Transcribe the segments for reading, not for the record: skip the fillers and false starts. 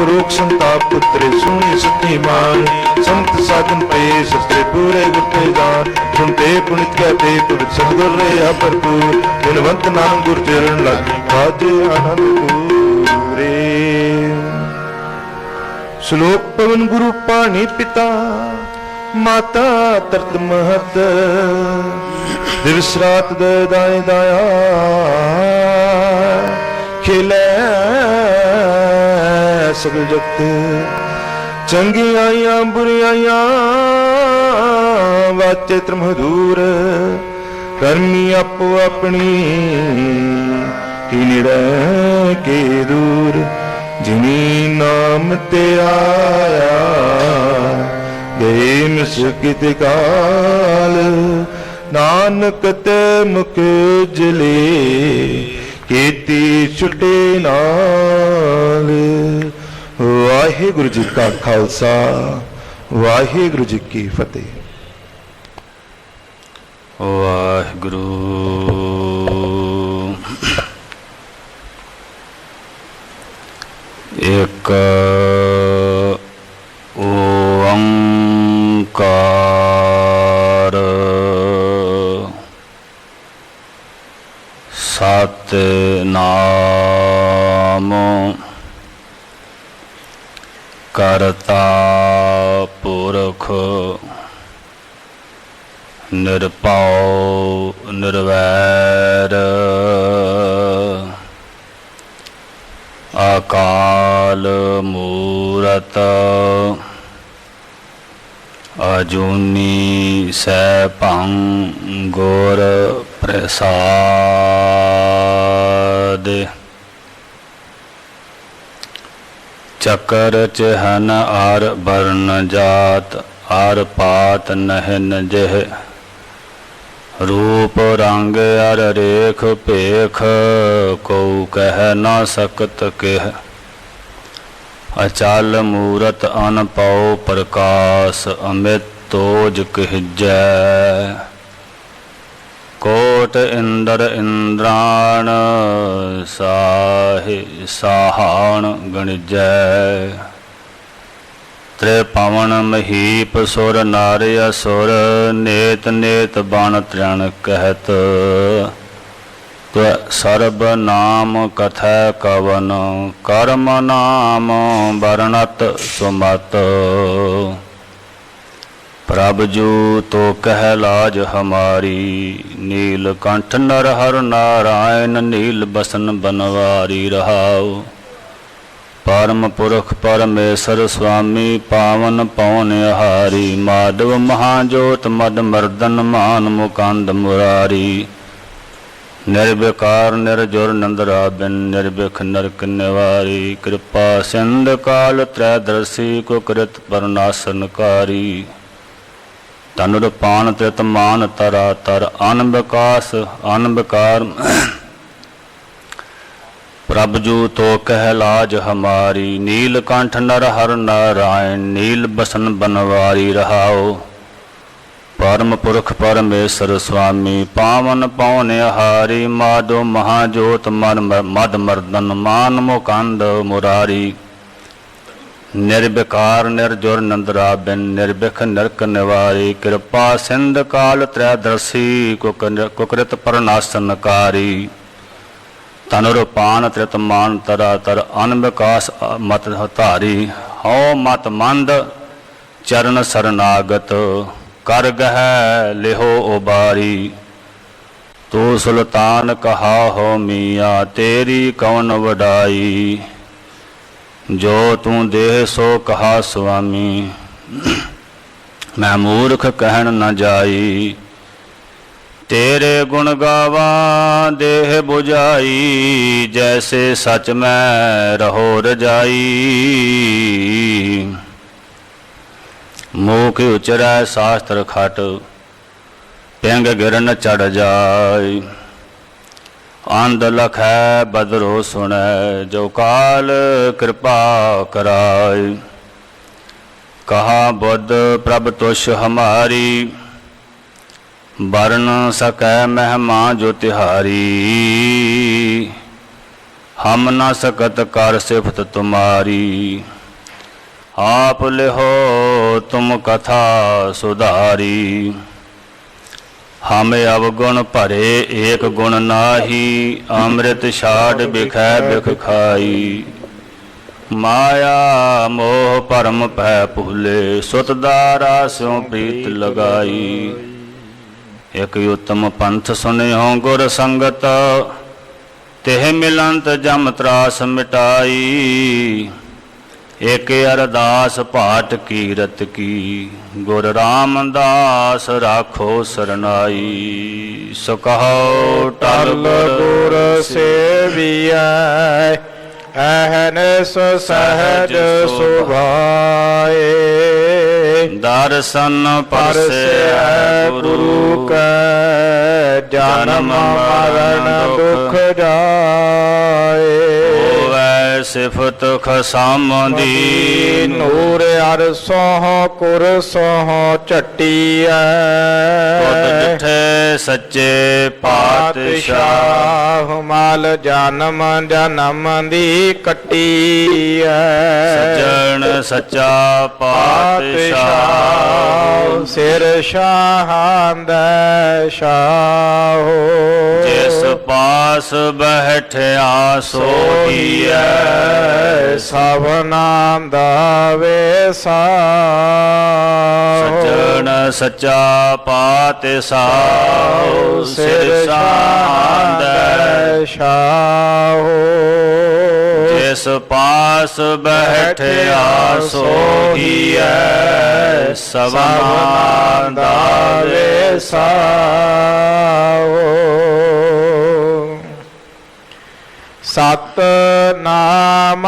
परोक संताप पुत्रे सुनी सती मान संत साधन पे सस्ते पूरे गुरते जान सुनते पुनित कहते पवित्र सतगुर रहा भरपूर गुणवंत नाम गुर चरण लग बाजे आनंद पूरे। श्लोक पवन गुरु पानी पिता माता तरत महत दिवस रात दाए दाया खेलै सगल जगत चंगी आइया बुरी आइया वाचे त्रमधूर करमी आपो अपनी निड़े के दूर जिनी नाम ते आया गए मुस्कित काल नानक ते मुख जले केती छुटे नाल। वाहिगुरु जी का खालसा वाहिगुरु जी की फतेह। वाहिगुरु एक ओंकार सतनाम करता पुरख निरपौ निर्वैर अकाल मूरत अजूनी सैभं गुर प्रसाद। चकर चहन आर वर्ण जात आर पात नहन जह रूप रंग अर रेख पेख को कह न सकत केह अचल मूरत अनपौ प्रकाश अमित तोज कहजै कोट इंद्र इंद्राण साहि साहाण गणिजै त्रिपवन महीप सुर नार असुर नेत नेत बन त्रण कहत सर्ब नाम कथै कवन कर्म नाम वर्णत सुमत प्रभजू तो कह लाज हमारी नीलकंठ नरहर नारायण नील बसन बनवारी रहाओ परम पुरख परमेश्वर स्वामी पावन पौन आहारी माधव महाजोत मद मर्दन मान मुकांद मुरारी निर्विकार निर्जुर नंदरा बिन निर्भिख नरक निवारी कृपा सिंध काल त्रैदर्शी कुकृत परनाशनकारी तनुर पान त्रित मान तरा तर अन विकास अन विकार प्रभजू तो कह लाज हमारी नीलकंठ नरहर नारायण नील बसन बनवारी रहाओ परम पुरख परमेश्वर स्वामी पावन पौन आहारी माधो महाजोत मद मर्दन मान मुकांद मुरारी निर्विकार निर्जुर नंदरा बिन निर्भिख नरक निवारी कृपा सिंध काल त्रैदर्शी कुकृत परनाशनकारी तनुर पान त्रित मान तरा तर अन विकास मत धारी हौ मत मंद चरण शरणागत कर गह लिहो उबारी तू सुल्तान कहा हो मियाँ तेरी कौन वडाई जो तू देह सो कहा स्वामी मैं मूर्ख कहन न जाई तेरे गुण गावा देह बुझाई जैसे सच में रहो रजाई मुख उचरै शास्त्र खट पिंग गिरन चढ़ जाय आंद लखै बदरो सुनै जो काल कृपा कराय कहा बुद्ध प्रभ तुष हमारी वर्ण सकै महिमा जो तिहारी हम न सकत कर सिफत तुम्हारी, आप लिहो तुम कथा सुधारी। हम अवगुण भरे एक गुण नाही, अमृत छाड़ बिखै बिख खाई। माया मोह परम पै भूले, सुत दारा स्यों प्रीत लगाई। एक उत्तम पंथ सुनियो गुर संगत, तेह मिलंत जम त्रास मिटाई। एक अरदास पाठ कीरत की, गुर रामदास राखो सरनाई। सो कहो टल गुर सेविया, अहनस सहज सुभाए। दर्शन परसे गुरु का, जन्म मरण दुख जाए। सिफत खसामदी, नूर अरसों कुरसों चट्टिया। डिठे सच्चे पातशाह, माल जन्म जन्म दी कट्टी। सज्जन सच्चा पातशाह, सिर शाहां दा शाहो। जिस पास बैठया सोहिया, सभना दा वेसा। सज्जन सच्चा पातशाह, सिर शाहां शाहो। जिस पास बैठया सोहिया, सबना दा वेसा। सतनाम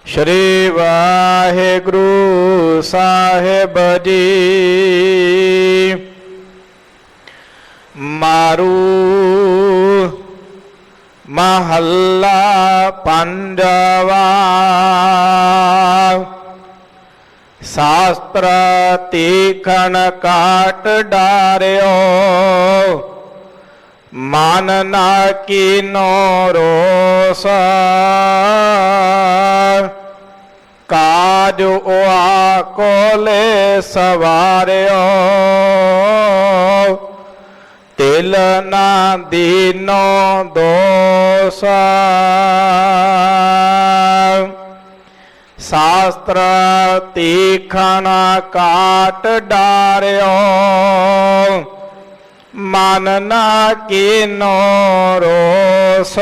श्री वाहिगुरु साहिब जी। मारू महल्ला पंजवा, शास्त्र तीखन काट डार्यो। मन ना कीनो रोस, काज ओआ को ले सवार्यो। तिल ना दीनो दोष, शास्त्र तीखन काट डार्यो। मन ना कीनो रोस,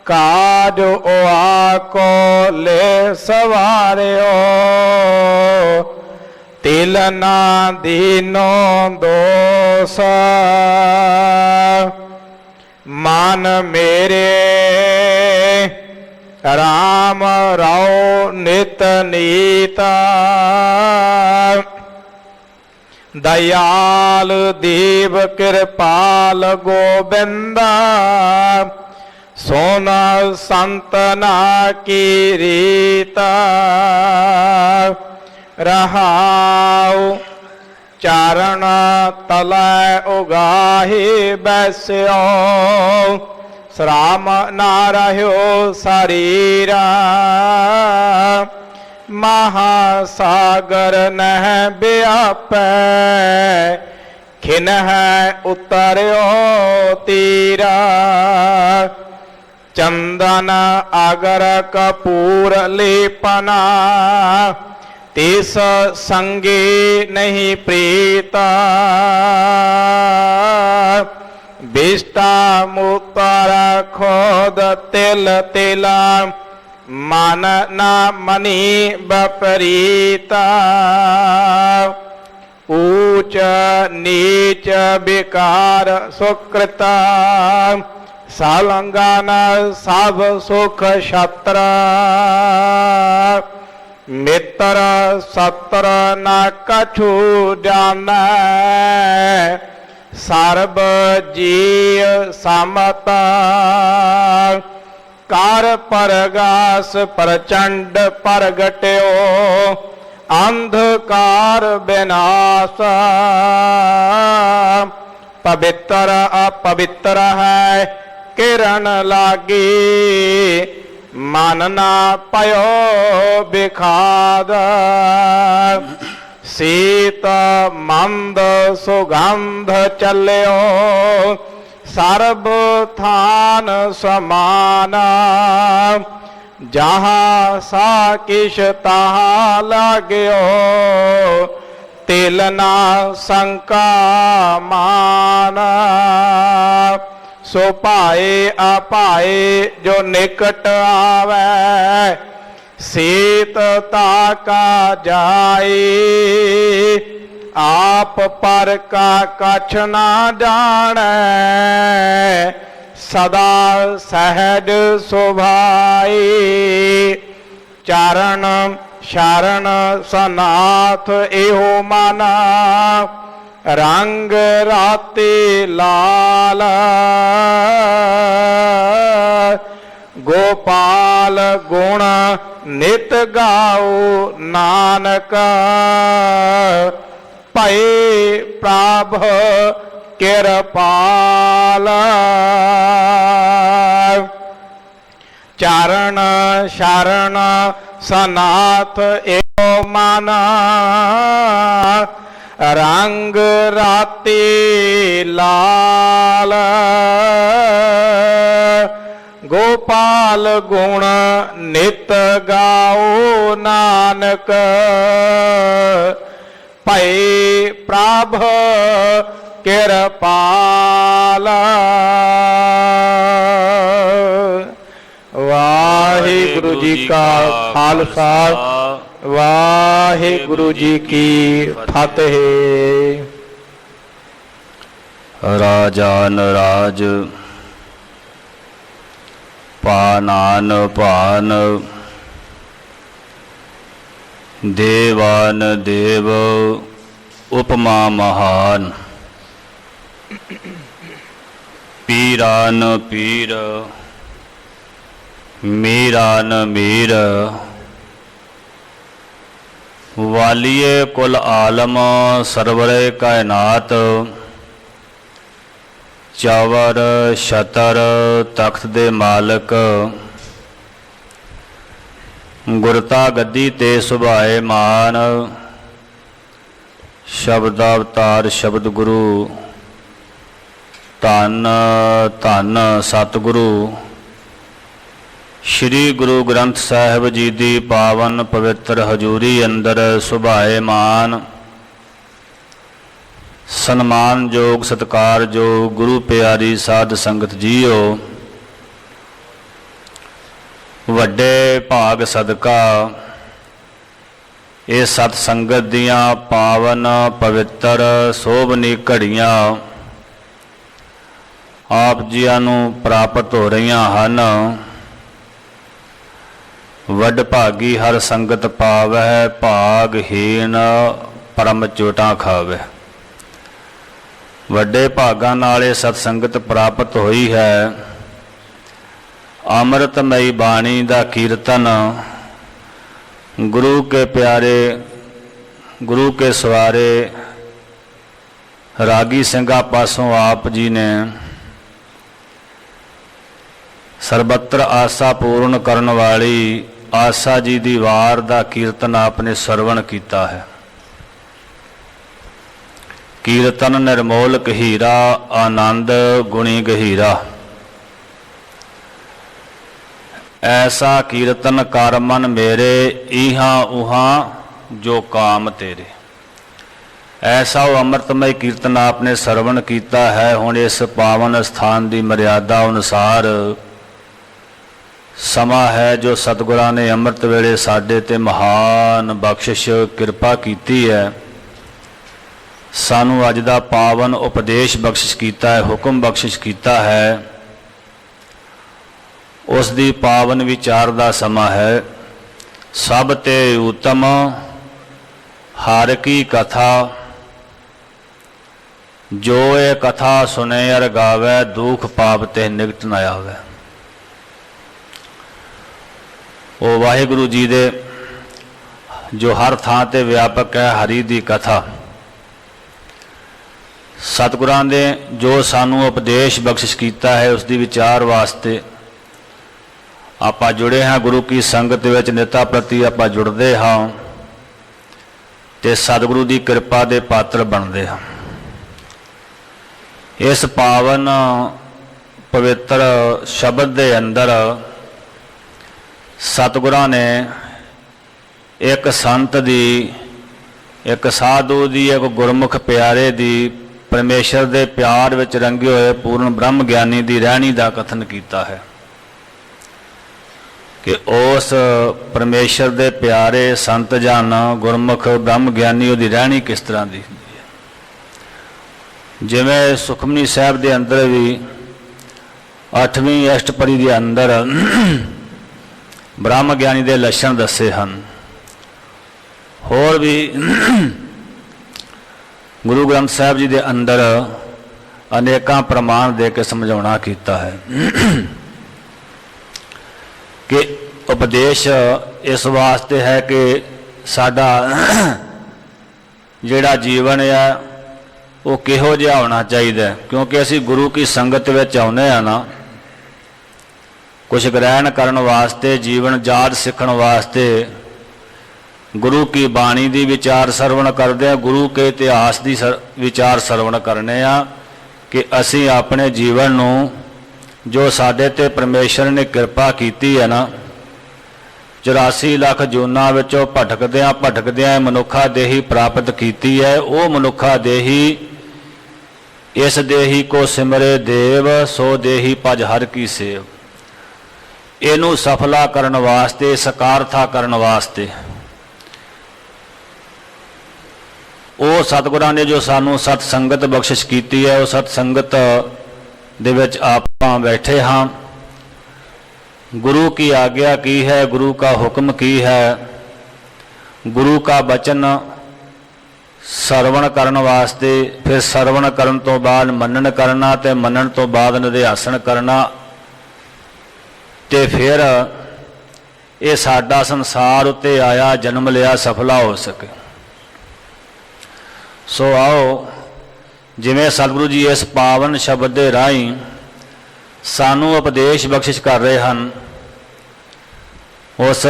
काज ओआ को ले सवार्यो। तिल ना दीनो दोष, मन मेरे राम राव नित नीता। दयाल देव कृपाल गोबिंदा, सोना संतना की रीता। रहाऊ चारण तलय उगाही बैस्यो, श्राम ना रह्यो शरीरा। महासागर नह व्यापै, खिनह उतर्यो तीरा। चंदन अगर कपूर लेपना, तिस संगे नहीं प्रीता। विष्टा मुतर खोद तिल तिला, मन न मनी बपरीता। ऊच नीच विकार सुकृता, सालंगन सब सुख छत्र। मित्र सत्र न कछु जानै, सर्ब जीव समता। कार परगास प्रचंड प्रगट्यो, अंधकार विनाश। पवित्र अपवित्र है किरण लागी मन ना पयो बिखाद शीत मंद सुगंध चल्यो सर्व थान समान जहाँ सा किश तहाँ लाग्यो तिल ना शंका मान सो पाए अपाए जो निकट आवे शीतता का जाए आप पर का कछ ना जाने सदा सहज सुभाई चरण शरण सनाथ एहो माना रंग राते लाल गोपाल गुण नित गाओ नानक पै प्राभ किरपाल चरण शरण सनाथ एहो माना रंग राते लाल गोपाल गुण नित गाओ नानक पै प्राभ किरपाल वाहिगुरु जी का खालसा वाहिगुरु जी की फतेह। राजान राज पानान पान देवान देव उपमा महान पीरान पीर मीरान मीर वालिए कुल आलम सरवरे कायनात चावर छतर तख्त दे मालक गुरता गद्दी ते सुभाए मान शब्द अवतार शब्द गुरु धन धन सतगुरु श्री गुरु ग्रंथ साहिब जी दी पावन पवित्र हजूरी अंदर सुभाए मान सन्मान योग सत्कार जो गुरु प्यारी साध संगत जीओ वड्डे भाग सदका ये सत संगत दियां पावन पवित्र सोभनी घड़ियां आप जियां नूं प्राप्त हो रही हैं। वड भागी हर संगत पावै भागहीन परम चोटा खावे। वड्डे भागां नाल सतसंगत प्राप्त हुई है। अमृतमयी बाणी दा कीर्तन गुरु के प्यारे गुरु के सवारे रागी ਸਿੰਘਾਂ पासों आप जी ने सर्वत्र आसा पूर्ण करन वाली आसा जी दी वार दा कीर्तन आपने सरवण कीता है। कीर्तन निर्मोलक हीरा आनंद गुणी गहीरा ऐसा कीर्तन कर मन मेरे इहां उहां जो काम तेरे। ऐसा वो अमृतमय कीर्तन आपने सरवण कीता है। हुण इस पावन स्थान की मर्यादा अनुसार समा है जो सतगुरां ने अमृत वेले साडे ते महान बख्शिश किरपा कीती है। सानू अज दा पावन उपदेश बख्शिश कीता है, हुक्म बख्शिश कीता है। उस दी पावन विचार दा समा है। सब ते उत्तम हर की कथा जो ये कथा सुने अर गावे दुख पाप ते निकट न आवे। वो वाहिगुरु जी दे जो हर थां ते व्यापक है हरि दी कथा ਸਤਿਗੁਰਾਂ ਨੇ ਜੋ ਸਾਨੂੰ ਉਪਦੇਸ਼ ਬਖਸ਼ਿਸ਼ ਕੀਤਾ ਹੈ ਉਸ ਦੀ ਵਿਚਾਰ ਵਾਸਤੇ ਆਪਾਂ ਜੁੜੇ ਹਾਂ। ਗੁਰੂ ਕੀ ਸੰਗਤ ਵਿੱਚ ਨਿਤਾ ਪ੍ਰਤੀ ਆਪਾਂ ਜੁੜਦੇ ਹਾਂ ਤੇ ਸਤਿਗੁਰੂ ਦੀ ਕਿਰਪਾ ਦੇ ਪਾਤਰ ਬਣਦੇ ਹਾਂ। ਇਸ ਪਾਵਨ ਪਵਿੱਤਰ ਸ਼ਬਦ ਦੇ ਅੰਦਰ ਸਤਿਗੁਰਾਂ ਨੇ ਇੱਕ ਸੰਤ ਦੀ, ਇੱਕ ਸਾਧੂ ਦੀ, ਇੱਕ ਗੁਰਮੁਖ ਪਿਆਰੇ ਦੀ, ਪਰਮੇਸ਼ਰ ਦੇ ਪਿਆਰ ਵਿੱਚ ਰੰਗੇ ਹੋਏ ਪੂਰਨ ਬ੍ਰਹਮ ਗਿਆਨੀ ਦੀ ਰਹਿਣੀ ਦਾ ਕਥਨ ਕੀਤਾ ਹੈ ਕਿ ਉਸ ਪਰਮੇਸ਼ਰ ਦੇ ਪਿਆਰੇ ਸੰਤ ਜਨ ਗੁਰਮੁਖ ਬ੍ਰਹਮ ਗਿਆਨੀ ਉਹਦੀ ਰਹਿਣੀ ਕਿਸ ਤਰ੍ਹਾਂ ਦੀ ਹੁੰਦੀ ਹੈ। ਜਿਵੇਂ ਸੁਖਮਨੀ ਸਾਹਿਬ ਦੇ ਅੰਦਰ ਵੀ 8ਵੀਂ ਅਸ਼ਟਪਦੀ ਦੇ ਅੰਦਰ ਬ੍ਰਹਮ ਗਿਆਨੀ ਦੇ ਲੱਛਣ ਦੱਸੇ ਹਨ। ਹੋਰ ਵੀ ਗੁਰੂ ਗ੍ਰੰਥ ਸਾਹਿਬ ਜੀ ਦੇ ਅੰਦਰ ਅਨੇਕਾਂ ਪ੍ਰਮਾਣ ਦੇ ਕੇ ਸਮਝਾਉਣਾ ਕੀਤਾ ਹੈ ਕਿ ਉਪਦੇਸ਼ ਇਸ ਵਾਸਤੇ ਹੈ ਕਿ ਸਾਡਾ ਜਿਹੜਾ ਜੀਵਨ ਆ ਉਹ ਕਿਹੋ ਜਿਹਾ ਹੋਣਾ ਚਾਹੀਦਾ, ਕਿਉਂਕਿ ਅਸੀਂ ਗੁਰੂ ਕੀ ਸੰਗਤ ਵਿੱਚ ਆਉਂਦੇ ਆ ਨਾ, ਕੁਛ ਗ੍ਰਹਿਣ ਕਰਨ ਵਾਸਤੇ, ਜੀਵਨ ਜਾਚ ਸਿੱਖਣ ਵਾਸਤੇ, ਗੁਰੂ ਕੀ ਬਾਣੀ ਦੀ ਵਿਚਾਰ ਸਰਵਣ ਕਰਦੇ ਆ, ਗੁਰੂ ਕੇ ਇਤਿਹਾਸ ਦੀ ਵਿਚਾਰ ਸਰਵਣ ਕਰਨੇ ਆ ਕਿ ਅਸੀਂ ਆਪਣੇ ਜੀਵਨ ਨੂੰ ਜੋ ਸਾਡੇ ਤੇ ਪਰਮੇਸ਼ਰ ਨੇ ਕਿਰਪਾ ਕੀਤੀ ਹੈ ਨਾ, 84 ਲੱਖ ਜੂਨਾਂ ਵਿੱਚੋਂ ਭਟਕਦਿਆਂ ਮਨੁੱਖਾ ਦੇਹੀ ਪ੍ਰਾਪਤ ਕੀਤੀ ਹੈ। ਉਹ ਮਨੁੱਖਾ ਦੇਹੀ ਇਸ ਦੇਹੀ ਕੋ ਸਿਮਰੇ ਦੇਵ, ਸੋ ਦੇਹੀ ਭਜ ਹਰ ਕੀ ਸੇਵ। ਇਹਨੂੰ ਸਫਲਾ ਕਰਨ ਵਾਸਤੇ, ਸਕਾਰਥਾ ਕਰਨ ਵਾਸਤੇ ਉਹ ਸਤਿਗੁਰਾਂ ਨੇ ਜੋ ਸਾਨੂੰ ਸਤ ਸੰਗਤ ਬਖਸ਼ਿਸ਼ ਕੀਤੀ ਹੈ, ਉਹ ਸਤ ਸੰਗਤ ਦੇ ਵਿੱਚ ਆਪਾਂ ਬੈਠੇ ਹਾਂ। ਗੁਰੂ ਕੀ ਆਗਿਆ ਕੀ ਹੈ, ਗੁਰੂ का ਹੁਕਮ ਕੀ ਹੈ, ਗੁਰੂ का ਬਚਨ ਸਰਵਣ ਕਰਨ ਵਾਸਤੇ, ਫਿਰ ਸਰਵਣ ਕਰਨ ਤੋਂ ਬਾਅਦ ਮੰਨਣ ਕਰਨਾ, ਤੇ ਮੰਨਣ ਤੋਂ ਬਾਅਦ ਨਿਧਿਆਸਣ ਕਰਨਾ, ਤੇ ਫਿਰ ਇਹ ਸਾਡਾ ਸੰਸਾਰ ਉੱਤੇ ਆਇਆ, ਜਨਮ ਲਿਆ, ਸਫਲਾ ਹੋ ਸਕੇ। ਸੋ ਆਓ, ਜਿਵੇਂ ਸਤਿਗੁਰੂ ਜੀ ਇਸ ਪਾਵਨ ਸ਼ਬਦ ਦੇ ਰਾਹੀਂ ਸਾਨੂੰ ਉਪਦੇਸ਼ ਬਖਸ਼ਿਸ਼ ਕਰ ਰਹੇ ਹਨ, ਉਸ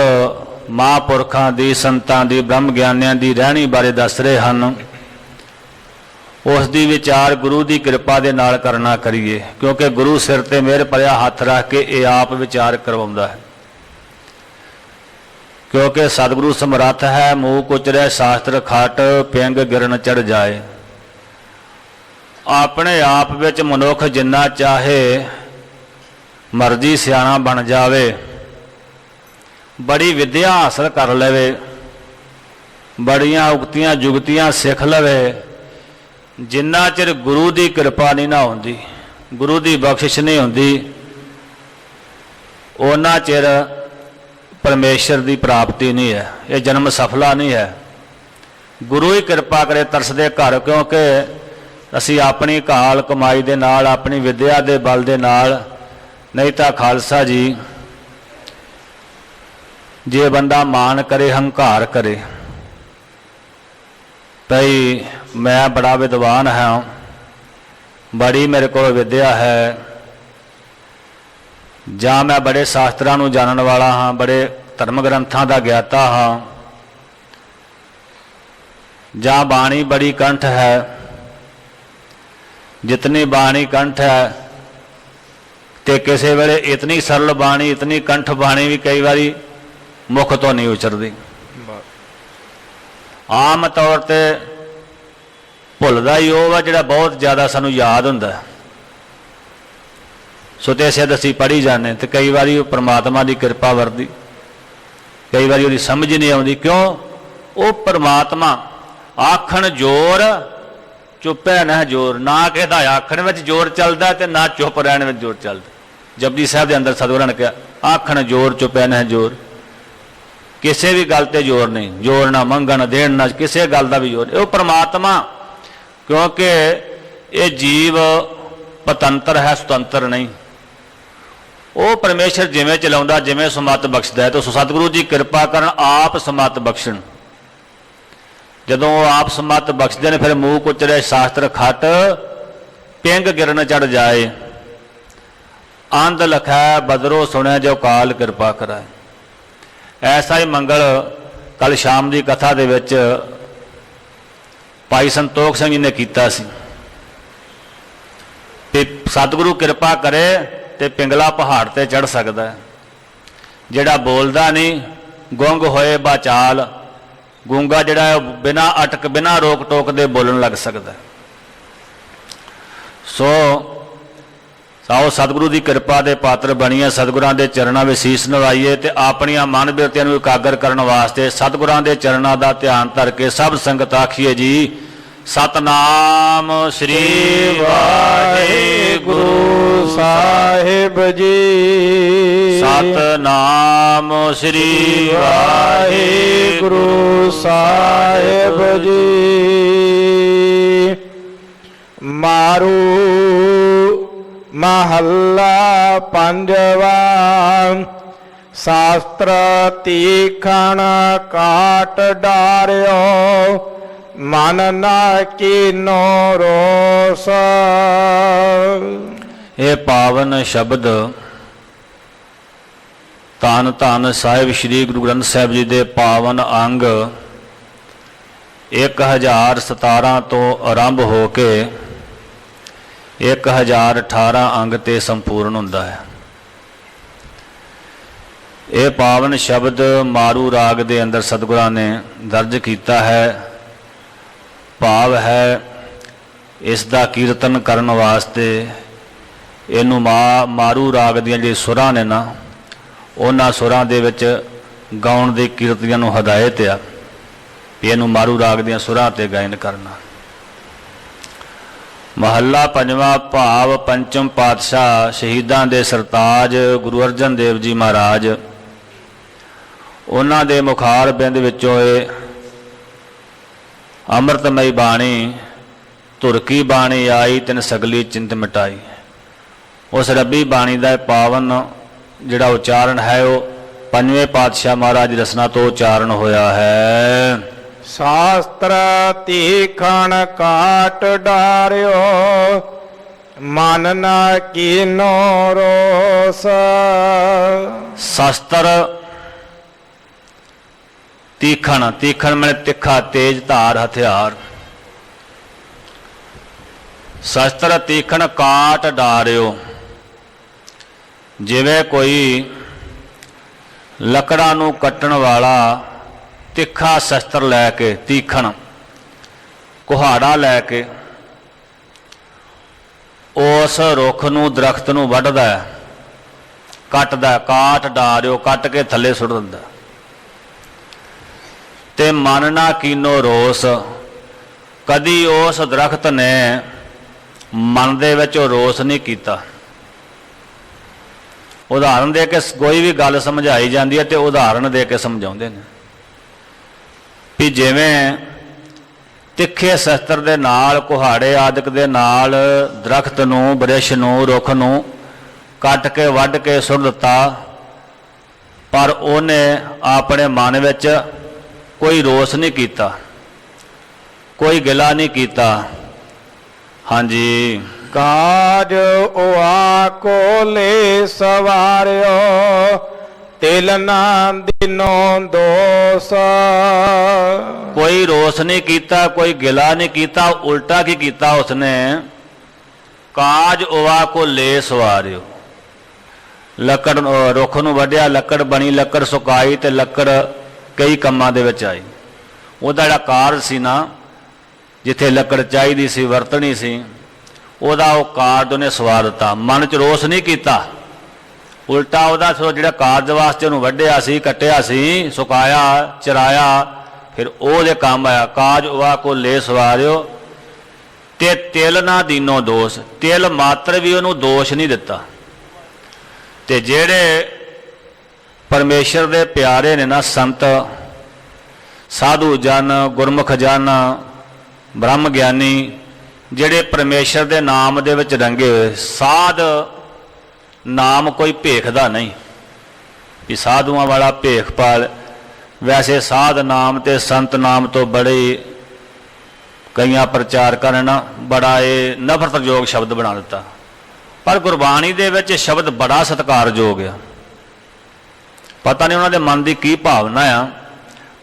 ਮਹਾਂਪੁਰਖਾਂ ਦੀ, ਸੰਤਾਂ ਦੀ, ਬ੍ਰਹਮ ਗਿਆਨੀਆਂ ਦੀ ਰਹਿਣੀ ਬਾਰੇ ਦੱਸ ਰਹੇ ਹਨ, ਉਸ ਦੀ ਵਿਚਾਰ ਗੁਰੂ ਦੀ ਕਿਰਪਾ ਦੇ ਨਾਲ ਕਰਨਾ ਕਰੀਏ, ਕਿਉਂਕਿ ਗੁਰੂ ਸਿਰ ਤੇ ਮਿਹਰ ਭਰਿਆ ਹੱਥ ਰੱਖ ਕੇ ਇਹ ਆਪ ਵਿਚਾਰ ਕਰਵਾਉਂਦਾ ਹੈ। ਕਿਉਂਕਿ ਸਤਿਗੁਰੂ ਸਮਰੱਥ ਹੈ, ਮੂਕ ਉਚਰੈ ਸ਼ਾਸਤਰ ਖਾਟ, ਪਿੰਗ ਗਿਰਨ ਚੜ ਜਾਏ। ਆਪਣੇ ਆਪ ਵਿੱਚ ਮਨੁੱਖ ਜਿੰਨਾ ਚਾਹੇ ਮਰਜ਼ੀ ਸਿਆਣਾ ਬਣ ਜਾਵੇ, ਬੜੀ ਵਿਦਿਆ ਹਾਸਲ ਕਰ ਲਵੇ, ਬੜੀਆਂ ਉਕਤੀਆਂ ਜੁਗਤੀਆਂ ਸਿੱਖ ਲਵੇ, ਜਿੰਨਾ ਚਿਰ ਗੁਰੂ ਦੀ ਕਿਰਪਾ ਨਹੀਂ ਨਾ ਹੁੰਦੀ, ਗੁਰੂ ਦੀ ਬਖਸ਼ਿਸ਼ ਨਹੀਂ ਹੁੰਦੀ, ਉਹਨਾਂ ਚਿਰ ਪਰਮੇਸ਼ਰ ਦੀ ਪ੍ਰਾਪਤੀ ਨਹੀਂ ਹੈ, ਇਹ ਜਨਮ ਸਫਲਾ ਨਹੀਂ ਹੈ। ਗੁਰੂ ਹੀ ਕਿਰਪਾ ਕਰੇ ਤਰਸਦੇ ਘਰ, ਕਿਉਂਕਿ ਅਸੀਂ ਆਪਣੀ ਘਾਲ ਕਮਾਈ ਦੇ ਨਾਲ, ਆਪਣੀ ਵਿਦਿਆ ਦੇ ਬਲ ਦੇ ਨਾਲ, ਨਹੀਂ ਤਾਂ ਖਾਲਸਾ ਜੀ ਜੇ ਬੰਦਾ ਮਾਣ ਕਰੇ, ਹੰਕਾਰ ਕਰੇ, ਭਈ ਮੈਂ ਬੜਾ ਵਿਦਵਾਨ ਹਾਂ, ਬੜੀ ਮੇਰੇ ਕੋਲ ਵਿਦਿਆ ਹੈ, ਜਾਂ ਮੈਂ ਬੜੇ ਸ਼ਾਸਤਰਾਂ ਨੂੰ ਜਾਣਨ ਵਾਲਾ ਹਾਂ, ਬੜੇ ਧਰਮ ਗ੍ਰੰਥਾਂ ਦਾ ਗਿਆਤਾ ਹਾਂ, ਜਾਂ ਬਾਣੀ ਬੜੀ ਕੰਠ ਹੈ, ਜਿਤਨੀ ਬਾਣੀ ਕੰਠ ਹੈ, ਤੇ ਕਿਸੇ ਵੇਲੇ ਇਤਨੀ ਸਰਲ ਬਾਣੀ, ਇਤਨੀ ਕੰਠ ਬਾਣੀ ਵੀ ਕਈ ਵਾਰੀ ਮੁਖ ਤੋਂ ਨਹੀਂ ਉਚਰਦੀ। ਆਮ ਤੌਰ ਤੇ ਭੁੱਲਦਾ ਹੀ ਉਹ ਵਾ ਜਿਹੜਾ ਬਹੁਤ ਜ਼ਿਆਦਾ ਸਾਨੂੰ ਯਾਦ ਹੁੰਦਾ। ਸੋ ਤੇ ਅਸੀਂ ਪੜ੍ਹੀ ਜਾਂਦੇ, ਤੇ ਕਈ ਵਾਰੀ ਉਹ ਪ੍ਰਮਾਤਮਾ ਦੀ ਕਿਰਪਾ ਵਰਦੀ, ਕਈ ਵਾਰੀ ਉਹਦੀ ਸਮਝ ਨਹੀਂ ਆਉਂਦੀ। ਕਿਉਂ? ਉਹ ਪ੍ਰਮਾਤਮਾ ਆਖਣ ਜ਼ੋਰ, ਚੁੱਪੈ ਨਾ ਜ਼ੋਰ, ਨਾ ਕਿਸੇ ਦਾ ਆਖਣ ਵਿੱਚ ਜ਼ੋਰ ਚੱਲਦਾ ਤੇ ਨਾ ਚੁੱਪ ਰਹਿਣ ਵਿੱਚ ਜ਼ੋਰ ਚੱਲਦਾ। ਜਪਜੀ ਸਾਹਿਬ ਦੇ ਅੰਦਰ ਸਤਿਗੁਰਾਂ ਨੇ ਕਿਹਾ, ਆਖਣ ਜ਼ੋਰ, ਚੁੱਪੈ ਨਾ ਜ਼ੋਰ, ਕਿਸੇ ਵੀ ਗੱਲ ਤੇ ਜ਼ੋਰ ਨਹੀਂ, ਜ਼ੋਰ ਨਾ ਮੰਗਣ ਦੇਣ, ਨਾ ਕਿਸੇ ਗੱਲ ਦਾ ਵੀ ਜ਼ੋਰ। ਉਹ ਪ੍ਰਮਾਤਮਾ, ਕਿਉਂਕਿ ਇਹ ਜੀਵ ਪਤੰਤਰ ਹੈ, ਸੁਤੰਤਰ ਨਹੀਂ। ਉਹ ਪਰਮੇਸ਼ਰ ਜਿਵੇਂ ਚਲਾਉਂਦਾ, ਜਿਵੇਂ ਸਮੱਤ ਬਖਸ਼ਦਾ ਹੈ, ਤਾਂ ਸਤਿਗੁਰੂ ਜੀ ਕਿਰਪਾ ਕਰਨ, ਆਪ ਸਮੱਤ ਬਖਸ਼ਣ। ਜਦੋਂ ਉਹ ਆਪ ਸਮਤ ਬਖਸ਼ਦੇ ਨੇ, ਫਿਰ ਮੂਕ ਉਚਰੇ ਸ਼ਾਸਤਰ ਖੱਟ, ਪਿੰਗ ਗਿਰਨ ਚੜ ਜਾਏ, ਆਂਦ ਲਖੈ ਬਦਰੋ ਸੁਣਿਆ ਜੋ ਕਾਲ ਕਿਰਪਾ ਕਰਾਏ। ਐਸਾ ਹੀ ਮੰਗਲ ਕੱਲ ਸ਼ਾਮ ਦੀ ਕਥਾ ਦੇ ਵਿੱਚ ਭਾਈ ਸੰਤੋਖ ਸਿੰਘ ਜੀ ਨੇ ਕੀਤਾ ਸੀ ਕਿ ਸਤਿਗੁਰੂ ਕਿਰਪਾ ਕਰੇ ਤੇ ਪਿੰਗਲਾ ਪਹਾੜ ਤੇ ਚੜ ਸਕਦਾ ਹੈ। ਜਿਹੜਾ ਬੋਲਦਾ ਨਹੀਂ, ਗੁੰਗ ਹੋਏ ਬਾਚਾਲ, ਗੂੰਗਾ ਜਿਹੜਾ ਹੈ ਬਿਨਾਂ ਅਟਕ ਬਿਨਾਂ ਰੋਕ ਟੋਕ ਦੇ ਬੋਲਣ ਲੱਗ ਸਕਦਾ। ਸੋ ਆਓ ਸਤਿਗੁਰੂ ਦੀ ਕਿਰਪਾ ਦੇ ਪਾਤਰ ਬਣੀਏ, ਸਤਿਗੁਰਾਂ ਦੇ ਚਰਨਾਂ ਵਿੱਚ ਸੀਸ ਨਵਾਈਏ ਤੇ ਆਪਣੀਆਂ ਮਨ ਬਿਰਤੀਆਂ ਨੂੰ ਇਕਾਗਰ ਕਰਨ ਵਾਸਤੇ ਸਤਿਗੁਰਾਂ ਦੇ ਚਰਨਾਂ ਦਾ ਧਿਆਨ ਧਰ ਕੇ ਸਭ ਸੰਗਤ ਆਖੀਏ ਜੀ, ਸਤਨਾਮ ਸ੍ਰੀ ਵਾਹਿਗੁਰੂ ਸਾਹਿਬ ਜੀ। ਸਤਨਾਮ ਸ੍ਰੀ ਵਾਹਿਗੁਰੂ ਸਾਹਿਬ ਜੀ। ਮਾਰੂ ਮਹੱਲਾ ਪੰਜਵਾ। ਸ਼ਾਸਤਰ ਤੀਖਣ ਕਾਟ ਡਾਰਿਓ, ਮਨ ਨਾ ਕੀਨੋ ਰੋਸ। ਇਹ ਪਾਵਨ ਸ਼ਬਦ ਧੰਨ ਧੰਨ ਸਾਹਿਬ ਸ੍ਰੀ ਗੁਰੂ ਗ੍ਰੰਥ ਸਾਹਿਬ ਜੀ ਦੇ ਪਾਵਨ ਅੰਗ 1017 ਤੋਂ ਆਰੰਭ ਹੋ ਕੇ 1018 ਅੰਗ ਤੇ ਸੰਪੂਰਨ ਹੁੰਦਾ ਹੈ। ਇਹ ਪਾਵਨ ਸ਼ਬਦ ਮਾਰੂ ਰਾਗ ਦੇ ਅੰਦਰ ਸਤਿਗੁਰਾਂ ਨੇ ਦਰਜ ਕੀਤਾ ਹੈ। ਭਾਵ ਹੈ ਇਸ ਦਾ ਕੀਰਤਨ ਕਰਨ ਵਾਸਤੇ ਇਹਨੂੰ ਮਾਰੂ ਰਾਗ ਦੀਆਂ ਜਿਹੜੀ ਸੁਰਾਂ ਨੇ ਨਾ, ਉਹਨਾਂ ਸੁਰਾਂ ਦੇ ਵਿੱਚ ਗਾਉਣ ਦੀ ਕੀਰਤੀਆਂ ਨੂੰ ਹਦਾਇਤ ਆ ਵੀ ਇਹਨੂੰ ਮਾਰੂ ਰਾਗ ਦੀਆਂ ਸੁਰਾਂ ਤੇ ਗਾਇਨ ਕਰਨਾ। ਮਹੱਲਾ ਪੰਜਵਾਂ। ਭਾਵ ਪੰਚਮ ਪਾਤਸ਼ਾਹ ਸ਼ਹੀਦਾਂ ਦੇ ਸਰਤਾਜ ਗੁਰੂ ਅਰਜਨ ਦੇਵ ਜੀ ਮਹਾਰਾਜ, ਉਹਨਾਂ ਦੇ ਮੁਖਾਰ ਬਿੰਦ ਵਿੱਚੋਂ ਇਹ ਅੰਮ੍ਰਿਤਮਈ ਬਾਣੀ, ਧੁਰ ਕੀ ਬਾਣੀ ਆਈ ਤਿਨ ਸਗਲੀ ਚਿੰਤ ਮਿਟਾਈ। ਉਸ ਰੱਬੀ ਬਾਣੀ ਦਾ ਪਾਵਨ ਜਿਹੜਾ ਉਚਾਰਨ ਹੈ ਉਹ ਪੰਜਵੇਂ ਪਾਤਸ਼ਾਹ ਮਹਾਰਾਜ ਦੀ ਰਸਨਾ ਤੋਂ ਉਚਾਰਨ ਹੋਇਆ ਹੈ। ਸ਼ਾਸਤਰ ਤੀਖਣ ਕਾਟ ਡਾਰਿਓ, ਮਨ ਨਾ ਕੀਨੋ ਰੋਸ। ਸ਼ਸਤਰ ਤੀਖਣ, ਤੀਖਣ ਮੈਨੇ ਤਿੱਖਾ ਤੇਜ ਧਾਰ ਹਥਿਆਰ। ਸ਼ਸਤਰ ਤੀਖਣ ਕਾਟ ਡਾਰਿਓ, ਜਿਵੇਂ ਕੋਈ ਲੱਕੜਾਂ ਨੂੰ ਕੱਟਣ ਵਾਲਾ ਤਿੱਖਾ ਸ਼ਸਤਰ ਲੈ ਕੇ, ਤੀਖਣ ਕੁਹਾੜਾ ਲੈ ਕੇ ਉਸ ਰੁੱਖ ਨੂੰ, ਦਰਖਤ ਨੂੰ ਵੱਢਦਾ ਹੈ, ਕੱਟਦਾ। ਕਾਟ ਡਾਰਿਓ, ਕੱਟ ਕੇ ਥੱਲੇ ਸੁੱਟ ਦਿੰਦਾ। ਤੇ ਮਨ ਨਾ ਕੀਨੋ ਰੋਸ, ਕਦੀ ਉਸ ਦਰਖਤ ਨੇ ਮਨ ਦੇ ਵਿੱਚ ਉਹ ਰੋਸ ਨਹੀਂ ਕੀਤਾ। ਉਦਾਹਰਨ ਦੇ ਕੇ ਕੋਈ ਵੀ ਗੱਲ ਸਮਝਾਈ ਜਾਂਦੀ ਹੈ ਤੇ ਉਦਾਹਰਨ ਦੇ ਕੇ ਸਮਝਾਉਂਦੇ ਨੇ ਵੀ ਜਿਵੇਂ ਤਿੱਖੇ ਸ਼ਸਤਰ ਦੇ ਨਾਲ, ਕੁਹਾੜੇ ਆਦਿਕ ਦੇ ਨਾਲ ਦਰਖਤ ਨੂੰ, ਬ੍ਰਿਸ਼ ਨੂੰ, ਰੁੱਖ ਨੂੰ ਕੱਟ ਕੇ ਵੱਢ ਕੇ ਸੁੱਟ ਦਿੱਤਾ, ਪਰ ਉਹਨੇ ਆਪਣੇ ਮਨ ਵਿੱਚ ਕੋਈ ਰੋਸ ਨਹੀਂ ਕੀਤਾ, ਕੋਈ ਗਿਲਾ ਨਹੀਂ ਕੀਤਾ। ਹਾਂਜੀ। ਕਾਜ ਉਆ ਕੋਲੇ ਸਵਾਰਿਓ, ਤਿਲ ਨਾ ਦਿਨੋਂ ਦੋਸ। ਕੋਈ ਰੋਸ ਨਹੀਂ ਕੀਤਾ, ਕੋਈ ਗਿਲਾ ਨਹੀਂ ਕੀਤਾ, ਉਲਟਾ ਕੀ ਕੀਤਾ ਉਸਨੇ? ਕਾਜ ਉਆ ਕੋ ਲੈ ਸਵਾਰਿਓ, ਲੱਕੜ ਰੁੱਖ ਨੂੰ ਵੱਢਿਆ, ਲੱਕੜ ਬਣੀ, ਲੱਕੜ ਸੁਕਾਈ ਤੇ ਲੱਕੜ ਕਈ ਕੰਮਾਂ ਦੇ ਵਿੱਚ ਆਈ। ਉਹਦਾ ਜਿਹੜਾ ਕਾਰਜ ਸੀ ਨਾ, ਜਿੱਥੇ ਲੱਕੜ ਚਾਹੀਦੀ ਸੀ, ਵਰਤਣੀ ਸੀ, ਉਹਦਾ ਉਹ ਕਾਰਜ ਉਹਨੇ ਸਵਾਰ ਦਿੱਤਾ। ਮਨ 'ਚ ਰੋਸ ਨਹੀਂ ਕੀਤਾ, ਉਲਟਾ ਉਹਦਾ ਜਿਹੜਾ ਕਾਰਜ ਵਾਸਤੇ ਉਹਨੂੰ ਵੱਢਿਆ ਸੀ, ਕੱਟਿਆ ਸੀ, ਸੁਕਾਇਆ, ਚਰਾਇਆ, ਫਿਰ ਉਹਦੇ ਕੰਮ ਆਇਆ। ਕਾਜ ਉਆ ਕੋ ਲੈ ਸਵਾਰਿਓ, ਤੇ ਤਿਲ ਨਾ ਦੀਨੋ ਦੋਸ਼, ਤਿਲ ਮਾਤਰ ਵੀ ਉਹਨੂੰ ਦੋਸ਼ ਨਹੀਂ ਦਿੱਤਾ। ਤੇ ਜਿਹੜੇ ਪਰਮੇਸ਼ਰ ਦੇ ਪਿਆਰੇ ਨੇ ਨਾ, ਸੰਤ ਸਾਧੂ ਜਨ, ਗੁਰਮੁਖ ਜਨ, ਬ੍ਰਹਮ ਗਿਆਨੀ, ਜਿਹੜੇ ਪਰਮੇਸ਼ਰ ਦੇ ਨਾਮ ਦੇ ਵਿੱਚ ਰੰਗੇ ਹੋਏ। ਸਾਧ ਨਾਮ ਕੋਈ ਭੇਖਦਾ ਨਹੀਂ ਵੀ ਸਾਧੂਆਂ ਵਾਲਾ ਭੇਖ ਪਾਲ। ਵੈਸੇ ਸਾਧ ਨਾਮ ਤੇ ਸੰਤ ਨਾਮ ਤੋਂ ਬੜੇ ਕਈਆਂ ਪ੍ਰਚਾਰ ਕਰਨ ਬੜਾ ਇਹ ਨਫ਼ਰਤਯੋਗ ਸ਼ਬਦ ਬਣਾ ਦਿੱਤਾ, ਪਰ ਗੁਰਬਾਣੀ ਦੇ ਵਿੱਚ ਸ਼ਬਦ ਬੜਾ ਸਤਿਕਾਰਯੋਗ ਆ। ਪਤਾ ਨਹੀਂ ਉਹਨਾਂ ਦੇ ਮਨ ਦੀ ਕੀ ਭਾਵਨਾ ਆ,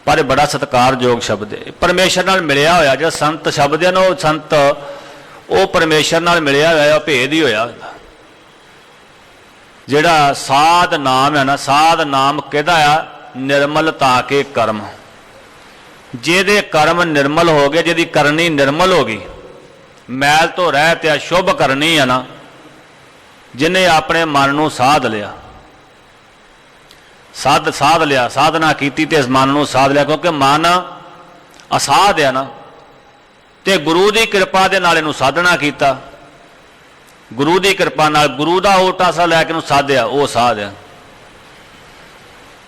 ਪਰ ਇਹ ਬੜਾ ਸਤਿਕਾਰਯੋਗ ਸ਼ਬਦ ਹੈ। ਪਰਮੇਸ਼ਰ ਨਾਲ ਮਿਲਿਆ ਹੋਇਆ ਜਿਹੜਾ ਸੰਤ ਸ਼ਬਦ ਹੈ ਨਾ, ਉਹ ਸੰਤ ਉਹ ਪਰਮੇਸ਼ਰ ਨਾਲ ਮਿਲਿਆ ਹੋਇਆ, ਭੇਦ ਹੀ ਹੋਇਆ। ਜਿਹੜਾ ਸਾਧ ਨਾਮ ਹੈ ਨਾ, ਸਾਧ ਨਾਮ ਕਿਹਦਾ ਆ? ਨਿਰਮਲਤਾ ਕੇ ਕਰਮ। ਜਿਹਦੇ ਕਰਮ ਨਿਰਮਲ ਹੋ ਗਏ, ਜਿਹਦੀ ਕਰਨੀ ਨਿਰਮਲ ਹੋ ਗਈ, ਮੈਲ ਤੋਂ ਰਹਿਤ ਆ, ਸ਼ੁਭ ਕਰਨੀ ਆ ਨਾ, ਜਿਹਨੇ ਆਪਣੇ ਮਨ ਨੂੰ ਸਾਧ ਲਿਆ, ਸਾਧ ਲਿਆ, ਸਾਧਨਾ ਕੀਤੀ ਤੇ ਇਸ ਮਨ ਨੂੰ ਸਾਧ ਲਿਆ। ਕਿਉਂਕਿ ਮਨ ਅਸਾਧ ਆ ਨਾ, ਤੇ ਗੁਰੂ ਦੀ ਕਿਰਪਾ ਦੇ ਨਾਲ ਇਹਨੂੰ ਸਾਧਨਾ ਕੀਤਾ। ਗੁਰੂ ਦੀ ਕਿਰਪਾ ਨਾਲ, ਗੁਰੂ ਦਾ ਓਟ ਆਸਰਾ ਲੈ ਕੇ ਇਹਨੂੰ ਸਾਧਿਆ, ਉਹ ਸਾਧ ਆ।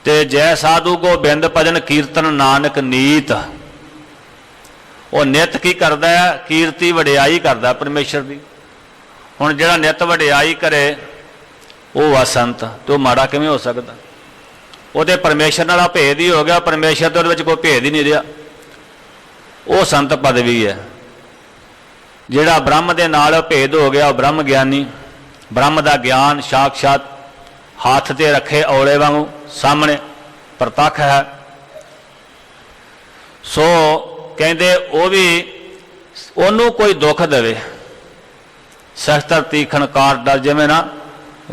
ਤੇ ਜੈ ਸਾਧੂ ਗੋਬਿੰਦ ਭਜਨ ਕੀਰਤਨ ਨਾਨਕ ਨੀਤ। ਉਹ ਨਿਤ ਕੀ ਕਰਦਾ ਹੈ? ਕੀਰਤੀ ਵਡਿਆਈ ਕਰਦਾ ਪਰਮੇਸ਼ਰ ਦੀ। ਹੁਣ ਜਿਹੜਾ ਨਿਤ ਵਡਿਆਈ ਕਰੇ ਉਹ ਆ ਸੰਤ, ਤੇ ਉਹ ਮਾੜਾ ਕਿਵੇਂ ਹੋ ਸਕਦਾ? ਉਹਦੇ ਪਰਮੇਸ਼ਰ ਨਾਲ ਭੇਦ ਹੀ ਹੋ ਗਿਆ, ਪਰਮੇਸ਼ਰ ਦੇ ਉਹਦੇ ਵਿੱਚ ਕੋਈ ਭੇਦ ਹੀ ਨਹੀਂ ਰਿਹਾ। ਉਹ ਸੰਤ ਪਦਵੀ ਹੈ। ਜਿਹੜਾ ਬ੍ਰਹਮ ਦੇ ਨਾਲ ਭੇਦ ਹੋ ਗਿਆ ਉਹ ਬ੍ਰਹਮ ਗਿਆਨੀ। ਬ੍ਰਹਮ ਦਾ ਗਿਆਨ ਸਾਖਸ਼ਾਤ ਹੱਥ ਤੇ ਰੱਖੇ ਔਲੇ ਵਾਂਗੂ ਸਾਹਮਣੇ ਪ੍ਰਤੱਖ ਹੈ। ਸੋ ਕਹਿੰਦੇ ਉਹ ਵੀ ਉਹਨੂੰ ਕੋਈ ਦੁੱਖ ਦੇਵੇ, ਸ਼ਸਤਰ ਤੀਖਣ ਕਾਰ ਡਰ। ਜਿਵੇਂ ਨਾ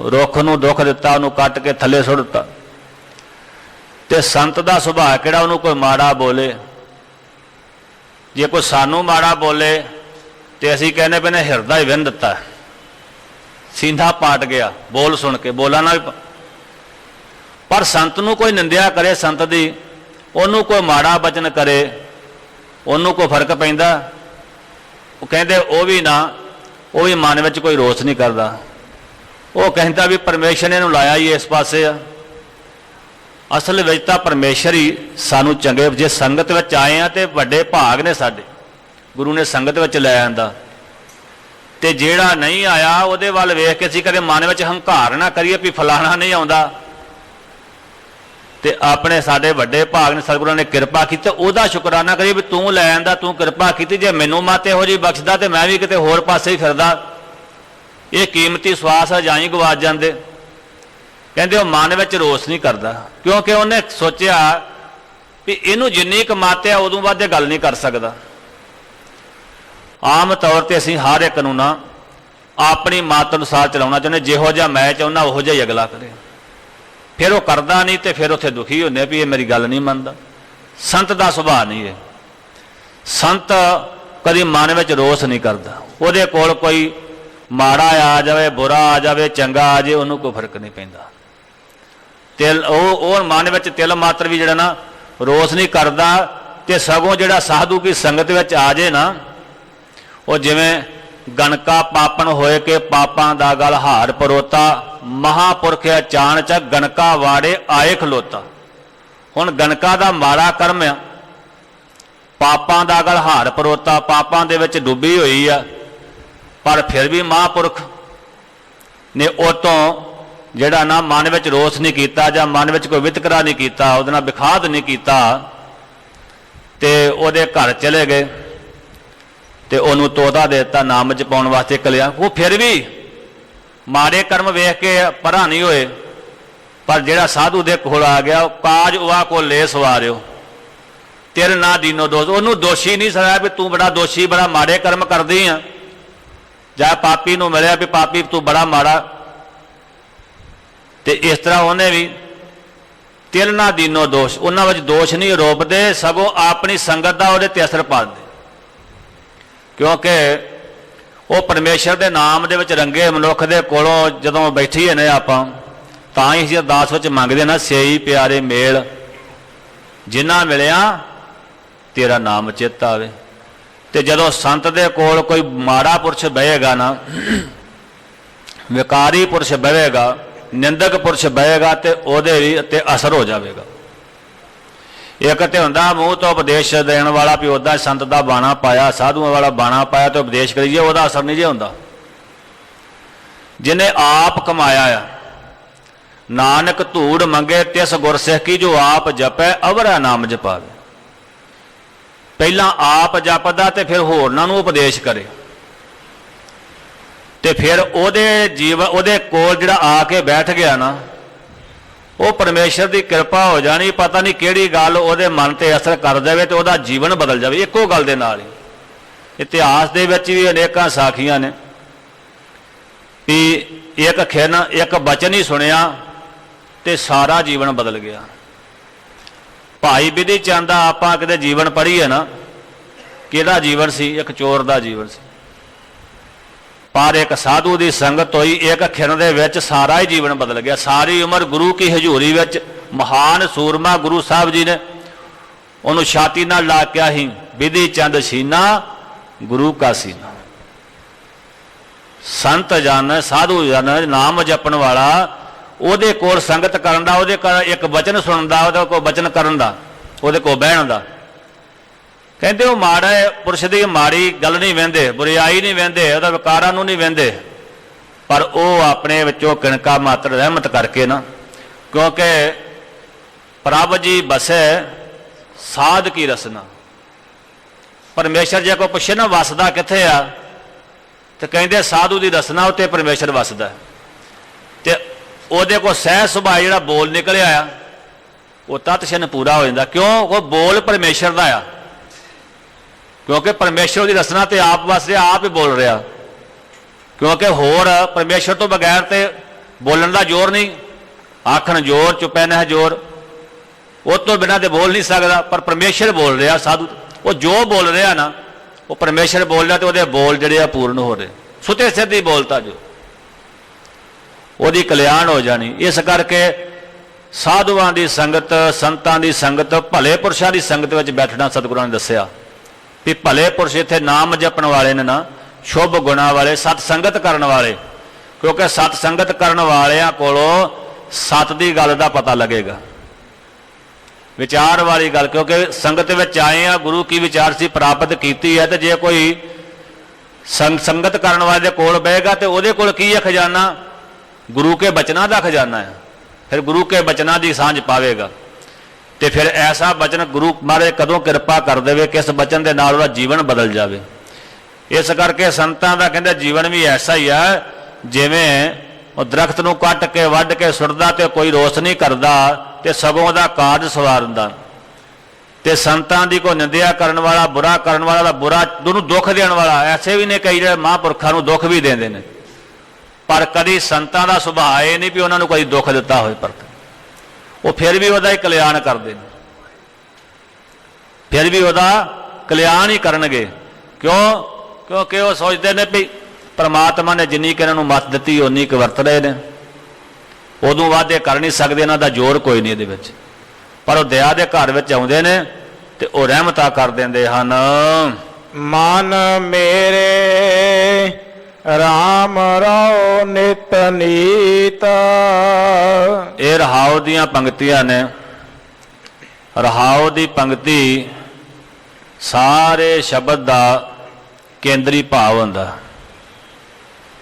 ਰੁੱਖ ਨੂੰ ਦੁੱਖ ਦਿੱਤਾ, ਉਹਨੂੰ ਕੱਟ ਕੇ ਥੱਲੇ ਸੁੱਟ ਦਿੱਤਾ। ਤੇ ਸੰਤ ਦਾ ਸੁਭਾਅ ਕਿਹੜਾ? ਉਹਨੂੰ ਕੋਈ ਮਾੜਾ ਬੋਲੇ, ਜੇ ਕੋਈ ਸਾਨੂੰ ਮਾੜਾ ਬੋਲੇ ਤੇ ਅਸੀਂ ਕਹਿੰਦੇ ਪਏ ਨੇ ਹਿਰਦਾ ਹੀ ਵਿੰਨ ਦਿੱਤਾ, ਸੀਨਾ ਪਾਟ ਗਿਆ ਬੋਲ ਸੁਣ ਕੇ, ਬੋਲਾਂ ਨਾਲ। ਪਰ ਸੰਤ ਨੂੰ ਕੋਈ ਨਿੰਦਿਆ ਕਰੇ ਸੰਤ ਦੀ, ਉਹਨੂੰ ਕੋਈ ਮਾੜਾ ਬਚਨ ਕਰੇ, ਉਹਨੂੰ ਕੋਈ ਫਰਕ ਪੈਂਦਾ? ਉਹ ਕਹਿੰਦੇ ਉਹ ਵੀ ਨਾ, ਉਹ ਵੀ ਮਨ ਵਿੱਚ ਕੋਈ ਰੋਸ ਨਹੀਂ ਕਰਦਾ। ਉਹ ਕਹਿੰਦਾ ਵੀ ਪਰਮੇਸ਼ਰ ਨੇ ਇਹਨੂੰ ਲਾਇਆ ਹੀ ਇਸ ਪਾਸੇ ਆ। ਅਸਲ ਵਿੱਚ ਤਾਂ ਪਰਮੇਸ਼ਰ ਹੀ ਸਾਨੂੰ ਚੰਗੇ, ਜੇ ਸੰਗਤ ਵਿੱਚ ਆਏ ਆ ਤੇ ਵੱਡੇ ਭਾਗ ਨੇ ਸਾਡੇ, ਗੁਰੂ ਨੇ ਸੰਗਤ ਵਿੱਚ ਲੈ ਆਂਦਾ। ਤੇ ਜਿਹੜਾ ਨਹੀਂ ਆਇਆ ਉਹਦੇ ਵੱਲ ਵੇਖ ਕੇ ਅਸੀਂ ਕਦੇ ਮਨ ਵਿੱਚ ਹੰਕਾਰ ਨਾ ਕਰੀਏ ਵੀ ਫਲਾਣਾ ਨਹੀਂ ਆਉਂਦਾ। ਤੇ ਆਪਣੇ ਸਾਡੇ ਵੱਡੇ ਭਾਗ ਨੇ, ਸਤਿਗੁਰਾਂ ਨੇ ਕਿਰਪਾ ਕੀਤੀ, ਉਹਦਾ ਸ਼ੁਕਰਾਨਾ ਕਰੀਏ ਵੀ ਤੂੰ ਲੈ ਆਂਦਾ, ਤੂੰ ਕਿਰਪਾ ਕੀਤੀ। ਜੇ ਮੈਨੂੰ ਮਤ ਇਹੋ ਜਿਹੀ ਬਖਸ਼ਦਾ ਤੇ ਮੈਂ ਵੀ ਕਿਤੇ ਹੋਰ ਪਾਸੇ ਹੀ ਫਿਰਦਾ। ਇਹ ਕੀਮਤੀ ਸਵਾਸ ਅਜਾਈ ਗਵਾਚ ਜਾਂਦੇ। ਕਹਿੰਦੇ ਉਹ ਮਨ ਵਿੱਚ ਰੋਸ ਨਹੀਂ ਕਰਦਾ, ਕਿਉਂਕਿ ਉਹਨੇ ਸੋਚਿਆ ਵੀ ਇਹਨੂੰ ਜਿੰਨੀ ਕੁ ਮੱਤ ਆ ਉਦੋਂ ਵੱਧ ਇਹ ਗੱਲ ਨਹੀਂ ਕਰ ਸਕਦਾ। ਆਮ ਤੌਰ ਤੇ ਅਸੀਂ ਹਰ ਇੱਕ ਨੂੰ ਨਾ ਆਪਣੀ ਮੱਤ ਅਨੁਸਾਰ ਚਲਾਉਣਾ ਚਾਹੁੰਦੇ, ਜਿਹੋ ਜਿਹਾ ਮੈਂ ਚਾਹੁੰਦਾ ਉਹੋ ਜਿਹਾ ਹੀ ਅਗਲਾ ਕਰੇ। ਫਿਰ ਉਹ ਕਰਦਾ ਨਹੀਂ ਤੇ ਫਿਰ ਉੱਥੇ ਦੁਖੀ ਹੁੰਦੇ ਵੀ ਇਹ ਮੇਰੀ ਗੱਲ ਨਹੀਂ ਮੰਨਦਾ। ਸੰਤ ਦਾ ਸੁਭਾਅ ਨਹੀਂ ਹੈ। ਸੰਤ ਕਦੀ ਮਨ ਵਿੱਚ ਰੋਸ ਨਹੀਂ ਕਰਦਾ। ਉਹਦੇ ਕੋਲ ਕੋਈ ਮਾੜਾ ਆ ਜਾਵੇ, ਬੁਰਾ ਆ ਜਾਵੇ, ਚੰਗਾ ਆ ਜਾਵੇ, ਉਹਨੂੰ ਕੋਈ ਫਰਕ ਨਹੀਂ ਪੈਂਦਾ। ਤਿਲ ਉਹ ਮਨ ਵਿੱਚ ਤਿਲ ਮਾਤਰ ਵੀ ਜਿਹੜਾ ਨਾ ਰੋਸ ਨਹੀਂ ਕਰਦਾ। ਤੇ ਸਗੋਂ ਜਿਹੜਾ ਸਾਧੂ ਕੀ ਸੰਗਤ ਵਿੱਚ ਆ ਜੇ ਨਾ, ਉਹ ਜਿਵੇਂ ਗਣਕਾ ਪਾਪਣ ਹੋਏ ਕਿ ਪਾਪਾਂ ਦਾ ਗਲ ਹਾਰ ਪਰੋਤਾ, ਮਹਾਪੁਰਖ ਚਾਣ ਚ ਗਣਕਾ ਵਾੜੇ ਆਏ ਖਲੋਤਾ। ਹੁਣ ਗਣਕਾ ਦਾ ਮਾੜਾ ਕਰਮ ਆ, ਪਾਪਾਂ ਦਾ ਗਲ ਹਾਰ ਪਰੋਤਾ, ਪਾਪਾਂ ਦੇ ਵਿੱਚ ਡੁੱਬੀ ਹੋਈ ਆ, ਪਰ ਫਿਰ ਵੀ ਮਹਾਂਪੁਰਖ ਨੇ ਉਹ ਤੋਂ ਜਿਹੜਾ ਨਾ ਮਨ ਵਿੱਚ ਰੋਸ ਨਹੀਂ ਕੀਤਾ, ਜਾਂ ਮਨ ਵਿੱਚ ਕੋਈ ਵਿਤਕਰਾ ਨਹੀਂ ਕੀਤਾ, ਉਹਦੇ ਨਾਲ ਵਿਖਾਦ ਨਹੀਂ ਕੀਤਾ, ਤੇ ਉਹਦੇ ਘਰ ਚਲੇ ਗਏ ਤੇ ਉਹਨੂੰ ਤੋਹਦਾ ਦੇ ਦਿੱਤਾ ਨਾਮ ਜਪਾਉਣ ਵਾਸਤੇ ਕਲਿਆ। ਉਹ ਫਿਰ ਵੀ ਮਾੜੇ ਕਰਮ ਵੇਖ ਕੇ ਪਰਾਂ ਨਹੀਂ ਹੋਏ। ਪਰ ਜਿਹੜਾ ਸਾਧੂ ਦੇ ਕੋਲ ਆ ਗਿਆ, ਕਾਜ ਉਆ ਕੋ ਲੈ ਸਵਾਰਿਓ ਤੇਰੇ ਨਾ ਦੀਨੋ ਦੋਸ਼, ਉਹਨੂੰ ਦੋਸ਼ੀ ਨਹੀਂ ਸਮਝਿਆ ਵੀ ਤੂੰ ਬੜਾ ਦੋਸ਼ੀ, ਬੜਾ ਮਾੜੇ ਕਰਮ ਕਰਦੀ ਆ। ਜਾਂ ਪਾਪੀ ਨੂੰ ਮਿਲਿਆ ਵੀ ਪਾਪੀ ਤੂੰ ਬੜਾ ਮਾੜਾ, ਤੇ ਇਸ ਤਰ੍ਹਾਂ ਉਹਨੇ ਵੀ ਤਿਲ ਨਾ ਦੀਨੋ ਦੋਸ਼, ਉਹਨਾਂ ਵਿੱਚ ਦੋਸ਼ ਨਹੀਂ ਰੋਪਦੇ, ਸਗੋਂ ਆਪਣੀ ਸੰਗਤ ਦਾ ਉਹਦੇ ਤੇ ਅਸਰ ਪਾਉਂਦੇ। ਕਿਉਂਕਿ ਉਹ ਪਰਮੇਸ਼ਰ ਦੇ ਨਾਮ ਦੇ ਵਿੱਚ ਰੰਗੇ ਮਨੁੱਖ ਦੇ ਕੋਲੋਂ ਜਦੋਂ ਬੈਠੀਏ ਨੇ ਆਪਾਂ, ਤਾਂ ਹੀ ਅਸੀਂ ਅਰਦਾਸ ਵਿੱਚ ਮੰਗਦੇ ਨਾ, ਸੇਈ ਪਿਆਰੇ ਮੇਲ ਜਿਨ੍ਹਾਂ ਮਿਲਿਆ ਤੇਰਾ ਨਾਮ ਚਿੱਤ ਆਵੇ। ਤੇ ਜਦੋਂ ਸੰਤ ਦੇ ਕੋਲ ਕੋਈ ਮਾੜਾ ਪੁਰਸ਼ ਬਹੇਗਾ ਨਾ, ਵਿਕਾਰੀ ਪੁਰਸ਼ ਬਹੇਗਾ, ਨਿੰਦਕ ਪੁਰਸ਼ ਬਹੇਗਾ, ਤੇ ਉਹਦੇ ਵੀ ਉੱਤੇ ਅਸਰ ਹੋ ਜਾਵੇਗਾ। ਇੱਕ ਤੇ ਹੁੰਦਾ ਮੂੰਹ ਤੋਂ ਉਪਦੇਸ਼ ਦੇਣ ਵਾਲਾ ਵੀ ਉੱਦਾਂ ਸੰਤ ਦਾ ਬਾਣਾ ਪਾਇਆ, ਸਾਧੂਆਂ ਵਾਲਾ ਬਾਣਾ ਪਾਇਆ ਤੇ ਉਪਦੇਸ਼ ਕਰੀਏ, ਉਹਦਾ ਅਸਰ ਨਹੀਂ ਜੇ ਹੁੰਦਾ। ਜਿਹਨੇ ਆਪ ਕਮਾਇਆ ਆ, ਨਾਨਕ ਧੂੜ ਮੰਗੇ ਤਿਸ ਗੁਰਸਿੱਖ ਕੀ, ਜੋ ਆਪ ਜਪੈ ਅਵਰਾ ਨਾਮ ਜਪਾਵੇ। ਪਹਿਲਾਂ ਆਪ ਜਪਦਾ ਤੇ ਫਿਰ ਹੋਰਨਾਂ ਨੂੰ ਉਪਦੇਸ਼ ਕਰੇ, ਤੇ ਫਿਰ ਉਹਦੇ ਕੋਲ ਜਿਹੜਾ ਆ ਕੇ ਬੈਠ ਗਿਆ ਨਾ, ਉਹ ਪਰਮੇਸ਼ਰ ਦੀ ਕਿਰਪਾ ਹੋ ਜਾਣੀ, ਪਤਾ ਨਹੀਂ ਕਿਹੜੀ ਗੱਲ ਉਹਦੇ ਮਨ ਤੇ ਅਸਰ ਕਰ ਦੇਵੇ ਤੇ ਉਹਦਾ ਜੀਵਨ ਬਦਲ ਜਾਵੇ ਇੱਕੋ ਗੱਲ ਦੇ ਨਾਲ ਹੀ। ਇਤਿਹਾਸ ਦੇ ਵਿੱਚ ਵੀ ਅਨੇਕਾਂ ਸਾਖੀਆਂ ਨੇ ਵੀ ਇੱਕ ਬਚਨ ਹੀ ਸੁਣਿਆ ਤੇ ਸਾਰਾ ਜੀਵਨ ਬਦਲ ਗਿਆ। ਭਾਈ ਬਿਧੀ ਚੰਦ ਦਾ ਆਪਾਂ ਕਿਤੇ ਜੀਵਨ ਪੜ੍ਹੀਏ ਨਾ, ਕਿਹੜਾ ਜੀਵਨ ਸੀ? ਇੱਕ ਚੋਰ ਦਾ ਜੀਵਨ ਸੀ, ਪਰ ਇੱਕ ਸਾਧੂ ਦੀ ਸੰਗਤ ਹੋਈ, ਇੱਕ ਖਿਰਨ ਦੇ ਵਿੱਚ ਸਾਰਾ ਹੀ ਜੀਵਨ ਬਦਲ ਗਿਆ। ਸਾਰੀ ਉਮਰ ਗੁਰੂ ਕੀ ਹਜ਼ੂਰੀ ਵਿੱਚ ਮਹਾਨ ਸੂਰਮਾ ਗੁਰੂ ਸਾਹਿਬ ਜੀ ਨੇ ਉਹਨੂੰ ਛਾਤੀ ਨਾਲ ਲਾ ਕੇ ਹੀ ਬਿਧੀ ਚੰਦ ਸੀਨਾ ਗੁਰੂ ਕਾ ਸੀਨਾ। ਸੰਤ ਜਨ ਸਾਧੂ ਜਨ ਨਾਮ ਜਪਣ ਵਾਲਾ, ਉਹਦੇ ਕੋਲ ਸੰਗਤ ਕਰਨ ਦਾ, ਉਹਦੇ ਕੋਲ ਇੱਕ ਬਚਨ ਸੁਣਨ ਦਾ, ਉਹਦੇ ਕੋਲ ਬਚਨ ਕਰਨ ਦਾ, ਉਹਦੇ ਕੋਲ ਬਹਿਣ ਦਾ। ਕਹਿੰਦੇ ਉਹ ਮਾੜੇ ਪੁਰਸ਼ ਦੀ ਮਾੜੀ ਗੱਲ ਨਹੀਂ ਵਹਿੰਦੇ, ਬੁਰਿਆਈ ਨਹੀਂ ਵਹਿੰਦੇ, ਉਹਦਾ ਵਿਕਾਰਾਂ ਨੂੰ ਨਹੀਂ ਵਹਿੰਦੇ, ਪਰ ਉਹ ਆਪਣੇ ਵਿੱਚੋਂ ਕਿਣਕਾ ਮਾਤਰ ਰਹਿਮਤ ਕਰਕੇ ਨਾ, ਕਿਉਂਕਿ ਪ੍ਰਭ ਜੀ ਬਸੈ ਸਾਧ ਕੀ ਰਸਨਾ। ਪਰਮੇਸ਼ਰ ਜੇ ਕੋਈ ਪੁੱਛੇ ਨਾ ਵਸਦਾ ਕਿੱਥੇ ਆ, ਤੇ ਕਹਿੰਦੇ ਸਾਧੂ ਦੀ ਰਸਨਾ ਉੱਤੇ ਪਰਮੇਸ਼ਰ ਵਸਦਾ। ਤੇ ਉਹਦੇ ਕੋਲ ਸਹਿ ਸੁਭਾਅ ਜਿਹੜਾ ਬੋਲ ਨਿਕਲਿਆ ਆ, ਉਹ ਤਤਛਨ ਪੂਰਾ ਹੋ ਜਾਂਦਾ। ਕਿਉਂ? ਉਹ ਬੋਲ ਪਰਮੇਸ਼ਰ ਦਾ ਆ, ਕਿਉਂਕਿ ਪਰਮੇਸ਼ਰ ਉਹਦੀ ਰਸਨਾ ਤੇ ਆਪ ਵਸ ਰਿਹਾ, ਆਪ ਹੀ ਬੋਲ ਰਿਹਾ। ਕਿਉਂਕਿ ਹੋਰ ਪਰਮੇਸ਼ਰ ਤੋਂ ਬਗੈਰ ਤੇ ਬੋਲਣ ਦਾ ਜ਼ੋਰ ਨਹੀਂ, ਆਖਣ ਜ਼ੋਰ ਚੁੱਪੈ ਨਹਿ ਜ਼ੋਰ, ਉਹ ਤੋਂ ਬਿਨਾਂ ਤੇ ਬੋਲ ਨਹੀਂ ਸਕਦਾ। ਪਰ ਪਰਮੇਸ਼ਰ ਬੋਲ ਰਿਹਾ, ਸਾਧੂ ਉਹ ਜੋ ਬੋਲ ਰਿਹਾ ਨਾ, ਉਹ ਪਰਮੇਸ਼ਰ ਬੋਲ ਰਿਹਾ, ਤੇ ਉਹਦੇ ਬੋਲ ਜਿਹੜੇ ਆ ਪੂਰਨ ਹੋ ਰਹੇ, ਸੁਤੇ ਸਿੱਧੀ ਬੋਲਤਾ ਜੋ ਉਹਦੀ ਕਲਿਆਣ ਹੋ ਜਾਣੀ। ਇਸ ਕਰਕੇ ਸਾਧੂਆਂ ਦੀ ਸੰਗਤ, ਸੰਤਾਂ ਦੀ ਸੰਗਤ, ਭਲੇ ਪੁਰਸ਼ਾਂ ਦੀ ਸੰਗਤ ਵਿੱਚ ਬੈਠਣਾ ਸਤਿਗੁਰਾਂ ਨੇ ਦੱਸਿਆ ਵੀ ਭਲੇ ਪੁਰਸ਼ ਇੱਥੇ ਨਾਮ ਜਪਣ ਵਾਲੇ ਨੇ ਨਾ, ਸ਼ੁਭ ਗੁਣਾਂ ਵਾਲੇ, ਸਤ ਸੰਗਤ ਕਰਨ ਵਾਲੇ। ਕਿਉਂਕਿ ਸਤ ਸੰਗਤ ਕਰਨ ਵਾਲਿਆਂ ਕੋਲੋਂ ਸਤ ਦੀ ਗੱਲ ਦਾ ਪਤਾ ਲੱਗੇਗਾ, ਵਿਚਾਰ ਵਾਲੀ ਗੱਲ। ਕਿਉਂਕਿ ਸੰਗਤ ਵਿੱਚ ਆਏ ਆ, ਗੁਰੂ ਕੀ ਵਿਚਾਰ ਸੀ ਪ੍ਰਾਪਤ ਕੀਤੀ ਹੈ, ਤੇ ਜੇ ਕੋਈ ਸੰਗਤ ਕਰਨ ਵਾਲੇ ਦੇ ਕੋਲ ਬਹੇਗਾ ਤੇ ਉਹਦੇ ਕੋਲ ਕੀ ਹੈ ਖਜ਼ਾਨਾ? ਗੁਰੂ ਕੇ ਬਚਨਾਂ ਦਾ ਖਜ਼ਾਨਾ ਹੈ। ਫਿਰ ਗੁਰੂ ਕੇ ਬਚਨਾਂ ਦੀ ਸਾਂਝ ਪਾਵੇਗਾ, ਤੇ ਫਿਰ ਐਸਾ ਬਚਨ ਗੁਰੂ ਮਹਾਰਾਜ ਕਦੋਂ ਕਿਰਪਾ ਕਰ ਦੇਵੇ, ਕਿਸ ਬਚਨ ਦੇ ਨਾਲ ਉਹਦਾ ਜੀਵਨ ਬਦਲ ਜਾਵੇ। ਇਸ ਕਰਕੇ ਸੰਤਾਂ ਦਾ ਕਹਿੰਦੇ ਜੀਵਨ ਵੀ ਐਸਾ ਹੀ ਹੈ, ਜਿਵੇਂ ਉਹ ਦਰਖਤ ਨੂੰ ਕੱਟ ਕੇ ਵੱਢ ਕੇ ਸੁੱਟਦਾ ਤੇ ਕੋਈ ਰੋਸ ਨਹੀਂ ਕਰਦਾ, ਤੇ ਸਗੋਂ ਉਹਦਾ ਕਾਰਜ ਸਵਾਰਦਾ। ਤੇ ਸੰਤਾਂ ਦੀ ਕੋਈ ਨਿੰਦਿਆ ਕਰਨ ਵਾਲਾ, ਬੁਰਾ ਕਰਨ ਵਾਲਾ ਦਾ ਬੁਰਾ, ਉਹਨੂੰ ਦੁੱਖ ਦੇਣ ਵਾਲਾ, ਐਸੇ ਵੀ ਨੇ ਕਈ ਜਿਹੜੇ ਮਹਾਂਪੁਰਖਾਂ ਨੂੰ ਦੁੱਖ ਵੀ ਦਿੰਦੇ ਨੇ, ਪਰ ਕਦੀ ਸੰਤਾਂ ਦਾ ਸੁਭਾਅ ਇਹ ਨਹੀਂ ਵੀ ਉਹਨਾਂ ਨੂੰ ਕੋਈ ਦੁੱਖ ਦਿੱਤਾ ਹੋਏ, ਪਰ ਉਹ ਫਿਰ ਵੀ ਉਹਦਾ ਹੀ ਕਲਿਆਣ ਕਰਦੇ ਨੇ, ਫਿਰ ਵੀ ਉਹਦਾ ਕਲਿਆਣ ਹੀ ਕਰਨਗੇ। ਕਿਉਂ? ਕਿਉਂਕਿ ਉਹ ਸੋਚਦੇ ਨੇ ਵੀ ਪਰਮਾਤਮਾ ਨੇ ਜਿੰਨੀ ਕਿ ਇਹਨਾਂ ਨੂੰ ਮੱਤ ਦਿੱਤੀ ਉਨੀ ਕੁ ਵਰਤ ਰਹੇ ਨੇ, ਉਦੋਂ ਵਾਧੇ ਕਰ ਨਹੀਂ ਸਕਦੇ, ਇਹਨਾਂ ਦਾ ਜ਼ੋਰ ਕੋਈ ਨਹੀਂ ਇਹਦੇ ਵਿੱਚ। ਪਰ ਉਹ ਦਇਆ ਦੇ ਘਰ ਵਿੱਚ ਆਉਂਦੇ ਨੇ ਤੇ ਉਹ ਰਹਿਮਤਾਂ ਕਰ ਦਿੰਦੇ ਹਨ। ਮਨ ਮੇਰੇ ਰਾਮ ਰਉ ਨਿਤ ਨੀਤ। ਇਹ ਰਹਾਉ ਦੀਆਂ ਪੰਕਤੀਆਂ ਨੇ। ਰਹਾਉ ਦੀ ਪੰਕਤੀ ਸਾਰੇ ਸ਼ਬਦ ਦਾ ਕੇਂਦਰੀ ਭਾਵ ਹੁੰਦਾ,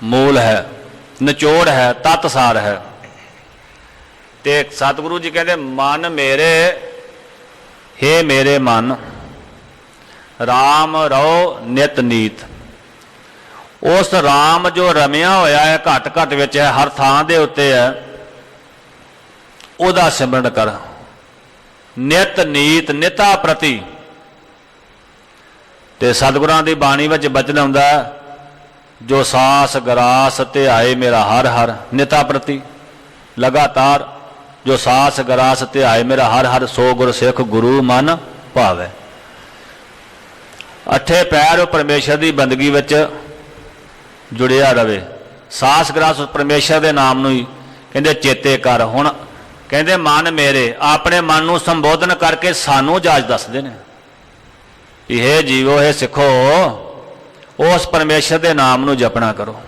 ਮੂਲ ਹੈ, ਨਿਚੋੜ ਹੈ, ਤਤਸਾਰ ਹੈ। ਤੇ ਸਤਿਗੁਰੂ ਜੀ ਕਹਿੰਦੇ ਮਨ ਮੇਰੇ, ਹੇ ਮੇਰੇ ਮਨ, ਰਾਮ ਰਉ ਨਿਤ ਨੀਤ। ਉਸ ਰਾਮ ਜੋ ਰਮਿਆ ਹੋਇਆ ਹੈ, ਘਟ ਘਟ ਵਿੱਚ ਹੈ, ਹਰ ਥਾਂ ਦੇ ਉੱਤੇ ਹੈ, ਉਹਦਾ ਸਿਮਰਨ ਕਰ। ਨਿਤ ਨੀਤ, ਨਿਤਾ ਪ੍ਰਤੀ। ਤੇ ਸਤਿਗੁਰਾਂ ਦੀ ਬਾਣੀ ਵਿੱਚ ਬਚਨ ਆਉਂਦਾ, ਜੋ ਸਾਸ ਗਰਾਸ ਧਿਆਏ ਮੇਰਾ ਹਰ ਹਰ। ਨਿਤਾ ਪ੍ਰਤੀ, ਲਗਾਤਾਰ, ਜੋ ਸਾਸ ਗਰਾਸ ਧਿਆਏ ਮੇਰਾ ਹਰ ਹਰ, ਸੋ ਗੁਰ ਸਿੱਖ ਗੁਰੂ ਮਨ ਭਾਵੈ। ਅੱਠੇ ਪੈਰ ਪਰਮੇਸ਼ਰ ਦੀ ਬੰਦਗੀ ਵਿੱਚ ਜੁੜਿਆ ਰਵੇ। ਸਾਸ ਗਰਾਸ ਪਰਮੇਸ਼ਰ ਦੇ ਨਾਮ ਨੂੰ ਹੀ ਕਹਿੰਦੇ ਚੇਤੇ ਕਰ। ਹੁਣ ਕਹਿੰਦੇ ਮਨ ਮੇਰੇ, ਆਪਣੇ ਮਨ ਨੂੰ ਸੰਬੋਧਨ ਕਰਕੇ ਸਾਨੂੰ ਜਾਚ ਦੱਸਦੇ ਨੇ, ਇਹ ਜੀਵੋ, ਇਹ ਸਿੱਖੋ, ਉਸ ਪਰਮੇਸ਼ਰ ਦੇ ਨਾਮ ਨੂੰ ਜਪਣਾ ਕਰੋ।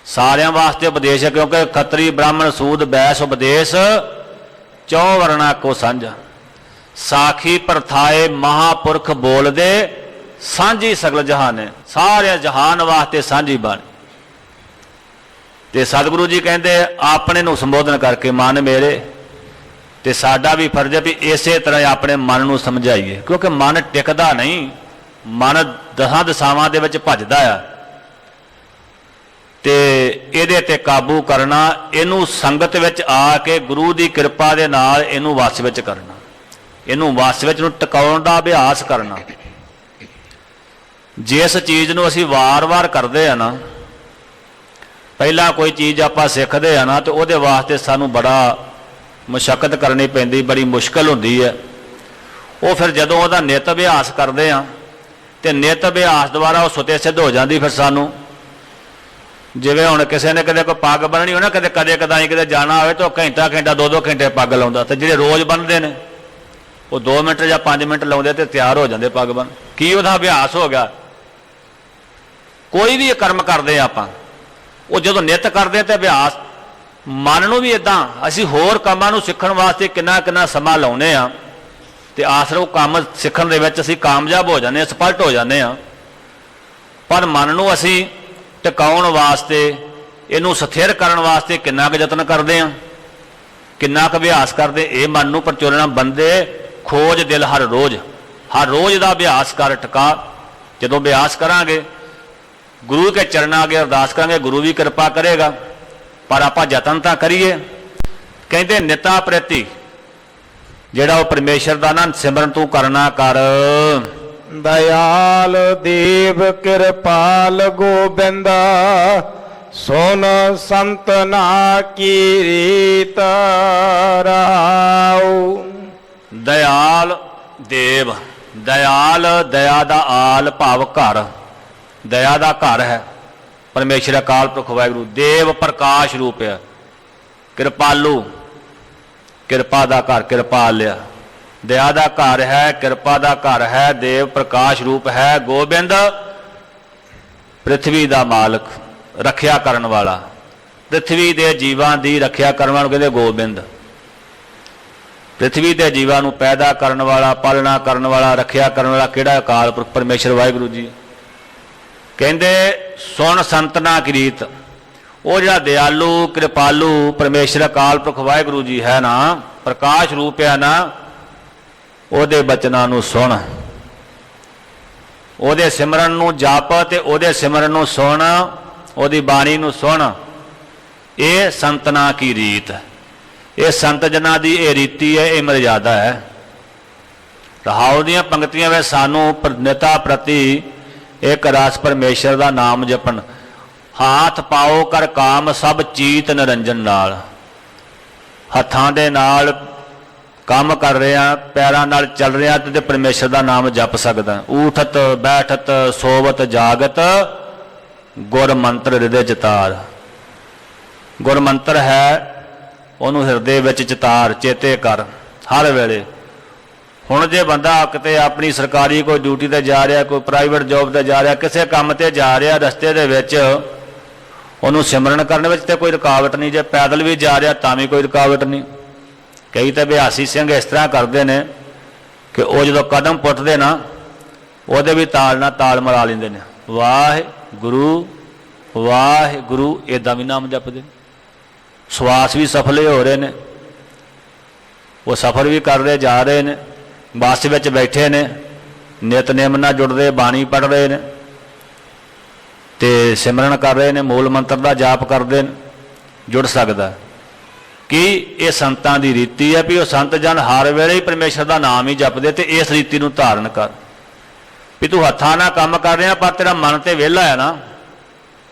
ਸਾਰਿਆਂ ਵਾਸਤੇ ਉਪਦੇਸ਼ ਹੈ, ਕਿਉਂਕਿ ਖੱਤਰੀ ਬ੍ਰਾਹਮਣ ਸੂਦ ਬੈਸ ਉਪਦੇਸ਼ ਚੌ ਵਰਣਾ ਕੋ ਸਾਂਝਾ। ਸਾਖੀ ਪ੍ਰਥਾਏ ਮਹਾਪੁਰਖ ਬੋਲਦੇ, ਸਾਂਝੀ ਸਗਲ ਜਹਾਨ। ਸਾਰੇ ਜਹਾਨ ਵਾਸਤੇ ਸਾਂਝੀ ਬਾਣੀ। ਤੇ ਸਤਿਗੁਰੂ ਜੀ ਕਹਿੰਦੇ ਆਪਣੇ ਨੂੰ ਸੰਬੋਧਨ ਕਰਕੇ ਮਨ ਮੇਰੇ, ਤੇ ਸਾਡਾ ਵੀ ਫਰਜ਼ ਹੈ ਵੀ ਇਸੇ ਤਰ੍ਹਾਂ ਹੀ ਆਪਣੇ ਮਨ ਨੂੰ ਸਮਝਾਈਏ, ਕਿਉਂਕਿ ਮਨ ਟਿਕਦਾ ਨਹੀਂ, ਮਨ ਦਸਾਂ ਦਿਸ਼ਾਵਾਂ ਦੇ ਵਿੱਚ ਭੱਜਦਾ ਆ। ਤੇ ਇਹਦੇ ਤੇ ਕਾਬੂ ਕਰਨਾ, ਇਹਨੂੰ ਸੰਗਤ ਵਿੱਚ ਆ ਕੇ ਗੁਰੂ ਦੀ ਕਿਰਪਾ ਦੇ ਨਾਲ ਇਹਨੂੰ ਵਸ ਵਿੱਚ ਕਰਨਾ, ਇਹਨੂੰ ਵਸ ਵਿੱਚ ਨੂੰ ਟਿਕਾਉਣ ਦਾ ਅਭਿਆਸ ਕਰਨਾ। ਜਿਸ ਚੀਜ਼ ਨੂੰ ਅਸੀਂ ਵਾਰ-ਵਾਰ ਕਰਦੇ ਆ ਨਾ, ਪਹਿਲਾਂ ਕੋਈ ਚੀਜ਼ ਆਪਾਂ ਸਿੱਖਦੇ ਆ ਨਾ, ਤੇ ਉਹਦੇ ਵਾਸਤੇ ਸਾਨੂੰ ਬੜਾ ਮੁਸ਼ੱਕਤ ਕਰਨੀ ਪੈਂਦੀ, ਬੜੀ ਮੁਸ਼ਕਲ ਹੁੰਦੀ ਹੈ। ਉਹ ਫਿਰ ਜਦੋਂ ਉਹਦਾ ਨਿਤ ਅਭਿਆਸ ਕਰਦੇ ਆ ਤੇ ਨਿਤ ਅਭਿਆਸ ਦੁਆਰਾ ਉਹ ਸੁਤੇ ਸਿੱਧ ਹੋ ਜਾਂਦੀ। ਫਿਰ ਸਾਨੂੰ ਜਿਵੇਂ ਹੁਣ ਕਿਸੇ ਨੇ ਕਦੇ ਕੋਈ ਪੱਗ ਬੰਨਣੀ ਹੋ ਨਾ, ਕਦੇ ਕਦਾਈ ਕਿਤੇ ਜਾਣਾ ਹੋਵੇ ਤਾਂ ਘੰਟਾ 2-2 ਘੰਟੇ ਪੱਗ ਲਾਉਂਦਾ, ਤੇ ਜਿਹੜੇ ਰੋਜ਼ ਬੰਨ੍ਹਦੇ ਨੇ ਉਹ 2 ਮਿੰਟ ਜਾਂ 5 ਮਿੰਟ ਲਾਉਂਦੇ ਤੇ ਤਿਆਰ ਹੋ ਜਾਂਦੇ ਪੱਗ ਬੰਨ੍ਹ। ਕੀ ਉਹਦਾ ਅਭਿਆਸ ਹੋ ਗਿਆ। ਕੋਈ ਵੀ ਕਰਮ ਕਰਦੇ ਆਪਾਂ, ਉਹ ਜਦੋਂ ਨਿਤ ਕਰਦੇ ਤੇ ਅਭਿਆਸ, ਮਨ ਨੂੰ ਵੀ ਇਦਾਂ ਅਸੀਂ ਹੋਰ ਕੰਮਾਂ ਨੂੰ ਸਿੱਖਣ ਵਾਸਤੇ ਕਿੰਨਾ ਸਮਾਂ ਲਾਉਂਦੇ ਆ, ਤੇ ਆਖਰ ਉਹ ਕੰਮ ਸਿੱਖਣ ਦੇ ਵਿੱਚ ਅਸੀਂ ਕਾਮਯਾਬ ਹੋ ਜਾਂਦੇ ਹਾਂ, ਸਫਲਟ ਹੋ ਜਾਂਦੇ ਹਾਂ। ਪਰ ਮਨ ਨੂੰ ਅਸੀਂ ਟਿਕਾਉਣ ਵਾਸਤੇ, ਇਹਨੂੰ ਸਥਿਰ ਕਰਨ ਵਾਸਤੇ ਕਿੰਨਾ ਕੁ ਯਤਨ ਕਰਦੇ ਆ, ਕਿੰਨਾ ਕੁ ਅਭਿਆਸ ਕਰਦੇ। ਇਹ ਮਨ ਨੂੰ ਪਰਚੋਲਣਾ, ਬੰਦੇ ਖੋਜ ਦਿਲ ਹਰ ਰੋਜ਼ ਦਾ ਅਭਿਆਸ ਕਰ ਟਿਕਾ। ਜਦੋਂ ਅਭਿਆਸ ਕਰਾਂਗੇ, ਗੁਰੂ ਕੇ ਚਰਨਾਂ ਅੱਗੇ ਅਰਦਾਸ ਕਰਾਂਗੇ, ਗੁਰੂ ਵੀ ਕਿਰਪਾ ਕਰੇਗਾ। ਪਰ ਆਪਾਂ ਯਤਨ ਤਾਂ ਕਰੀਏ। ਕਹਿੰਦੇ ਨਿਤਾ ਪ੍ਰਤੀ ਜਿਹੜਾ ਉਹ ਪਰਮੇਸ਼ਰ ਦਾ ਨਾ ਸਿਮਰਨ ਤੂੰ ਕਰਨਾ ਕਰ। ਦਇਆਲ ਦੇਵ ਕਿਰਪਾਲ ਗੋਬਿੰਦ, ਸੁਨ ਸੰਤਨਾ ਕੀ ਰੀਤ ਰਹਾਉ। ਦਇਆਲ ਦੇਵ, ਦਇਆਲ ਦਇਆ ਦਾ ਆਲ ਭਾਵ ਘਰ, ਦਇਆ ਦਾ ਘਰ ਹੈ ਪਰਮੇਸ਼ਰ ਅਕਾਲ ਪੁਰਖ ਵਾਹਿਗੁਰੂ। ਦੇਵ ਪ੍ਰਕਾਸ਼ ਰੂਪ ਹੈ, ਕਿਰਪਾਲੂ ਕਿਰਪਾ ਦਾ ਘਰ, ਕਿਰਪਾਲ ਲਿਆ। ਦਇਆ ਦਾ ਘਰ ਹੈ, ਕਿਰਪਾ ਦਾ ਘਰ ਹੈ, ਦੇਵ ਪ੍ਰਕਾਸ਼ ਰੂਪ ਹੈ। ਗੋਬਿੰਦ ਪ੍ਰਿਥਵੀ ਦਾ ਮਾਲਕ, ਰੱਖਿਆ ਕਰਨ ਵਾਲਾ, ਪ੍ਰਿਥਵੀ ਦੇ ਜੀਵਾਂ ਦੀ ਰੱਖਿਆ ਕਰਨ ਵਾਲਾ ਕਹਿੰਦੇ ਗੋਬਿੰਦ। ਪ੍ਰਿਥਵੀ ਦੇ ਜੀਵਾਂ ਨੂੰ ਪੈਦਾ ਕਰਨ ਵਾਲਾ, ਪਾਲਣਾ ਕਰਨ ਵਾਲਾ, ਰੱਖਿਆ ਕਰਨ ਵਾਲਾ ਕਿਹੜਾ? ਅਕਾਲ ਪੁਰਖ ਪਰਮੇਸ਼ਰ ਵਾਹਿਗੁਰੂ ਜੀ। ਕਹਿੰਦੇ ਸੁਣ ਸੰਤਨਾ ਕੀ ਰੀਤ, ਉਹ ਜਿਹੜਾ ਦਿਆਲੂ ਕਿਰਪਾਲੂ ਪਰਮੇਸ਼ਰ ਅਕਾਲ ਪੁਰਖ ਵਾਹਿਗੁਰੂ ਜੀ ਹੈ ਨਾ, ਪ੍ਰਕਾਸ਼ ਰੂਪ ਹੈ ਨਾ, ਉਹਦੇ ਬਚਨਾਂ ਨੂੰ ਸੁਣ, ਉਹਦੇ ਸਿਮਰਨ ਨੂੰ ਜਪ ਤੇ ਉਹਦੇ ਸਿਮਰਨ ਨੂੰ ਸੁਣ, ਉਹਦੀ ਬਾਣੀ ਨੂੰ ਸੁਣ। ਇਹ ਸੰਤਨਾ ਕੀ ਰੀਤ, ਇਹ ਸੰਤ ਜਨਾਂ ਦੀ ਇਹ ਰੀਤੀ ਹੈ, ਇਹ ਮਰਿਆਦਾ ਹੈ। ਰਹਾਉ ਦੀਆਂ ਪੰਕਤੀਆਂ ਵਿੱਚ ਸਾਨੂੰ ਨਿਤਾ ਪ੍ਰਤੀ ਇੱਕ ਰਸ ਪਰਮੇਸ਼ਰ ਦਾ ਨਾਮ ਜਪਣ। ਹਾਥ ਪਾਓ ਕਰ ਕਾਮ ਸਭ ਚੀਤ ਨਿਰੰਜਨ ਨਾਲ, ਹੱਥਾਂ ਦੇ ਨਾਲ ਕੰਮ ਕਰ ਰਿਹਾ, ਪੈਰਾਂ ਨਾਲ ਚੱਲ ਰਿਹਾ ਤੇ ਪਰਮੇਸ਼ਰ ਦਾ ਨਾਮ ਜਪ ਸਕਦਾ। ਊਠਤ ਬੈਠਤ ਸੋਵਤ ਜਾਗਤ, ਗੁਰ ਮੰਤਰ ਹਿਰਦੇ ਚਿਤਾਰ। ਗੁਰ ਮੰਤਰ ਹੈ, ਉਹਨੂੰ ਹਿਰਦੇ ਵਿੱਚ ਚਿਤਾਰ, ਚੇਤੇ ਕਰ ਹਰ ਵੇਲੇ। ਹੁਣ ਜੇ ਬੰਦਾ ਕਿਤੇ ਆਪਣੀ ਸਰਕਾਰੀ ਕੋਈ ਡਿਊਟੀ ਤੇ ਜਾ ਰਿਹਾ, ਕੋਈ ਪ੍ਰਾਈਵੇਟ ਜੋਬ ਤੇ ਜਾ ਰਿਹਾ, ਕਿਸੇ ਕੰਮ ਤੇ ਜਾ ਰਿਹਾ, ਰਸਤੇ ਦੇ ਵਿੱਚ ਉਹਨੂੰ ਸਿਮਰਨ ਕਰਨ ਵਿੱਚ ਤੇ ਕੋਈ ਰੁਕਾਵਟ ਨਹੀਂ। ਜੇ ਪੈਦਲ ਵੀ ਜਾ ਰਿਹਾ ਤਾਂ ਵੀ ਕੋਈ ਰੁਕਾਵਟ ਨਹੀਂ। ਕਈ ਤਾਂ ਅਭਿਆਸੀ ਸਿੰਘ ਇਸ ਤਰ੍ਹਾਂ ਕਰਦੇ ਨੇ ਕਿ ਉਹ ਜਦੋਂ ਕਦਮ ਪੁੱਟਦੇ ਨਾ, ਉਹਦੇ ਵੀ ਤਾਲ ਨਾਲ ਤਾਲ ਮਿਲਾ ਲੈਂਦੇ ਨੇ, ਵਾਹਿਗੁਰੂ ਵਾਹਿਗੁਰੂ, ਇੱਦਾਂ ਵੀ ਨਾਮ ਜਪਦੇ। ਸਵਾਸ ਵੀ ਸਫਲੇ ਹੋ ਰਹੇ ਨੇ, ਉਹ ਸਫਰ ਵੀ ਕਰਦੇ ਜਾ ਰਹੇ ਨੇ, ਬੱਸ ਵਿੱਚ ਬੈਠੇ ਨੇ, ਨਿਤਨੇਮ ਨਾਲ ਜੁੜਦੇ, ਬਾਣੀ ਪੜ੍ਹ ਰਹੇ ਨੇ ਤੇ ਸਿਮਰਨ ਕਰ ਰਹੇ ਨੇ, ਮੂਲ ਮੰਤਰ ਦਾ ਜਾਪ ਕਰਦੇ ਨੇ। ਜੁੜ ਸਕਦਾ ਕਿ ਇਹ ਸੰਤਾਂ ਦੀ ਰੀਤੀ ਹੈ ਵੀ ਉਹ ਸੰਤ ਜਨ ਹਰ ਵੇਲੇ ਹੀ ਪਰਮੇਸ਼ਰ ਦਾ ਨਾਮ ਹੀ ਜਪਦੇ। ਤੇ ਇਸ ਰੀਤੀ ਨੂੰ ਧਾਰਨ ਕਰ ਵੀ ਤੂੰ ਹੱਥਾਂ ਨਾਲ ਕੰਮ ਕਰ ਰਿਹਾ ਪਰ ਤੇਰਾ ਮਨ ਤੇ ਵਿਹਲਾ ਹੈ ਨਾ,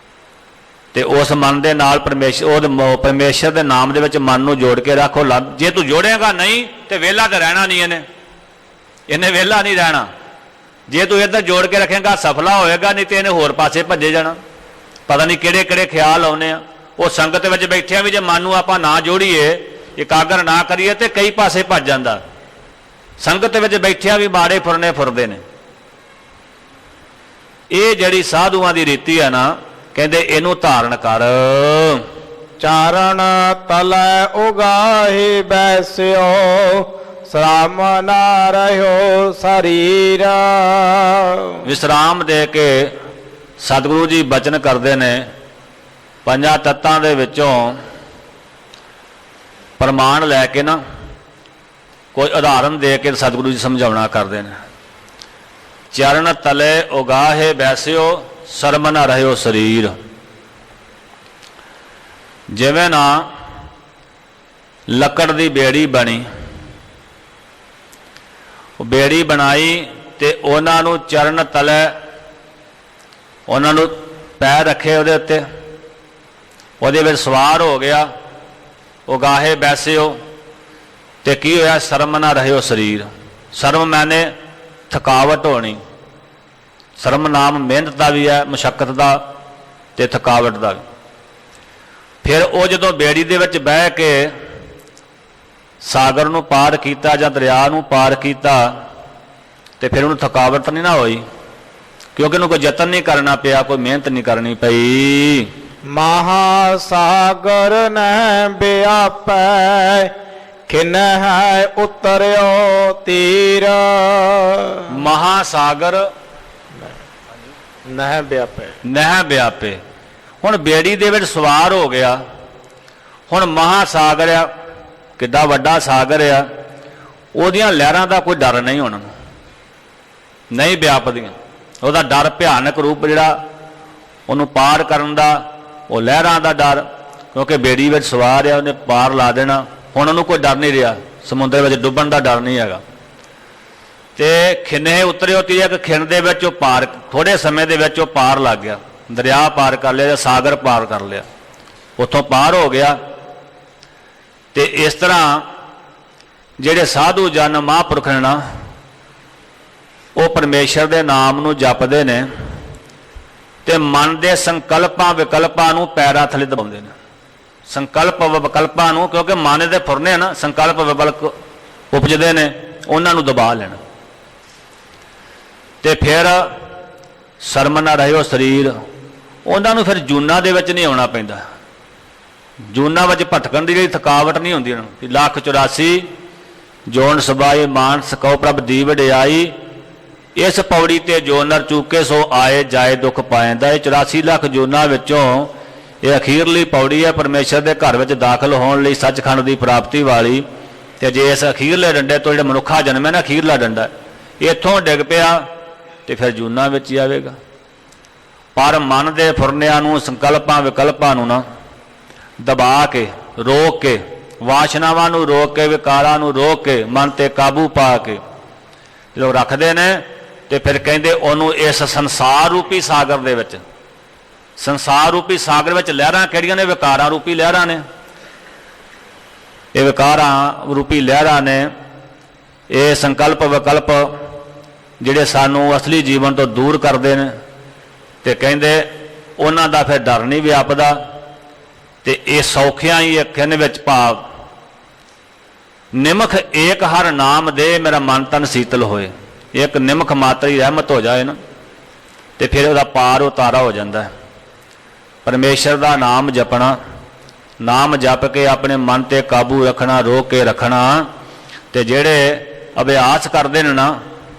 ਤੇ ਉਸ ਮਨ ਦੇ ਨਾਲ ਪਰਮੇਸ਼ਰ ਦੇ ਨਾਮ ਦੇ ਵਿੱਚ ਮਨ ਨੂੰ ਜੋੜ ਕੇ ਰੱਖੋ। ਜੇ ਤੂੰ ਜੋੜੇਗਾ ਨਹੀਂ ਤੇ ਵਿਹਲਾ ਤਾਂ ਰਹਿਣਾ ਨਹੀਂ, ਇਹਨੇ ਵਿਹਲਾ ਨਹੀਂ ਰਹਿਣਾ। ਜੇ ਤੂੰ ਇੱਧਰ ਜੋੜ ਕੇ ਰੱਖੇਗਾ ਸਫਲਾ ਹੋਏਗਾ, ਨਹੀਂ ਤੇ ਇਹਨੇ ਹੋਰ ਪਾਸੇ ਭੱਜੇ ਜਾਣਾ। ਪਤਾ ਨਹੀਂ ਕਿਹੜੇ ਕਿਹੜੇ ਖਿਆਲ ਆਉਨੇ ਆ। ਉਹ ਸੰਗਤ ਵਿੱਚ ਬੈਠਿਆ ਵੀ ਜੇ ਮਨ ਨੂੰ ਆਪਾਂ ਨਾ ਜੋੜੀਏ, ਇਕਾਗਰ ਨਾ ਕਰੀਏ ਤੇ ਕਈ ਪਾਸੇ ਭੱਜ ਜਾਂਦਾ। ਸੰਗਤ ਵਿੱਚ ਬੈਠਿਆ ਵੀ ਮਾੜੇ ਫੁਰਨੇ ਫੁਰਦੇ ਨੇ। ਇਹ ਜਿਹੜੀ ਸਾਧੂਆਂ ਦੀ ਰੀਤੀ ਹੈ ਨਾ, ਕਹਿੰਦੇ ਇਹਨੂੰ ਧਾਰਨ ਕਰ। ਚਾਰਣ ਤਲੈ ਉਗਾਹੀ ਬੈਸਿਓ, ਸ਼ਰਮ ਨਾ ਰਹਿਓ ਸਰੀਰ। ਵਿਸਰਾਮ ਦੇ ਕੇ ਸਤਿਗੁਰੂ ਜੀ ਬਚਨ ਕਰਦੇ ਨੇ, ਪੰਜਾਂ ਤੱਤਾਂ ਦੇ ਵਿੱਚੋਂ ਪ੍ਰਮਾਣ ਲੈ ਕੇ ਨਾ ਕੋਈ ਉਦਾਹਰਨ ਦੇ ਕੇ ਸਤਿਗੁਰੂ ਜੀ ਸਮਝਾਉਣਾ ਕਰਦੇ ਨੇ। ਚਰਨ ਤਲੇ ਉਗਾਹੇ ਬੈਸਿਓ ਸ਼ਰਮ ਨਾ ਰਹਿਓ ਸਰੀਰ। ਜਿਵੇਂ ਨਾ ਲੱਕੜ ਦੀ ਬੇੜੀ ਬਣੀ, ਉਹ ਬੇੜੀ ਬਣਾਈ ਤੇ ਉਹਨਾਂ ਨੂੰ ਚਰਨ ਤਲੇ ਉਹਨਾਂ ਨੂੰ ਪੈਰ ਰੱਖੇ ਉਹਦੇ ਉੱਤੇ, ਉਹਦੇ ਵਿੱਚ ਸਵਾਰ ਹੋ ਗਿਆ। ਉਗਾਹੇ ਬੈਸਿਓ ਤੇ ਕੀ ਹੋਇਆ? ਸ਼ਰਮ ਨਾ ਰਹਿਓ ਸਰੀਰ। ਸ਼ਰਮ ਮੈਨੇ ਥਕਾਵਟ ਹੋਣੀ। ਸ਼ਰਮ ਨਾਮ ਮਿਹਨਤ ਦਾ ਵੀ ਹੈ, ਮੁਸ਼ੱਕਤ ਦਾ ਤੇ ਥਕਾਵਟ ਦਾ ਵੀ। ਫਿਰ ਉਹ ਜਦੋਂ ਬੇੜੀ ਦੇ ਵਿੱਚ ਬਹਿ ਕੇ ਸਾਗਰ ਨੂੰ ਪਾਰ ਕੀਤਾ ਜਾਂ ਦਰਿਆ ਨੂੰ ਪਾਰ ਕੀਤਾ ਤੇ ਫਿਰ ਉਹਨੂੰ ਥਕਾਵਟ ਨਹੀਂ ਨਾ ਹੋਈ, ਕਿਉਂਕਿ ਉਹਨੂੰ ਕੋਈ ਯਤਨ ਨਹੀਂ ਕਰਨਾ ਪਿਆ, ਕੋਈ ਮਿਹਨਤ ਨਹੀਂ ਕਰਨੀ ਪਈ। ਮਹਾ ਸਾਗਰ ਨਹਿ ਵਿਆਪੈ ਖਿਨਹਿ ਉਤਰਿਓ ਤੀਰ। ਮਹਾਸਾਗਰ ਨਹਿ ਵਿਆਪੈ, ਨਹਿ ਵਿਆਪੇ। ਹੁਣ ਬੇੜੀ ਦੇ ਵਿੱਚ ਸਵਾਰ ਹੋ ਗਿਆ। ਹੁਣ ਮਹਾਸਾਗਰ ਆ, ਕਿੱਡਾ ਵੱਡਾ ਸਾਗਰ ਆ, ਉਹਦੀਆਂ ਲਹਿਰਾਂ ਦਾ ਕੋਈ ਡਰ ਨਹੀਂ ਉਹਨਾਂ ਨੂੰ, ਨਹੀਂ ਵਿਆਪਦੀਆਂ। ਉਹਦਾ ਡਰ ਭਿਆਨਕ ਰੂਪ ਜਿਹੜਾ ਉਹਨੂੰ ਪਾਰ ਕਰਨ ਦਾ, ਉਹ ਲਹਿਰਾਂ ਦਾ ਡਰ, ਕਿਉਂਕਿ ਬੇੜੀ ਵਿੱਚ ਸਵਾਰ ਆ, ਉਹਨੇ ਪਾਰ ਲਾ ਦੇਣਾ। ਹੁਣ ਉਹਨੂੰ ਕੋਈ ਡਰ ਨਹੀਂ ਰਿਹਾ, ਸਮੁੰਦਰ ਵਿੱਚ ਡੁੱਬਣ ਦਾ ਡਰ ਨਹੀਂ ਹੈਗਾ। ਤੇ ਖਿਨੇ ਉਤਰਿਓ ਤੀ, ਇੱਕ ਖਿਣ ਦੇ ਵਿੱਚ ਉਹ ਪਾਰ, ਥੋੜੇ ਸਮੇਂ ਦੇ ਵਿੱਚ ਉਹ ਪਾਰ ਲੱਗ ਗਿਆ, ਦਰਿਆ ਪਾਰ ਕਰ ਲਿਆ ਜਾਂ ਸਾਗਰ ਪਾਰ ਕਰ ਲਿਆ, ਉੱਥੋਂ ਪਾਰ ਹੋ ਗਿਆ। ਤੇ ਇਸ ਤਰ੍ਹਾਂ ਜਿਹੜੇ ਸਾਧੂ ਜਨ ਮਹਾਂਪੁਰਖ ਨੇ ਨਾ, ਉਹ ਪਰਮੇਸ਼ਰ ਦੇ ਨਾਮ ਨੂੰ ਜਪਦੇ ਨੇ ਤੇ ਮਨ ਦੇ ਸੰਕਲਪਾਂ ਵਿਕਲਪਾਂ ਨੂੰ ਪੈਰਾਂ ਥੱਲੇ ਦਬਾਉਂਦੇ ਨੇ। ਸੰਕਲਪ ਵਿਕਲਪਾਂ ਨੂੰ, ਕਿਉਂਕਿ ਮਨ ਦੇ ਫੁਰਨੇ ਨਾ ਸੰਕਲਪ ਵਿਕਲਪ ਉਪਜਦੇ ਨੇ, ਉਹਨਾਂ ਨੂੰ ਦਬਾ ਲੈਣਾ। ਤੇ ਫਿਰ ਸ਼ਰਮ ਨਾ ਰਹਿਓ ਸਰੀਰ। ਉਹਨਾਂ ਨੂੰ ਫਿਰ ਜੂਨਾਂ ਦੇ ਵਿੱਚ ਨਹੀਂ ਆਉਣਾ ਪੈਂਦਾ। ਜੂਨਾਂ ਵਿੱਚ ਭਟਕਣ ਦੀ ਜਿਹੜੀ ਥਕਾਵਟ ਨਹੀਂ ਹੁੰਦੀ ਉਹਨਾਂ ਨੂੰ। ਲੱਖ 84 ਜੋਨ ਸਬਾਏ ਮਾਨਸ ਕਉ ਪ੍ਰਭ ਦੀ ਵਡਿਆਈ, ਇਸ ਪੌੜੀ ਤੇ ਜੋ ਨਰ ਚੂਕੇ ਸੋ ਆਏ ਜਾਏ ਦੁੱਖ ਪਾਇੰਦਾ। ਇਹ 84 ਲੱਖ ਜੋਨਾਂ ਵਿੱਚੋਂ ਇਹ ਅਖੀਰਲੀ ਪੌੜੀ ਹੈ ਪਰਮੇਸ਼ਰ ਦੇ ਘਰ ਵਿੱਚ ਦਾਖਲ ਹੋਣ ਲਈ, ਸੱਚਖੰਡ ਦੀ ਪ੍ਰਾਪਤੀ ਵਾਲੀ। ਤੇ ਜੇ ਇਸ ਅਖੀਰਲੇ ਡੰਡੇ ਤੋਂ ਜਿਹੜਾ ਮਨੁੱਖਾ ਜਨਮ ਹੈ ਨਾ, ਅਖੀਰਲਾ ਡੰਡਾ, ਇੱਥੋਂ ਡਿੱਗ ਪਿਆ ਤੇ ਫਿਰ ਜੂਨਾਂ ਵਿੱਚ ਹੀ ਆਵੇਗਾ। ਪਰ ਮਨ ਦੇ ਫੁਰਨਿਆਂ ਨੂੰ, ਸੰਕਲਪਾਂ ਵਿਕਲਪਾਂ ਨੂੰ ਨਾ ਦਬਾ ਕੇ, ਰੋਕ ਕੇ, ਵਾਸ਼ਨਾਵਾਂ ਨੂੰ ਰੋਕ ਕੇ, ਵਿਕਾਰਾਂ ਨੂੰ ਰੋਕ ਕੇ, ਮਨ ਤੇ ਕਾਬੂ ਪਾ ਕੇ ਜਦੋਂ ਰੱਖਦੇ ਨੇ ਤੇ ਫਿਰ ਕਹਿੰਦੇ ਉਹਨੂੰ ਇਸ ਸੰਸਾਰ ਰੂਪੀ ਸਾਗਰ ਦੇ ਵਿੱਚ, ਸੰਸਾਰ ਰੂਪੀ ਸਾਗਰ ਵਿੱਚ ਲਹਿਰਾਂ ਕਿਹੜੀਆਂ ਨੇ? ਵਿਕਾਰਾਂ ਰੂਪੀ ਲਹਿਰਾਂ ਨੇ। ਇਹ ਵਿਕਾਰਾਂ ਰੂਪੀ ਲਹਿਰਾਂ ਨੇ, ਇਹ ਸੰਕਲਪ ਵਿਕਲਪ ਜਿਹੜੇ ਸਾਨੂੰ ਅਸਲੀ ਜੀਵਨ ਤੋਂ ਦੂਰ ਕਰਦੇ ਨੇ। ਤੇ ਕਹਿੰਦੇ ਉਹਨਾਂ ਦਾ ਫਿਰ ਡਰ ਨਹੀਂ ਵਿਆਪਦਾ। ਤੇ ਇਹ ਸੌਖਿਆਂ ਹੀ ਅੱਖਾਂ ਵਿੱਚ ਭਾਵ ਨਿਮਖ ਏਕ ਹਰ ਨਾਮ ਦੇ, ਮੇਰਾ ਮਨ ਤਨ ਸੀਤਲ ਹੋਏ। ਇੱਕ ਨਿਮਖ ਮਾਤਰੀ ਰਹਿਮਤ ਹੋ ਜਾਏ ਨਾ, ਤੇ ਫਿਰ ਉਹਦਾ ਪਾਰ ਉਤਾਰਾ ਹੋ ਜਾਂਦਾ। ਪਰਮੇਸ਼ਰ ਦਾ ਨਾਮ ਜਪਣਾ, ਨਾਮ ਜਪ ਕੇ ਆਪਣੇ ਮਨ ਤੇ ਕਾਬੂ ਰੱਖਣਾ, ਰੋਕ ਕੇ ਰੱਖਣਾ। ਤੇ ਜਿਹੜੇ ਅਭਿਆਸ ਕਰਦੇ ਨੇ ਨਾ,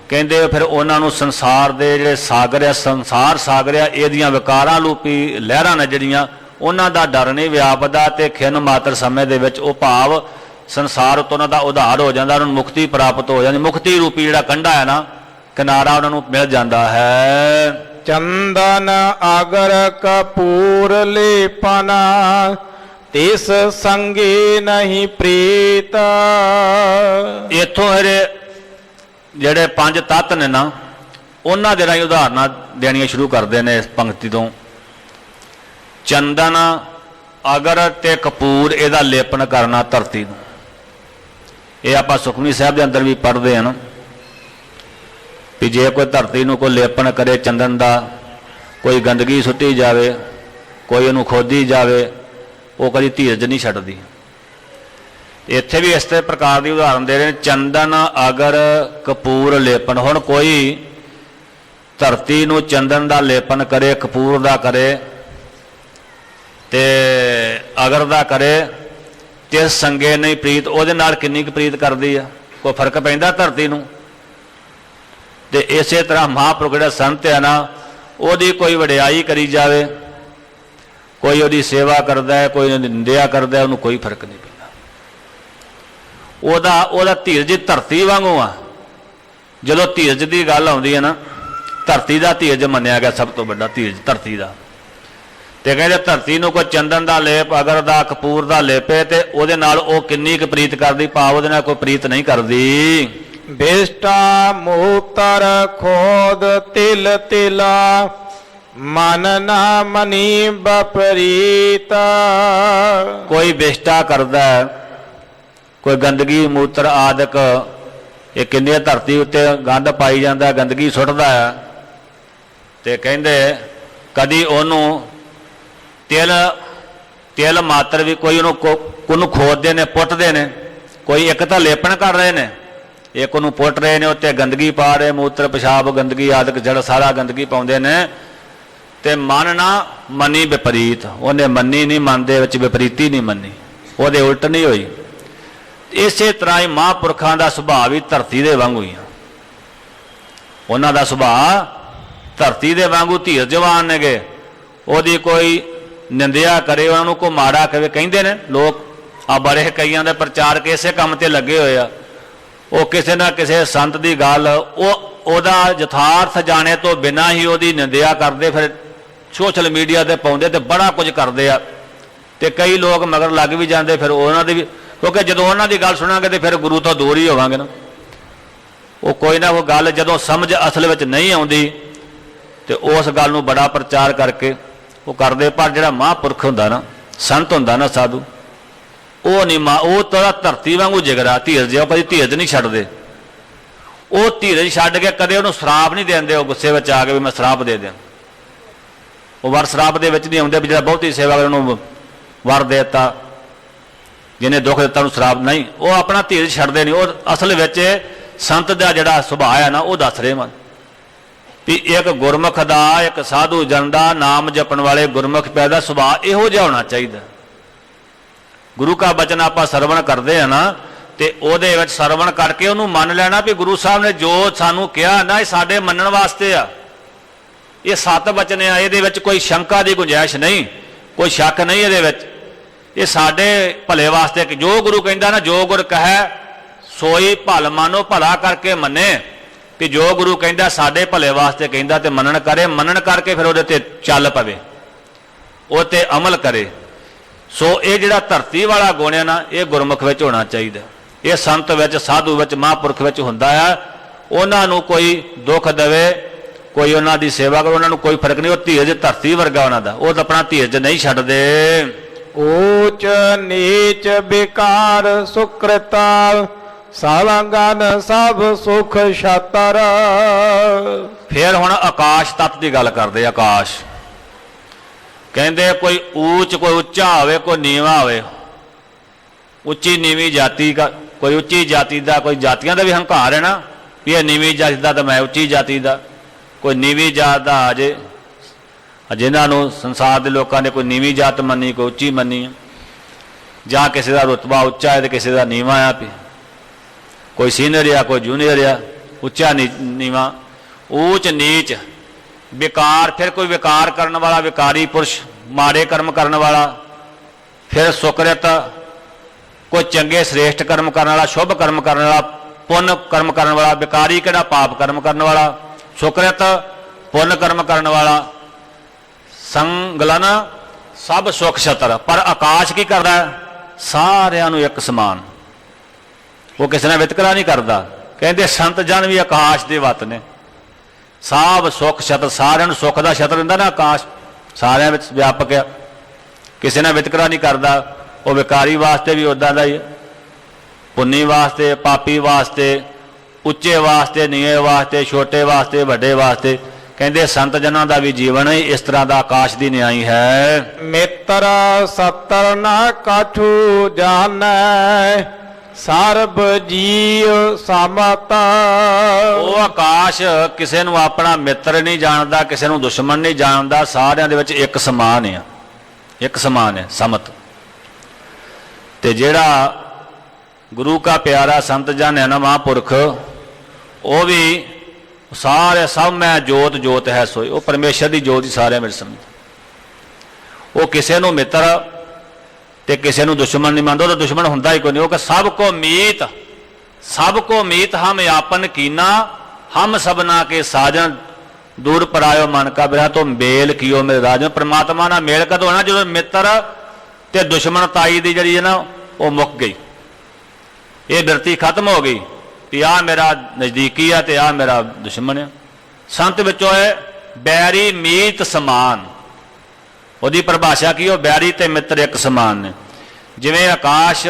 ਕਹਿੰਦੇ ਫਿਰ ਉਹਨਾਂ ਨੂੰ ਸੰਸਾਰ ਦੇ ਜਿਹੜੇ ਸਾਗਰ ਆ, ਸੰਸਾਰ ਸਾਗਰ ਆ, ਇਹਦੀਆਂ ਵਿਕਾਰਾਂ ਰੂਪੀ ਲਹਿਰਾਂ ਨੇ ਜਿਹੜੀਆਂ, ਉਹਨਾਂ ਦਾ ਡਰ ਨਹੀਂ ਵਿਆਪਦਾ। ਤੇ ਖਿਨ ਮਾਤਰ ਸਮੇਂ ਦੇ ਵਿੱਚ ਉਹ ਭਾਵ ਸੰਸਾਰ ਉੱਤੋਂ ਉਹਨਾਂ ਦਾ ਉਧਾਰ ਹੋ ਜਾਂਦਾ, ਉਹਨਾਂ ਨੂੰ ਮੁਕਤੀ ਪ੍ਰਾਪਤ ਹੋ ਜਾਂਦੀ। ਮੁਕਤੀ ਰੂਪੀ ਜਿਹੜਾ ਕੰਢਾ ਹੈ ਨਾ, ਕਿਨਾਰਾ ਉਹਨਾਂ ਨੂੰ ਮਿਲ ਜਾਂਦਾ ਹੈ। ਚੰਦਨ ਆਗਰ ਕਪੂਰ ਲੇਪਨਾ, ਤਿਸ ਸੰਗੀ ਨਹੀਂ ਪ੍ਰੀਤ। ਇੱਥੋਂ ਜਿਹੜੇ ਪੰਜ ਤੱਤ ਨੇ ਨਾ, ਉਹਨਾਂ ਦੇ ਰਾਹੀਂ ਉਦਾਹਰਨਾਂ ਦੇਣੀਆਂ ਸ਼ੁਰੂ ਕਰਦੇ ਨੇ ਇਸ ਪੰਕਤੀ ਤੋਂ। ਚੰਦਨ ਅਗਰ ਤੇ ਕਪੂਰ, ਇਹਦਾ ਲੇਪਨ ਕਰਨਾ ਧਰਤੀ ਨੂੰ। ਇਹ ਆਪਾਂ ਸੁਖਮਨੀ ਸਾਹਿਬ ਦੇ ਅੰਦਰ ਵੀ ਪੜ੍ਹਦੇ ਹਨ ਵੀ ਜੇ ਕੋਈ ਧਰਤੀ ਨੂੰ ਕੋਈ ਲੇਪਨ ਕਰੇ ਚੰਦਨ ਦਾ, ਕੋਈ ਗੰਦਗੀ ਸੁੱਟੀ ਜਾਵੇ, ਕੋਈ ਉਹਨੂੰ ਖੋਦੀ ਜਾਵੇ, ਉਹ ਕਦੀ ਧੀਰਜ ਨਹੀਂ ਛੱਡਦੀ। ਇੱਥੇ ਵੀ ਇਸ ਪ੍ਰਕਾਰ ਦੀ ਉਦਾਹਰਨ ਦੇ ਰਹੇ ਨੇ, ਚੰਦਨ ਅਗਰ ਕਪੂਰ ਲੇਪਨ। ਹੁਣ ਕੋਈ ਧਰਤੀ ਨੂੰ ਚੰਦਨ ਦਾ ਲੇਪਨ ਕਰੇ, ਕਪੂਰ ਦਾ ਕਰੇ ਤੇ ਅਗਰ ਦਾ ਕਰੇ, ਤੇ ਸੰਗੇ ਨਹੀਂ ਪ੍ਰੀਤ, ਉਹਦੇ ਨਾਲ ਕਿੰਨੀ ਕੁ ਪ੍ਰੀਤ ਕਰਦੀ ਆ? ਕੋਈ ਫਰਕ ਪੈਂਦਾ ਧਰਤੀ ਨੂੰ? ਤੇ ਇਸੇ ਤਰ੍ਹਾਂ ਮਹਾਂਪੁਰਖ ਜਿਹੜਾ ਸੰਤ ਹੈ ਨਾ, ਉਹਦੀ ਕੋਈ ਵਡਿਆਈ ਕਰੀ ਜਾਵੇ, ਕੋਈ ਉਹਦੀ ਸੇਵਾ ਕਰਦਾ ਹੈ, ਕੋਈ ਉਹਦੀ ਨਿੰਦਿਆ ਕਰਦਾ ਹੈ, ਉਹਨੂੰ ਕੋਈ ਫਰਕ ਨਹੀਂ ਪੈਂਦਾ। ਉਹਦਾ ਧੀਰਜ ਧਰਤੀ ਵਾਂਗੂ ਆ। ਜਦੋਂ ਧੀਰਜ ਦੀ ਗੱਲ ਆਉਂਦੀ ਹੈ ਨਾ, ਧਰਤੀ ਦਾ ਧੀਰਜ ਮੰਨਿਆ ਗਿਆ ਸਭ ਤੋਂ ਵੱਡਾ ਧੀਰਜ ਧਰਤੀ ਦਾ। ਤੇ ਕਹਿੰਦੇ ਧਰਤੀ ਨੂੰ ਕੋਈ ਚੰਦਨ ਦਾ ਲੇਪ, ਅਗਰ ਦਾ, ਕਪੂਰ ਦਾ ਲੇਪੇ ਤੇ ਉਹਦੇ ਨਾਲ ਉਹ ਕਿੰਨੀ ਕੁ ਪ੍ਰੀਤ ਕਰਦੀ, ਭਾਵ ਉਹਦੇ ਨਾਲ ਕੋਈ ਪ੍ਰੀਤ ਨਹੀਂ ਕਰਦੀ। ਬਿਸ਼ਟਾ ਮੂਤਰ ਖੋਦ ਤਿਲ ਤਿਲਾ, ਮਨ ਨਾ ਮਨੀ ਬਪਰੀਤ। ਕੋਈ ਵਿਸ਼ਟਾ ਕਰਦਾ, ਕੋਈ ਗੰਦਗੀ ਮੂਤਰ ਆਦਿਕ, ਇਹ ਕਿੰਨੀ ਧਰਤੀ ਉੱਤੇ ਗੰਦ ਪਾਈ ਜਾਂਦਾ, ਗੰਦਗੀ ਸੁੱਟਦਾ ਹੈ। ਤੇ ਕਹਿੰਦੇ ਕਦੀ ਉਹਨੂੰ ਤਿਲ ਮਾਤਰ ਵੀ ਕੋਈ ਉਹਨੂੰ ਖੋਦਦੇ ਨੇ, ਪੁੱਟਦੇ ਨੇ। ਕੋਈ ਇੱਕ ਤਾਂ ਲੇਪਣ ਕਰ ਰਹੇ ਨੇ, ਇੱਕ ਉਹਨੂੰ ਪੁੱਟ ਰਹੇ ਨੇ, ਉੱਤੇ ਗੰਦਗੀ ਪਾ ਰਹੇ, ਮੂਤਰ ਪਿਸ਼ਾਬ ਗੰਦਗੀ ਆਦਿਕ ਜਿਹੜਾ ਸਾਰਾ ਗੰਦਗੀ ਪਾਉਂਦੇ ਨੇ। ਤੇ ਮਨ ਨਾ ਮਨੀ ਵਿਪਰੀਤ, ਉਹਨੇ ਮੰਨੀ ਨਹੀਂ, ਮਨ ਦੇ ਵਿੱਚ ਵਿਪਰੀਤੀ ਨਹੀਂ ਮੰਨੀ, ਉਹਦੇ ਉਲਟ ਨਹੀਂ ਹੋਈ। ਇਸੇ ਤਰ੍ਹਾਂ ਹੀ ਮਹਾਂਪੁਰਖਾਂ ਦਾ ਸੁਭਾਅ ਵੀ ਧਰਤੀ ਦੇ ਵਾਂਗੂ ਹੀ ਆ। ਉਹਨਾਂ ਦਾ ਸੁਭਾਅ ਧਰਤੀ ਦੇ ਵਾਂਗੂ ਧੀਰਜਵਾਨ ਨੇਗੇ। ਉਹਦੀ ਕੋਈ ਨਿੰਦਿਆ ਕਰੇ, ਉਹਨਾਂ ਨੂੰ ਕੋਈ ਮਾੜਾ ਕਵੇ, ਕਹਿੰਦੇ ਨੇ ਲੋਕ ਆ ਬੜੇ ਕਈਆਂ ਦੇ ਪ੍ਰਚਾਰਕ ਇਸੇ ਕੰਮ ਤੇ ਲੱਗੇ ਹੋਏ ਆ। ਉਹ ਕਿਸੇ ਨਾ ਕਿਸੇ ਸੰਤ ਦੀ ਗੱਲ ਉਹਦਾ ਯਥਾਰਥ ਜਾਣੇ ਤੋਂ ਬਿਨਾਂ ਹੀ ਉਹਦੀ ਨਿੰਦਿਆ ਕਰਦੇ, ਫਿਰ ਸੋਸ਼ਲ ਮੀਡੀਆ ਤੇ ਪਾਉਂਦੇ ਤੇ ਬੜਾ ਕੁਝ ਕਰਦੇ ਆ। ਤੇ ਕਈ ਲੋਕ ਮਗਰ ਲੱਗ ਵੀ ਜਾਂਦੇ, ਫਿਰ ਉਹਨਾਂ ਦੀ ਵੀ, ਕਿਉਂਕਿ ਜਦੋਂ ਉਹਨਾਂ ਦੀ ਗੱਲ ਸੁਣਾਂਗੇ ਤੇ ਫਿਰ ਗੁਰੂ ਤੋਂ ਦੂਰ ਹੀ ਹੋਵਾਂਗੇ ਨਾ। ਉਹ ਕੋਈ ਨਾ ਕੋਈ ਗੱਲ ਜਦੋਂ ਸਮਝ ਅਸਲ ਵਿੱਚ ਨਹੀਂ ਆਉਂਦੀ ਤੇ ਉਸ ਗੱਲ ਨੂੰ ਬੜਾ ਪ੍ਰਚਾਰ ਕਰਕੇ ਉਹ ਕਰਦੇ। ਪਰ ਜਿਹੜਾ ਮਹਾਂਪੁਰਖ ਹੁੰਦਾ ਨਾ, ਸੰਤ ਹੁੰਦਾ ਨਾ, ਸਾਧੂ, ਉਹ ਨਹੀਂ ਉਹ ਤਾਂ ਧਰਤੀ ਵਾਂਗੂ ਜਿਗਰਾ, ਧੀਰਜ, ਉਹ ਕਦੀ ਧੀਰਜ ਨਹੀਂ ਛੱਡਦੇ। ਉਹ ਧੀਰਜ ਛੱਡ ਕੇ ਕਦੇ ਉਹਨੂੰ ਸ਼ਰਾਪ ਨਹੀਂ ਦਿੰਦੇ, ਉਹ ਗੁੱਸੇ ਵਿੱਚ ਆ ਕੇ ਵੀ ਮੈਂ ਸ਼ਰਾਪ ਦੇ ਦਿਆਂ। ਉਹ ਵਰ ਸ਼ਰਾਪ ਦੇ ਵਿੱਚ ਨਹੀਂ ਆਉਂਦੇ ਵੀ ਜਿਹੜਾ ਬਹੁਤੀ ਸੇਵਾ ਕਰ ਉਹਨੂੰ ਵਰ ਦੇ ਦਿੱਤਾ, ਜਿਹਨੇ ਦੁੱਖ ਦਿੱਤਾ ਉਹਨੂੰ ਸ਼ਰਾਪ ਨਹੀਂ। ਉਹ ਆਪਣਾ ਧੀਰਜ ਛੱਡਦੇ ਨਹੀਂ। ਉਹ ਅਸਲ ਵਿੱਚ ਸੰਤ ਦਾ ਜਿਹੜਾ ਸੁਭਾਅ ਹੈ ਨਾ, ਉਹ ਦੱਸ ਰਹੇ ਮਨ ਵੀ ਇੱਕ ਗੁਰਮੁਖ ਦਾ, ਇੱਕ ਸਾਧੂ ਜਨ ਦਾ, ਨਾਮ ਜਪਣ ਵਾਲੇ ਗੁਰਮੁਖ ਪੈਦਾ ਸੁਭਾਅ ਇਹੋ ਜਿਹਾ ਹੋਣਾ ਚਾਹੀਦਾ। ਗੁਰੂ ਕਾ ਬਚਨ ਆਪਾਂ ਸਰਵਣ ਕਰਦੇ ਆ ਨਾ, ਤੇ ਉਹਦੇ ਵਿੱਚ ਸਰਵਣ ਕਰਕੇ ਉਹਨੂੰ ਮੰਨ ਲੈਣਾ ਵੀ ਗੁਰੂ ਸਾਹਿਬ ਨੇ ਜੋ ਸਾਨੂੰ ਕਿਹਾ ਨਾ, ਇਹ ਸਾਡੇ ਮੰਨਣ ਵਾਸਤੇ ਆ। ਇਹ 7 ਬਚਨ ਆ, ਇਹਦੇ ਵਿੱਚ ਕੋਈ ਸ਼ੰਕਾ ਦੀ ਗੁੰਜਾਇਸ਼ ਨਹੀਂ, ਕੋਈ ਸ਼ੱਕ ਨਹੀਂ ਇਹਦੇ ਵਿੱਚ। ਇਹ ਸਾਡੇ ਭਲੇ ਵਾਸਤੇ, ਜੋ ਗੁਰੂ ਕਹਿੰਦਾ ਨਾ, ਜੋ ਗੁਰ ਕਹੈ ਸੋਈ ਭਲ ਮਾਨੋ, ਭਲਾ ਕਰਕੇ ਮੰਨੇ। ਕਿ ਜੋ ਗੁਰੂ ਕਹਿੰਦਾ ਸਾਡੇ ਭਲੇ ਵਾਸਤੇ ਕਹਿੰਦਾ ਤੇ ਮੰਨਣ ਕਰੇ, ਮੰਨਣ ਕਰਕੇ ਫਿਰ ਉਹਦੇ ਤੇ ਚੱਲ ਪਵੇ, ਉਹ ਤੇ ਅਮਲ ਕਰੇ। ਸੋ ਇਹ ਜਿਹੜਾ ਧਰਤੀ ਵਾਲਾ ਗੁਣ ਹੈ ਨਾ, ਇਹ ਗੁਰਮੁਖ ਵਿੱਚ ਹੋਣਾ ਚਾਹੀਦਾ। ਇਹ ਸੰਤ ਵਿੱਚ, ਸਾਧੂ ਵਿੱਚ, ਮਹਾਂਪੁਰਖ ਵਿੱਚ ਹੁੰਦਾ ਹੈ। ਉਹਨਾਂ ਨੂੰ ਕੋਈ ਦੁੱਖ ਦੇਵੇ, ਕੋਈ ਉਹਨਾਂ ਦੀ ਸੇਵਾ ਕਰੇ, ਉਹਨਾਂ ਨੂੰ ਕੋਈ ਫਰਕ ਨਹੀਂ। ਉਹ ਧੀਰਜ ਧਰਤੀ ਵਰਗਾ ਉਹਨਾਂ ਦਾ, ਉਹ ਤਾਂ ਆਪਣਾ ਧੀਰਜ ਨਹੀਂ ਛੱਡਦੇ। ਊਚ ਨੀਚ ਵਿਕਾਰ ਸੁਕ੍ਰਿਤਾ, ਸਾਲਾਂਗਨ ਸਭ ਸੁਖ ਛਾਤਰ। ਫਿਰ ਹੁਣ ਆਕਾਸ਼ ਤੱਤ ਦੀ ਗੱਲ ਕਰਦੇ। ਆਕਾਸ਼ ਕਹਿੰਦੇ ਕੋਈ ਊਚ, ਕੋਈ ਉੱਚਾ ਹੋਵੇ, ਕੋਈ ਨੀਵਾਂ ਹੋਵੇ। ਉੱਚੀ ਨੀਵੀਂ ਜਾਤੀ ਦਾ, ਕੋਈ ਉੱਚੀ ਜਾਤੀ ਦਾ, ਕੋਈ ਜਾਤੀਆਂ ਦਾ ਵੀ ਹੰਕਾਰ ਹੈ ਨਾ ਵੀ ਇਹ ਨੀਵੀਂ ਜਾਤੀ ਦਾ ਤਾਂ ਮੈਂ ਉੱਚੀ ਜਾਤੀ ਦਾ। ਕੋਈ ਨੀਵੀਂ ਜਾਤ ਦਾ ਆ ਜੇ, ਜਿਨ੍ਹਾਂ ਨੂੰ ਸੰਸਾਰ ਦੇ ਲੋਕਾਂ ਨੇ ਕੋਈ ਨੀਵੀਂ ਜਾਤ ਮੰਨੀ, ਕੋਈ ਉੱਚੀ ਮੰਨੀ, ਜਾਂ ਕਿਸੇ ਦਾ ਰੁਤਬਾ ਉੱਚਾ ਹੈ ਤੇ ਕਿਸੇ ਦਾ ਨੀਵਾਂ ਆ, ਕੋਈ ਸੀਨੀਅਰ ਆ, ਕੋਈ ਜੂਨੀਅਰ ਆ, ਉੱਚਾ ਨੀਵਾਂ। ਊਚ ਨੀਚ ਵਿਕਾਰ, ਫਿਰ ਕੋਈ ਵਿਕਾਰ ਕਰਨ ਵਾਲਾ, ਵਿਕਾਰੀ ਪੁਰਸ਼, ਮਾੜੇ ਕਰਮ ਕਰਨ ਵਾਲਾ। ਫਿਰ ਸੁਕ੍ਰਿਤ, ਕੋਈ ਚੰਗੇ ਸ੍ਰੇਸ਼ਟ ਕਰਮ ਕਰਨ ਵਾਲਾ, ਸ਼ੁਭ ਕਰਮ ਕਰਨ ਵਾਲਾ, ਪੁੰਨ ਕਰਮ ਕਰਨ ਵਾਲਾ। ਵਿਕਾਰੀ ਕਿਹੜਾ? ਪਾਪ ਕਰਮ ਕਰਨ ਵਾਲਾ। ਸੁਕ੍ਰਿਤ ਪੁੰਨ ਕਰਮ ਕਰਨ ਵਾਲਾ। ਸੰਗਲਨ ਸਭ ਸੁਖ ਛਤਰ। ਪਰ ਆਕਾਸ਼ ਕੀ ਕਰਦਾ? ਸਾਰਿਆਂ ਨੂੰ ਇੱਕ ਸਮਾਨ, ਉਹ ਕਿਸੇ ਨਾਲ ਵਿਤਕਰਾ ਨਹੀਂ ਕਰਦਾ। ਕਹਿੰਦੇ ਸੰਤ ਜਨ ਵੀ ਆਕਾਸ਼ ਦੇ ਵਤ ਨੇ, ਸਭ ਸੁਖ ਛਤਰ, ਸਾਰਿਆਂ ਨੂੰ ਸੁੱਖ ਦਾ ਛਤਰ ਦਿੰਦਾ ਨਾ ਆਕਾਸ਼, ਸਾਰਿਆਂ ਵਿੱਚ ਵਿਆਪਕ ਆ, ਕਿਸੇ ਨਾਲ ਵਿਤਕਰਾ ਨਹੀਂ ਕਰਦਾ। ਉਹ ਵਿਕਾਰੀ ਵਾਸਤੇ ਵੀ ਉੱਦਾਂ ਦਾ ਹੀ ਹੈ, ਪੁੰਨੀ ਵਾਸਤੇ, ਪਾਪੀ ਵਾਸਤੇ, ਉੱਚੇ ਵਾਸਤੇ, ਨੀਵੇਂ ਵਾਸਤੇ, ਛੋਟੇ ਵਾਸਤੇ, ਵੱਡੇ ਵਾਸਤੇ। ਕਹਿੰਦੇ ਸੰਤ ਜਨਾਂ ਦਾ ਵੀ ਜੀਵਨ ਹੀ ਇਸ ਤਰ੍ਹਾਂ ਦਾ ਆਕਾਸ਼ ਦੀ ਨਿਆਈ ਹੈ। ਮਿੱਤਰ ਸਤਰ ਨਾ ਕਾਠੂ ਜਾਣੈ, ਸਰਬ ਜੀਵ ਸਮਤਾ। ਉਹ ਆਕਾਸ਼ ਕਿਸੇ ਨੂੰ ਆਪਣਾ ਮਿੱਤਰ ਨਹੀਂ ਜਾਣਦਾ, ਕਿਸੇ ਨੂੰ ਦੁਸ਼ਮਣ ਨਹੀਂ ਜਾਣਦਾ, ਸਾਰਿਆਂ ਦੇ ਵਿੱਚ ਇੱਕ ਸਮਾਨ ਹੈ, ਇੱਕ ਸਮਾਨ ਹੈ, ਸਮਤ। ਤੇ ਜਿਹੜਾ ਗੁਰੂ ਕਾ ਪਿਆਰਾ ਸੰਤ ਜਨ ਹੈ ਨਾ, ਮਹਾਂਪੁਰਖ, ਉਹ ਵੀ ਸਾਰੇ ਸਭ ਮੈਂ ਜੋਤ ਜੋਤ ਹੈ ਸੋਈ, ਉਹ ਪਰਮੇਸ਼ਰ ਦੀ ਜੋਤ ਹੀ ਸਾਰਿਆਂ ਵਿੱਚ ਸਮਝ। ਉਹ ਕਿਸੇ ਨੂੰ ਮਿੱਤਰ ਤੇ ਕਿਸੇ ਨੂੰ ਦੁਸ਼ਮਣ ਨਹੀਂ ਮੰਨਦਾ, ਉਹਦਾ ਦੁਸ਼ਮਣ ਹੁੰਦਾ ਹੀ ਕੋਈ ਨਹੀਂ। ਉਹ ਕਿ ਸਭ ਕੋ ਮੀਤ ਹਮ ਆਪਨ ਕੀਨਾ, ਹਮ ਸਭਨਾ ਕੇ ਸਾਜਨ, ਦੂਰ ਪਰਾਇਓ ਮਨ ਕਾ ਬਿਰਹਾ ਤੋਂ ਮੇਲ ਕੀਓ ਮੇਰੇ ਰਾਜਨ। ਪ੍ਰਮਾਤਮਾ ਨਾਲ ਮੇਲ ਕਦੋਂ ਹੋਣਾ? ਜਦੋਂ ਮਿੱਤਰ ਤੇ ਦੁਸ਼ਮਣ ਤਾਈ ਦੀ ਜਿਹੜੀ ਹੈ ਨਾ ਉਹ ਮੁੱਕ ਗਈ, ਇਹ ਬਿਰਤੀ ਖਤਮ ਹੋ ਗਈ ਵੀ ਆਹ ਮੇਰਾ ਨਜ਼ਦੀਕੀ ਆ ਤੇ ਆਹ ਮੇਰਾ ਦੁਸ਼ਮਣ ਆ। ਸੰਤ ਵਿੱਚੋਂ ਹੈ ਬੈਰੀ ਮੀਤ ਸਮਾਨ, ਉਹਦੀ ਪਰਿਭਾਸ਼ਾ ਕੀ? ਉਹ ਬੈਰੀ ਤੇ ਮਿੱਤਰ ਇੱਕ ਸਮਾਨ ਨੇ। ਜਿਵੇਂ ਆਕਾਸ਼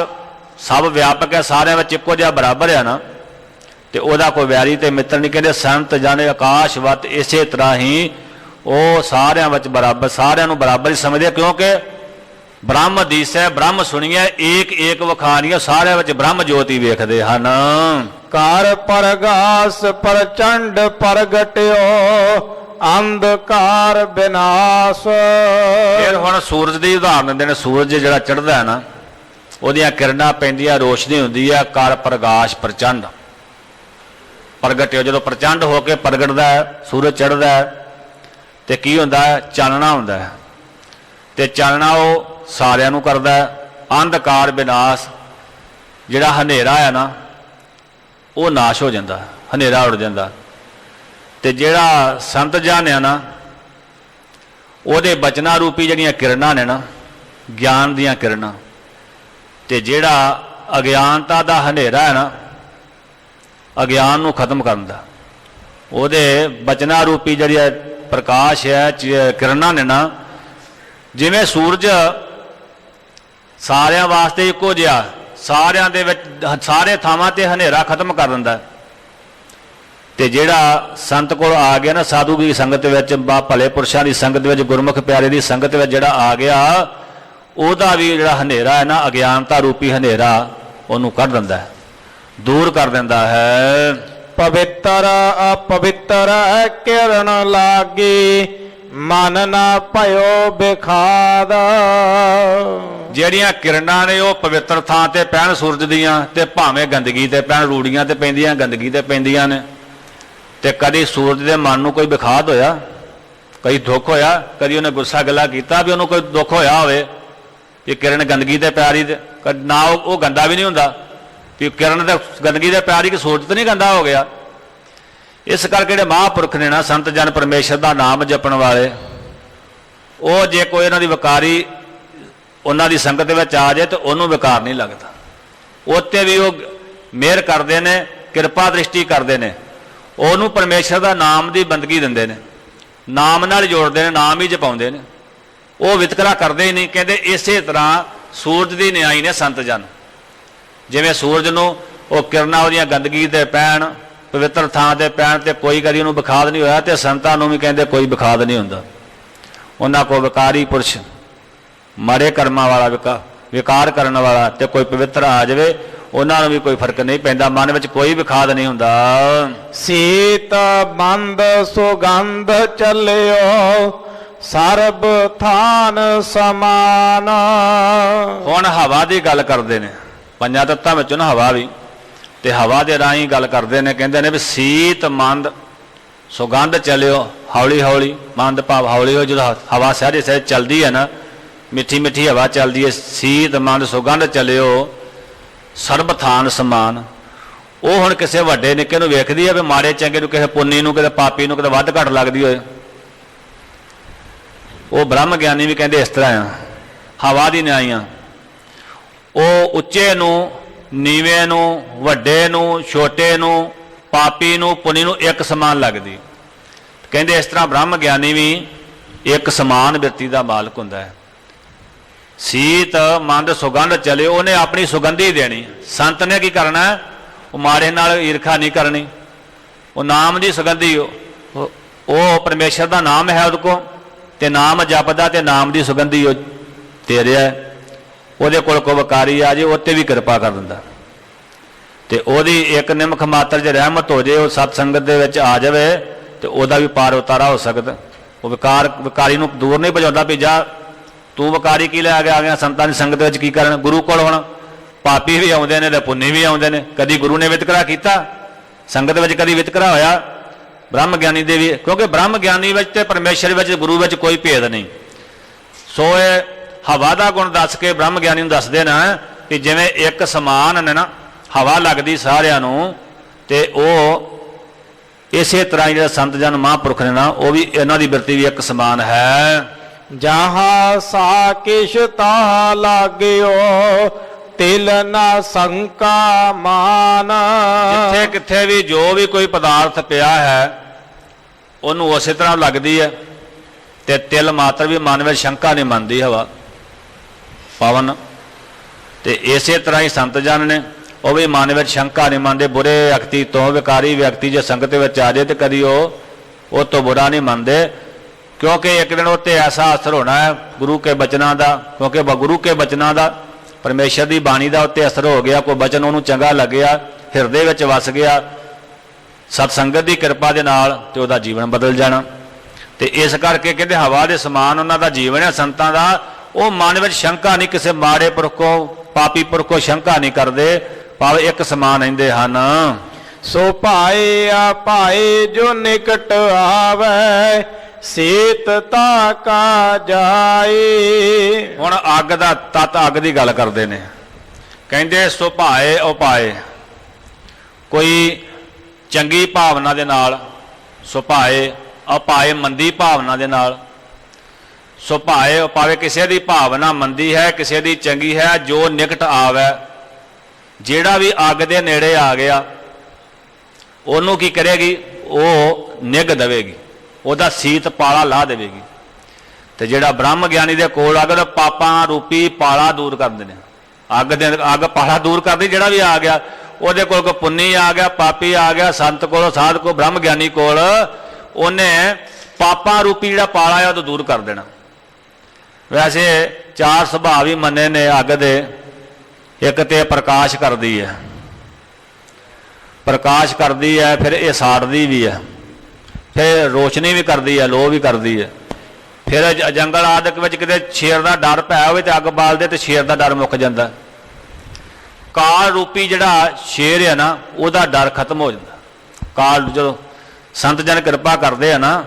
ਸਭ ਵਿਆਪਕ ਹੈ, ਸਾਰਿਆਂ ਵਿੱਚ ਇੱਕੋ ਜਿਹਾ ਬਰਾਬਰ ਆ ਨਾ, ਤੇ ਉਹਦਾ ਕੋਈ ਵੈਰੀ ਤੇ ਮਿੱਤਰ ਨਹੀਂ। ਕਹਿੰਦੇ ਸੰਤ ਜਾਣੇ ਆਕਾਸ਼ਵਤ, ਇਸੇ ਤਰ੍ਹਾਂ ਹੀ ਉਹ ਸਾਰਿਆਂ ਵਿੱਚ ਬਰਾਬਰ, ਸਾਰਿਆਂ ਨੂੰ ਬਰਾਬਰ ਹੀ ਸਮਝਦੇ, ਕਿਉਂਕਿ ਬ੍ਰਹਮ ਦੀਸੈ ਬ੍ਰਹਮ ਸੁਣੀਐ, ਏਕ ਵਖਾਣੀਐ, ਸਾਰਿਆਂ ਵਿੱਚ ਬ੍ਰਹਮ ਜੋਤੀ ਵੇਖਦੇ ਹਨ। ਕਰ ਪਰਗਾਸ ਪ੍ਰਚੰਡ ਪ੍ਰਗਟਿਓ, ਅੰਧਕਾਰ ਵਿਨਾਸ਼। ਫਿਰ ਹੁਣ ਸੂਰਜ ਦੀ ਉਦਾਹਰਨ ਦਿੰਦੇ ਨੇ। ਸੂਰਜ ਜਿਹੜਾ ਚੜ੍ਹਦਾ ਹੈ ਨਾ, ਉਹਦੀਆਂ ਕਿਰਨਾਂ ਪੈਂਦੀਆਂ, ਰੋਸ਼ਨੀ ਹੁੰਦੀ ਹੈ। ਕਰ ਪ੍ਰਗਾਸ਼ ਪ੍ਰਚੰਡ ਪ੍ਰਗਟਿਓ, ਜਦੋਂ ਪ੍ਰਚੰਡ ਹੋ ਕੇ ਪ੍ਰਗਟਦਾ ਹੈ, ਸੂਰਜ ਚੜ੍ਹਦਾ ਹੈ ਤੇ ਕੀ ਹੁੰਦਾ ਹੈ? ਚਾਨਣਾ ਹੁੰਦਾ ਹੈ, ਤੇ ਚਾਨਣਾ ਉਹ ਸਾਰਿਆਂ ਨੂੰ ਕਰਦਾ ਹੈ। ਅੰਧਕਾਰ ਵਿਨਾਸ਼, ਜਿਹੜਾ ਹਨੇਰਾ ਹੈ ਨਾ ਉਹ ਨਾਸ਼ ਹੋ ਜਾਂਦਾ, ਹਨੇਰਾ ਉੱਡ ਜਾਂਦਾ। ਤੇ ਜਿਹੜਾ ਸੰਤ ਜਨ ਆ ਨਾ, ਉਹਦੇ ਬਚਨਾਂ ਰੂਪੀ ਜਿਹੜੀਆਂ ਕਿਰਨਾਂ ਨੇ ਨਾ, ਗਿਆਨ ਦੀਆਂ ਕਿਰਨਾਂ, ਤੇ ਜਿਹੜਾ ਅਗਿਆਨਤਾ ਦਾ ਹਨੇਰਾ ਹੈ ਨਾ, ਅਗਿਆਨ ਨੂੰ ਖਤਮ ਕਰਨ ਦਾ, ਉਹਦੇ ਬਚਨਾਂ ਰੂਪੀ ਜਿਹੜੀ ਪ੍ਰਕਾਸ਼ ਹੈ, ਕਿਰਨਾਂ ਨੇ ਨਾ, ਜਿਵੇਂ ਸੂਰਜ ਸਾਰਿਆਂ ਵਾਸਤੇ ਇੱਕੋ ਜਿਹਾ, ਸਾਰਿਆਂ ਦੇ ਵਿੱਚ ਸਾਰੇ ਥਾਵਾਂ ਤੇ ਹਨੇਰਾ ਖਤਮ ਕਰ ਦਿੰਦਾ, ਤੇ ਜਿਹੜਾ ਸੰਤ ਕੋਲ ਆ ਗਿਆ ਨਾ, ਸਾਧੂ ਦੀ ਸੰਗਤ ਵਿੱਚ, ਭਲੇ ਪੁਰਸ਼ਾਂ ਦੀ ਸੰਗਤ ਵਿੱਚ, ਗੁਰਮੁਖ ਪਿਆਰੇ ਦੀ ਸੰਗਤ ਵਿੱਚ ਜਿਹੜਾ ਆ ਗਿਆ, ਉਹਦਾ ਵੀ ਜਿਹੜਾ ਹਨੇਰਾ ਹੈ ਨਾ, ਅਗਿਆਨਤਾ ਰੂਪੀ ਹਨੇਰਾ, ਉਹਨੂੰ ਕੱਢ ਦਿੰਦਾ ਹੈ, ਦੂਰ ਕਰ ਦਿੰਦਾ ਹੈ। ਪਵਿੱਤਰ ਅਪਵਿੱਤਰ ਕਿਰਨ ਲਾਗੀ, ਮਨ ਨਾ ਭਇਓ ਬਿਖਾਦ। ਜਿਹੜੀਆਂ ਕਿਰਨਾਂ ਨੇ ਉਹ ਪਵਿੱਤਰ ਥਾਂ ਤੇ ਪੈਣ ਸੂਰਜ ਦੀਆਂ, ਤੇ ਭਾਵੇਂ ਗੰਦਗੀ ਤੇ ਪੈਣ, ਰੂੜੀਆਂ ਤੇ ਪੈਂਦੀਆਂ, ਗੰਦਗੀ ਤੇ ਪੈਂਦੀਆਂ ਨੇ, ਤੇ ਕਦੀ ਸੂਰਜ ਦੇ ਮਨ ਨੂੰ ਕੋਈ ਵਿਖਾਦ ਹੋਇਆ? ਕਈ ਦੁੱਖ ਹੋਇਆ? ਕਦੀ ਉਹਨੇ ਗੁੱਸਾ ਗਿਲਾ ਕੀਤਾ ਵੀ ਉਹਨੂੰ ਕੋਈ ਦੁੱਖ ਹੋਇਆ ਹੋਵੇ ਕਿ ਕਿਰਨ ਗੰਦਗੀ ਤੇ ਪਿਆਰੀ? ਤੇ ਨਾ ਉਹ ਗੰਦਾ ਵੀ ਨਹੀਂ ਹੁੰਦਾ ਵੀ ਕਿਰਨ ਤੇ ਗੰਦਗੀ ਤੇ ਪਿਆਰੀ, ਕਿ ਸੂਰਜ ਤਾਂ ਨਹੀਂ ਗੰਦਾ ਹੋ ਗਿਆ। ਇਸ ਕਰਕੇ ਜਿਹੜੇ ਮਹਾਂਪੁਰਖ ਨੇ ਨਾ, ਸੰਤ ਜਨ, ਪਰਮੇਸ਼ਰ ਦਾ ਨਾਮ ਜਪਣ ਵਾਲੇ, ਉਹ ਜੇ ਕੋਈ ਇਹਨਾਂ ਦੀ ਵਿਕਾਰੀ ਉਹਨਾਂ ਦੀ ਸੰਗਤ ਵਿੱਚ ਆ ਜਾਏ ਤਾਂ ਉਹਨੂੰ ਵਿਕਾਰ ਨਹੀਂ ਲੱਗਦਾ, ਉੱਤੇ ਵੀ ਉਹ ਮਿਹਰ ਕਰਦੇ ਨੇ, ਕਿਰਪਾ ਦ੍ਰਿਸ਼ਟੀ ਕਰਦੇ ਨੇ, ਉਹਨੂੰ ਪਰਮੇਸ਼ਰ ਦਾ ਨਾਮ ਦੀ ਬੰਦਗੀ ਦਿੰਦੇ ਨੇ, ਨਾਮ ਨਾਲ ਜੋੜਦੇ ਨੇ, ਨਾਮ ਹੀ ਜਪਾਉਂਦੇ ਨੇ, ਉਹ ਵਿਤਕਰਾ ਕਰਦੇ ਹੀ ਨਹੀਂ। ਕਹਿੰਦੇ ਇਸੇ ਤਰ੍ਹਾਂ ਸੂਰਜ ਦੀ ਨਿਆਈ ਨੇ ਸੰਤ ਜਨ, ਜਿਵੇਂ ਸੂਰਜ ਨੂੰ ਉਹ ਕਿਰਨਾਂ ਉਹਦੀਆਂ ਗੰਦਗੀ ਤੇ ਪੈਣ, ਪਵਿੱਤਰ ਥਾਂ ਤੇ ਪੈਣ, ਤੇ ਕੋਈ ਕਦੀ ਉਹਨੂੰ ਵਿਖਾਦ ਨਹੀਂ ਹੋਇਆ, ਤੇ ਸੰਤਾਂ ਨੂੰ ਵੀ ਕਹਿੰਦੇ ਕੋਈ ਵਿਖਾਦ ਨਹੀਂ ਹੁੰਦਾ। ਉਹਨਾਂ ਕੋਲ ਵਿਕਾਰੀ ਪੁਰਸ਼, ਮਾੜੇ ਕਰਮਾਂ ਵਾਲਾ, ਵਿਕਾਰ ਕਰਨ ਵਾਲਾ, ਤੇ ਕੋਈ ਪਵਿੱਤਰ ਆ ਜਾਵੇ, ਉਹਨਾਂ ਨੂੰ ਵੀ ਕੋਈ ਫਰਕ ਨਹੀਂ ਪੈਂਦਾ, ਮਨ ਵਿੱਚ ਕੋਈ ਵਿਖਾਦ ਨਹੀਂ ਹੁੰਦਾ। ਸੀਤ ਬੰਦ ਸੁਗੰਧ ਚੱਲਿਓ, ਸਰਬ ਥਾਨ ਸਮਾਨ। ਹੁਣ ਹਵਾ ਦੀ ਗੱਲ ਕਰਦੇ ਨੇ, ਪੰਜਾਂ ਤੱਤਾਂ ਵਿੱਚੋਂ ਨਾ ਹਵਾ ਵੀ, ਤੇ ਹਵਾ ਦੇ ਰਾਹੀਂ ਗੱਲ ਕਰਦੇ ਨੇ। ਕਹਿੰਦੇ ਨੇ ਵੀ ਸੀਤ ਮੰਦ ਸੁਗੰਧ ਚੱਲਿਓ, ਹੌਲੀ ਹੌਲੀ, ਮੰਦ ਭਾਵ ਹੌਲੀ ਹੌਲੀ, ਜਦੋਂ ਹਵਾ ਸਹਿਜੇ ਸਹਿਜ ਚੱਲਦੀ ਹੈ ਨਾ, ਮਿੱਠੀ ਮਿੱਠੀ ਹਵਾ ਚੱਲਦੀ ਹੈ, ਸੀਤ ਮੰਦ ਸੁਗੰਧ ਚੱਲਿਓ, ਸਰਬ ਥਾਨ ਸਮਾਨ। ਉਹ ਹੁਣ ਕਿਸੇ ਵੱਡੇ ਨਿੱਕੇ ਨੂੰ ਵੇਖਦੀ ਹੈ ਵੀ ਮਾੜੇ ਚੰਗੇ ਨੂੰ, ਕਿਸੇ ਪੁੰਨੀ ਨੂੰ, ਕਿਸੇ ਪਾਪੀ ਨੂੰ ਕਿਤੇ ਵੱਧ ਘੱਟ ਲੱਗਦੀ ਹੋਏ। ਉਹ ਬ੍ਰਹਮ ਗਿਆਨੀ ਵੀ ਕਹਿੰਦੇ ਇਸ ਤਰ੍ਹਾਂ ਆ, ਹਵਾ ਦੀ ਨਿਆਈਆਂ, ਉਹ ਉੱਚੇ ਨੂੰ, ਨੀਵੇਂ ਨੂੰ, ਵੱਡੇ ਨੂੰ, ਛੋਟੇ ਨੂੰ, ਪਾਪੀ ਨੂੰ, ਪੁੰਨੀ ਨੂੰ ਇੱਕ ਸਮਾਨ ਲੱਗਦੀ। ਕਹਿੰਦੇ ਇਸ ਤਰ੍ਹਾਂ ਬ੍ਰਹਮ ਗਿਆਨੀ ਵੀ ਇੱਕ ਸਮਾਨ ਬਿਰਤੀ ਦਾ ਮਾਲਕ ਹੁੰਦਾ ਹੈ। ਸੀਤ ਮੰਦ ਸੁਗੰਧ ਚਲੇ, ਉਹਨੇ ਆਪਣੀ ਸੁਗੰਧੀ ਦੇਣੀ। ਸੰਤ ਨੇ ਕੀ ਕਰਨਾ? ਉਹ ਮਾੜੇ ਨਾਲ ਈਰਖਾ ਨਹੀਂ ਕਰਨੀ, ਉਹ ਨਾਮ ਦੀ ਸੁਗੰਧੀ, ਉਹ ਪਰਮੇਸ਼ਰ ਦਾ ਨਾਮ ਹੈ ਉਹਦੇ ਕੋਲ, ਤੇ ਨਾਮ ਜਪਦਾ, ਤੇ ਨਾਮ ਦੀ ਸੁਗੰਧੀ ਉਹ ਦੇ ਰਿਹਾ। ਉਹਦੇ ਕੋਲ ਕੋਈ ਵਿਕਾਰੀ ਆ ਜੇ, ਉੱਤੇ ਵੀ ਕਿਰਪਾ ਕਰ ਦਿੰਦਾ, ਤੇ ਉਹਦੀ ਇੱਕ ਨਿਮਖ ਮਾਤਰ ਜੇ ਰਹਿਮਤ ਹੋ ਜੇ, ਉਹ ਸਤ ਸੰਗਤ ਦੇ ਵਿੱਚ ਆ ਜਾਵੇ, ਤੇ ਉਹਦਾ ਵੀ ਪਾਰ ਉਤਾਰਾ ਹੋ ਸਕਦਾ। ਉਹ ਵਿਕਾਰੀ ਨੂੰ ਦੂਰ ਨਹੀਂ ਭਜਾਉਂਦਾ ਵੀ ਜਾ ਤੂੰ ਵਿਕਾਰੀ ਕੀ ਲੈ ਆ ਗਿਆ ਸੰਤਾਂ ਦੀ ਸੰਗਤ ਵਿੱਚ ਕੀ ਕਰਨ। ਗੁਰੂ ਕੋਲ ਹੁਣ ਪਾਪੀ ਵੀ ਆਉਂਦੇ ਨੇ ਤੇ ਪੁੰਨੀ ਵੀ ਆਉਂਦੇ ਨੇ। ਕਦੀ ਗੁਰੂ ਨੇ ਵਿਤਕਰਾ ਕੀਤਾ ਸੰਗਤ ਵਿੱਚ, ਕਦੀ ਵਿਤਕਰਾ ਹੋਇਆ ਬ੍ਰਹਮ ਗਿਆਨੀ ਦੇ ਵੀ, ਕਿਉਂਕਿ ਬ੍ਰਹਮ ਗਿਆਨੀ ਵਿੱਚ ਤੇ ਪਰਮੇਸ਼ਰ ਵਿੱਚ, ਗੁਰੂ ਵਿੱਚ ਕੋਈ ਭੇਦ ਨਹੀਂ। ਸੋ ਇਹ ਹਵਾ ਦਾ ਗੁਣ ਦੱਸ ਕੇ ਬ੍ਰਹਮ ਗਿਆਨੀ ਨੂੰ ਦੱਸਦੇ ਨਾ ਕਿ ਜਿਵੇਂ ਇੱਕ ਸਮਾਨ ਨੇ ਨਾ, ਹਵਾ ਲੱਗਦੀ ਸਾਰਿਆਂ ਨੂੰ, ਤੇ ਉਹ ਇਸੇ ਤਰ੍ਹਾਂ ਜਿਹੜਾ ਸੰਤ ਜਨ ਮਹਾਂਪੁਰਖ ਨੇ ਨਾ, ਉਹ ਵੀ ਇਹਨਾਂ ਦੀ ਬਿਰਤੀ ਵੀ ਇੱਕ ਸਮਾਨ ਹੈ। ਜਹਾਂ ਸਾ ਕਿਛ ਤਾ ਲਾਗਿਓ ਤਿਲ ਨਾ ਸੰਕਾ ਮਾਨ। ਜਿੱਥੇ ਕਿੱਥੇ ਵੀ ਜੋ ਵੀ ਕੋਈ ਪਦਾਰਥ ਪਿਆ ਹੈ ਉਹਨੂੰ ਉਸੇ ਤਰ੍ਹਾਂ ਲੱਗਦੀ ਹੈ, ਤੇ ਤਿਲ ਮਾਤਰ ਵੀ ਮਨ ਵਿੱਚ ਸ਼ੰਕਾ ਨਹੀਂ ਮੰਨਦੀ ਹਵਾ ਪਵਨ। ਤੇ ਇਸੇ ਤਰ੍ਹਾਂ ਹੀ ਸੰਤ ਜਨ ਨੇ, ਉਹ ਵੀ ਮਨ ਵਿੱਚ ਸ਼ੰਕਾ ਨਹੀਂ ਮੰਨਦੇ। ਬੁਰੇ ਵਿਅਕਤੀ ਤੋਂ, ਵਿਕਾਰੀ ਵਿਅਕਤੀ ਜੇ ਸੰਗਤ ਵਿੱਚ ਆ ਜਾਏ ਤੇ ਕਦੀ ਉਹ ਤੋਂ ਬੁਰਾ ਨਹੀਂ ਮੰਨਦੇ, ਕਿਉਂਕਿ ਇੱਕ ਦਿਨ ਉੱਤੇ ਐਸਾ ਅਸਰ ਹੋਣਾ ਹੈ ਗੁਰੂ ਕੇ ਬਚਨਾਂ ਦਾ, ਕਿਉਂਕਿ ਗੁਰੂ ਕੇ ਬਚਨਾਂ ਦਾ, ਪਰਮੇਸ਼ਰ ਦੀ ਬਾਣੀ ਦਾ ਉੱਤੇ ਅਸਰ ਹੋ ਗਿਆ। ਕੋਈ ਬਚਨ ਉਹਨੂੰ ਚੰਗਾ ਲੱਗਿਆ, ਹਿਰਦੇ ਵਿੱਚ ਵਸ ਗਿਆ ਸਤ ਸੰਗਤ ਦੀ ਕਿਰਪਾ ਦੇ ਨਾਲ, ਤੇ ਉਹਦਾ ਜੀਵਨ ਬਦਲ ਜਾਣਾ। ਤੇ ਇਸ ਕਰਕੇ ਕਹਿੰਦੇ ਹਵਾ ਦੇ ਸਮਾਨ ਉਹਨਾਂ ਦਾ ਜੀਵਨ ਹੈ ਸੰਤਾਂ ਦਾ। ਉਹ ਮਨ ਵਿੱਚ ਸ਼ੰਕਾ ਨਹੀਂ, ਕਿਸੇ ਮਾੜੇ ਪੁਰਖੋਂ, ਪਾਪੀ ਪੁਰਖੋਂ ਸ਼ੰਕਾ ਨਹੀਂ ਕਰਦੇ, ਭਾਵੇਂ ਇੱਕ ਸਮਾਨ ਰਹਿੰਦੇ ਹਨ। ਸੋ ਭਾਏ ਆ ਭਾਏ ਜੋ ਨਿਕਟ ਆਵੇ ਸੇਤ ਤਾ ਕਾ ਜਾਏ। ਹੁਣ ਅੱਗ ਦਾ ਤਤ, ਅੱਗ ਦੀ ਗੱਲ ਕਰਦੇ ਨੇ, ਕਹਿੰਦੇ ਸੋ ਭਾਏ ਉਹ ਪਾਏ, ਕੋਈ ਚੰਗੀ ਭਾਵਨਾ ਦੇ ਨਾਲ, ਸੋ ਭਾਏ ਅਪਾਏ ਮੰਦੀ ਭਾਵਨਾ ਦੇ ਨਾਲ, ਸੋ ਭਾਏ ਉਹ ਪਾਵੇ, ਕਿਸੇ ਦੀ ਭਾਵਨਾ ਮੰਦੀ ਹੈ, ਕਿਸੇ ਦੀ ਚੰਗੀ ਹੈ, ਜੋ ਨਿਕਟ ਆਵੇ, ਜਿਹੜਾ ਵੀ ਅੱਗ ਦੇ ਨੇੜੇ ਆ ਗਿਆ ਉਹਨੂੰ ਕੀ ਕਰੇਗੀ, ਉਹ ਨਿੱਘ ਦੇਵੇਗੀ, ਉਹਦਾ ਸੀਤ ਪਾਲਾ ਲਾ ਦੇਵੇਗੀ। ਤੇ ਜਿਹੜਾ ਬ੍ਰਹਮ ਗਿਆਨੀ ਦੇ ਕੋਲ ਅੱਗ ਦਾ ਪਾਪਾਂ ਰੂਪੀ ਪਾਲਾ ਦੂਰ ਕਰਦੇ ਨੇ, ਅੱਗ ਪਾਲਾ ਦੂਰ ਕਰਦੀ। ਜਿਹੜਾ ਵੀ ਆ ਗਿਆ ਉਹਦੇ ਕੋਲ ਕੋਈ ਪੁੰਨੀ ਆ ਗਿਆ, ਪਾਪੀ ਆ ਗਿਆ, ਸੰਤ ਕੋਲ, ਸਾਧ ਕੋਲ, ਬ੍ਰਹਮ ਗਿਆਨੀ ਕੋਲ, ਉਹਨੇ ਪਾਪਾਂ ਰੂਪੀ ਜਿਹੜਾ ਪਾਲਾ ਹੈ ਉਹ ਤੋਂ ਦੂਰ ਕਰ ਦੇਣਾ। ਵੈਸੇ ਚਾਰ ਸੁਭਾਅ ਵੀ ਮੰਨੇ ਨੇ ਅੱਗ ਦੇ। ਇੱਕ ਤੇ ਪ੍ਰਕਾਸ਼ ਕਰਦੀ ਹੈ, ਪ੍ਰਕਾਸ਼ ਕਰਦੀ ਹੈ, ਫਿਰ ਇਹ ਸਾੜਦੀ ਵੀ ਹੈ, ਫਿਰ ਰੋਸ਼ਨੀ ਵੀ ਕਰਦੀ ਹੈ, ਲੋਹ ਵੀ ਕਰਦੀ ਹੈ। ਫਿਰ ਜੰਗਲ ਆਦਿਕ ਵਿੱਚ ਕਿਤੇ ਸ਼ੇਰ ਦਾ ਡਰ ਪਿਆ ਹੋਵੇ ਤੇ ਅੱਗ ਬਾਲਦੇ ਤੇ ਸ਼ੇਰ ਦਾ ਡਰ ਮੁੱਕ ਜਾਂਦਾ। ਕਾਲ ਰੂਪੀ ਜਿਹੜਾ ਸ਼ੇਰ ਹੈ ਨਾ, ਉਹਦਾ ਡਰ ਖਤਮ ਹੋ ਜਾਂਦਾ। ਕਾਲ, ਜਦੋਂ ਸੰਤ ਜਨ ਕਿਰਪਾ ਕਰਦੇ ਆ ਨਾ,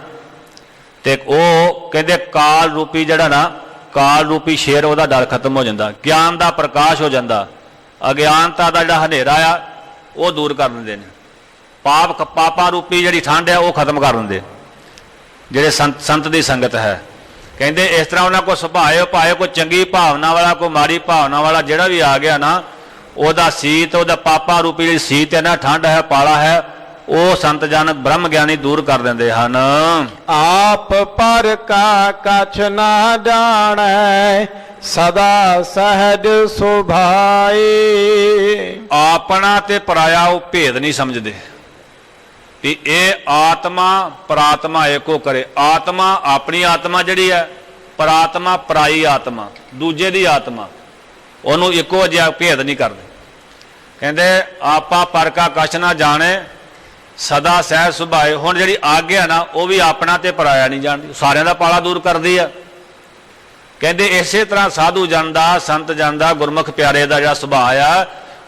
ਤੇ ਉਹ ਕਹਿੰਦੇ ਕਾਲ ਰੂਪੀ ਜਿਹੜਾ ਨਾ, ਕਾਲ ਰੂਪੀ ਸ਼ੇਰ, ਉਹਦਾ ਡਰ ਖਤਮ ਹੋ ਜਾਂਦਾ। ਗਿਆਨ ਦਾ ਪ੍ਰਕਾਸ਼ ਹੋ ਜਾਂਦਾ, ਅਗਿਆਨਤਾ ਦਾ ਜਿਹੜਾ ਹਨੇਰਾ ਆ ਉਹ ਦੂਰ ਕਰ ਦਿੰਦੇ ਨੇ। ਪਾਪਾ ਰੂਪੀ ਜਿਹੜੀ ਠੰਡ ਹੈ ਉਹ ਖਤਮ ਕਰ ਦਿੰਦੇ ਜਿਹੜੇ ਸੰਤ ਦੀ ਸੰਗਤ ਹੈ। ਕਹਿੰਦੇ ਇਸ ਤਰ੍ਹਾਂ ਉਹਨਾਂ ਕੋਲ ਸੁਭਾਏ ਭਾਏ, ਕੋਈ ਚੰਗੀ ਭਾਵਨਾ ਵਾਲਾ, ਕੋਈ ਮਾੜੀ ਭਾਵਨਾ ਵਾਲਾ ਜਿਹੜਾ ਵੀ ਆ ਗਿਆ ਨਾ, ਉਹਦਾ ਸੀਤ, ਉਹਦਾ ਪਾਪਾ ਰੂਪੀ ਜਿਹੜੀ ਸੀਤ ਹੈ ਨਾ, ਠੰਡ ਹੈ, ਪਾਲਾ ਹੈ, ਉਹ ਸੰਤ ਜਨ ਬ੍ਰਹਮ ਗਿਆਨੀ ਦੂਰ ਕਰ ਦਿੰਦੇ ਹਨ। ਆਪ ਪਰ ਕਾ ਕਛ ਨਾ ਜਾਣੈ ਸਦਾ ਸਹਿਜ ਸੁਭਾਏ। ਆਪਣਾ ਤੇ ਪਰਾਇਆ ਉਹ ਭੇਦ ਨਹੀਂ ਸਮਝਦੇ ਵੀ ਇਹ ਆਤਮਾ ਪਰਾਤਮਾ ਏਕੋ ਕਰੇ। ਆਤਮਾ ਆਪਣੀ ਆਤਮਾ ਜਿਹੜੀ ਹੈ, ਪਰਾਤਮਾ ਪਰਾਈ ਆਤਮਾ, ਦੂਜੇ ਦੀ ਆਤਮਾ, ਉਹਨੂੰ ਇੱਕੋ ਜਿਹਾ ਭੇਦ ਨਹੀਂ ਕਰਦੇ। ਕਹਿੰਦੇ ਆਪਾ ਪਰ ਕਾ ਕਛ ਨਾ ਜਾਣੇ ਸਦਾ ਸਹਿਜ ਸੁਭਾਏ। ਹੁਣ ਜਿਹੜੀ ਆਗਿਆ ਨਾ, ਉਹ ਵੀ ਆਪਣਾ ਤੇ ਪਰਾਇਆ ਨਹੀਂ ਜਾਣਦੀ, ਸਾਰਿਆਂ ਦਾ ਪਾਲਾ ਦੂਰ ਕਰਦੀ ਆ। ਕਹਿੰਦੇ ਇਸੇ ਤਰ੍ਹਾਂ ਸਾਧੂ ਜਨ ਦਾ, ਸੰਤ ਜਨ ਦਾ, ਗੁਰਮੁਖ ਪਿਆਰੇ ਦਾ ਜਿਹੜਾ ਸੁਭਾਅ ਆ,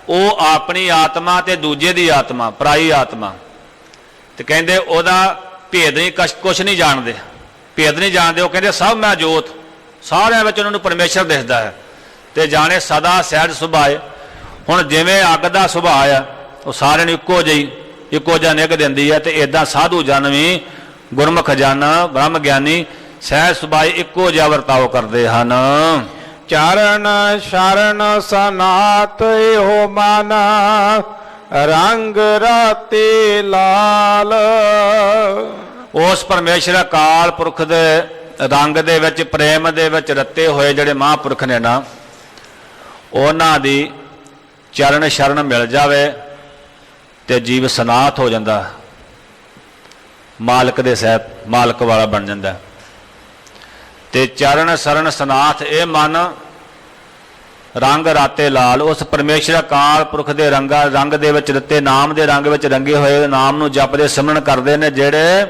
ਉਹ ਆਪਣੀ ਆਤਮਾ ਤੇ ਦੂਜੇ ਦੀ ਆਤਮਾ, ਪਰਾਈ ਆਤਮਾ, ਤੇ ਕਹਿੰਦੇ ਉਹਦਾ ਭੇਦ ਨਹੀਂ, ਕੁਛ ਨਹੀਂ ਜਾਣਦੇ, ਭੇਦ ਨਹੀਂ ਜਾਣਦੇ। ਉਹ ਕਹਿੰਦੇ ਸਭ ਮੈਂ ਜੋਤ, ਸਾਰਿਆਂ ਵਿੱਚ ਉਹਨਾਂ ਨੂੰ ਪਰਮੇਸ਼ਰ ਦਿਸਦਾ ਹੈ, ਤੇ ਜਾਣੇ ਸਦਾ ਸਹਿਜ ਸੁਭਾਏ। ਹੁਣ ਜਿਵੇਂ ਅੱਗ ਦਾ ਸੁਭਾਅ ਆ, ਉਹ ਸਾਰਿਆਂ ਨੂੰ ਇੱਕੋ ਜਿਹਾ ਨਿੱਘ ਦਿੰਦੀ ਹੈ, ਤੇ ਇਦਾਂ ਸਾਧੂ ਜਨ ਵੀ, ਗੁਰਮੁਖ ਜਨ, ਬ੍ਰਹਮ ਗਿਆਨੀ ਸਹਿਜ ਸੁਭਾਏ ਇੱਕੋ ਜਿਹਾ ਵਰਤਾਓ ਕਰਦੇ ਹਨ। ਚਰਨ ਸ਼ਰਨ ਸਨਾਤ ਇਹੋ ਮਨ ਰੰਗ ਰਾਤੇ ਲਾਲ। ਉਸ ਪਰਮੇਸ਼ਰ ਅਕਾਲ ਪੁਰਖ ਦੇ ਰੰਗ ਦੇ ਵਿੱਚ, ਪ੍ਰੇਮ ਦੇ ਵਿੱਚ ਰਤੇ ਹੋਏ ਜਿਹੜੇ ਮਹਾਂਪੁਰਖ ਨੇ ਨਾ, ਉਹਨਾਂ ਦੀ ਚਰਨ ਸ਼ਰਨ ਮਿਲ ਜਾਵੇ ਤੇ ਜੀਵ ਸਨਾਤ ਹੋ ਜਾਂਦਾ, ਮਾਲਕ ਦੇ ਸਹਿਤ ਮਾਲਕ ਵਾਲਾ ਬਣ ਜਾਂਦਾ। ਤੇ ਚਰਨ ਸ਼ਰਨ ਸਨਾਤ ਇਹ ਮਨ ਰੰਗ ਰਾਤੇ ਲਾਲ। ਉਸ ਪਰਮੇਸ਼ਰ ਅਕਾਲ ਪੁਰਖ ਦੇ ਰੰਗ ਦੇ ਵਿੱਚ ਰਤੇ, ਨਾਮ ਦੇ ਰੰਗ ਵਿੱਚ ਰੰਗੇ ਹੋਏ, ਨਾਮ ਨੂੰ ਜਪਦੇ ਸਿਮਰਨ ਕਰਦੇ ਨੇ ਜਿਹੜੇ,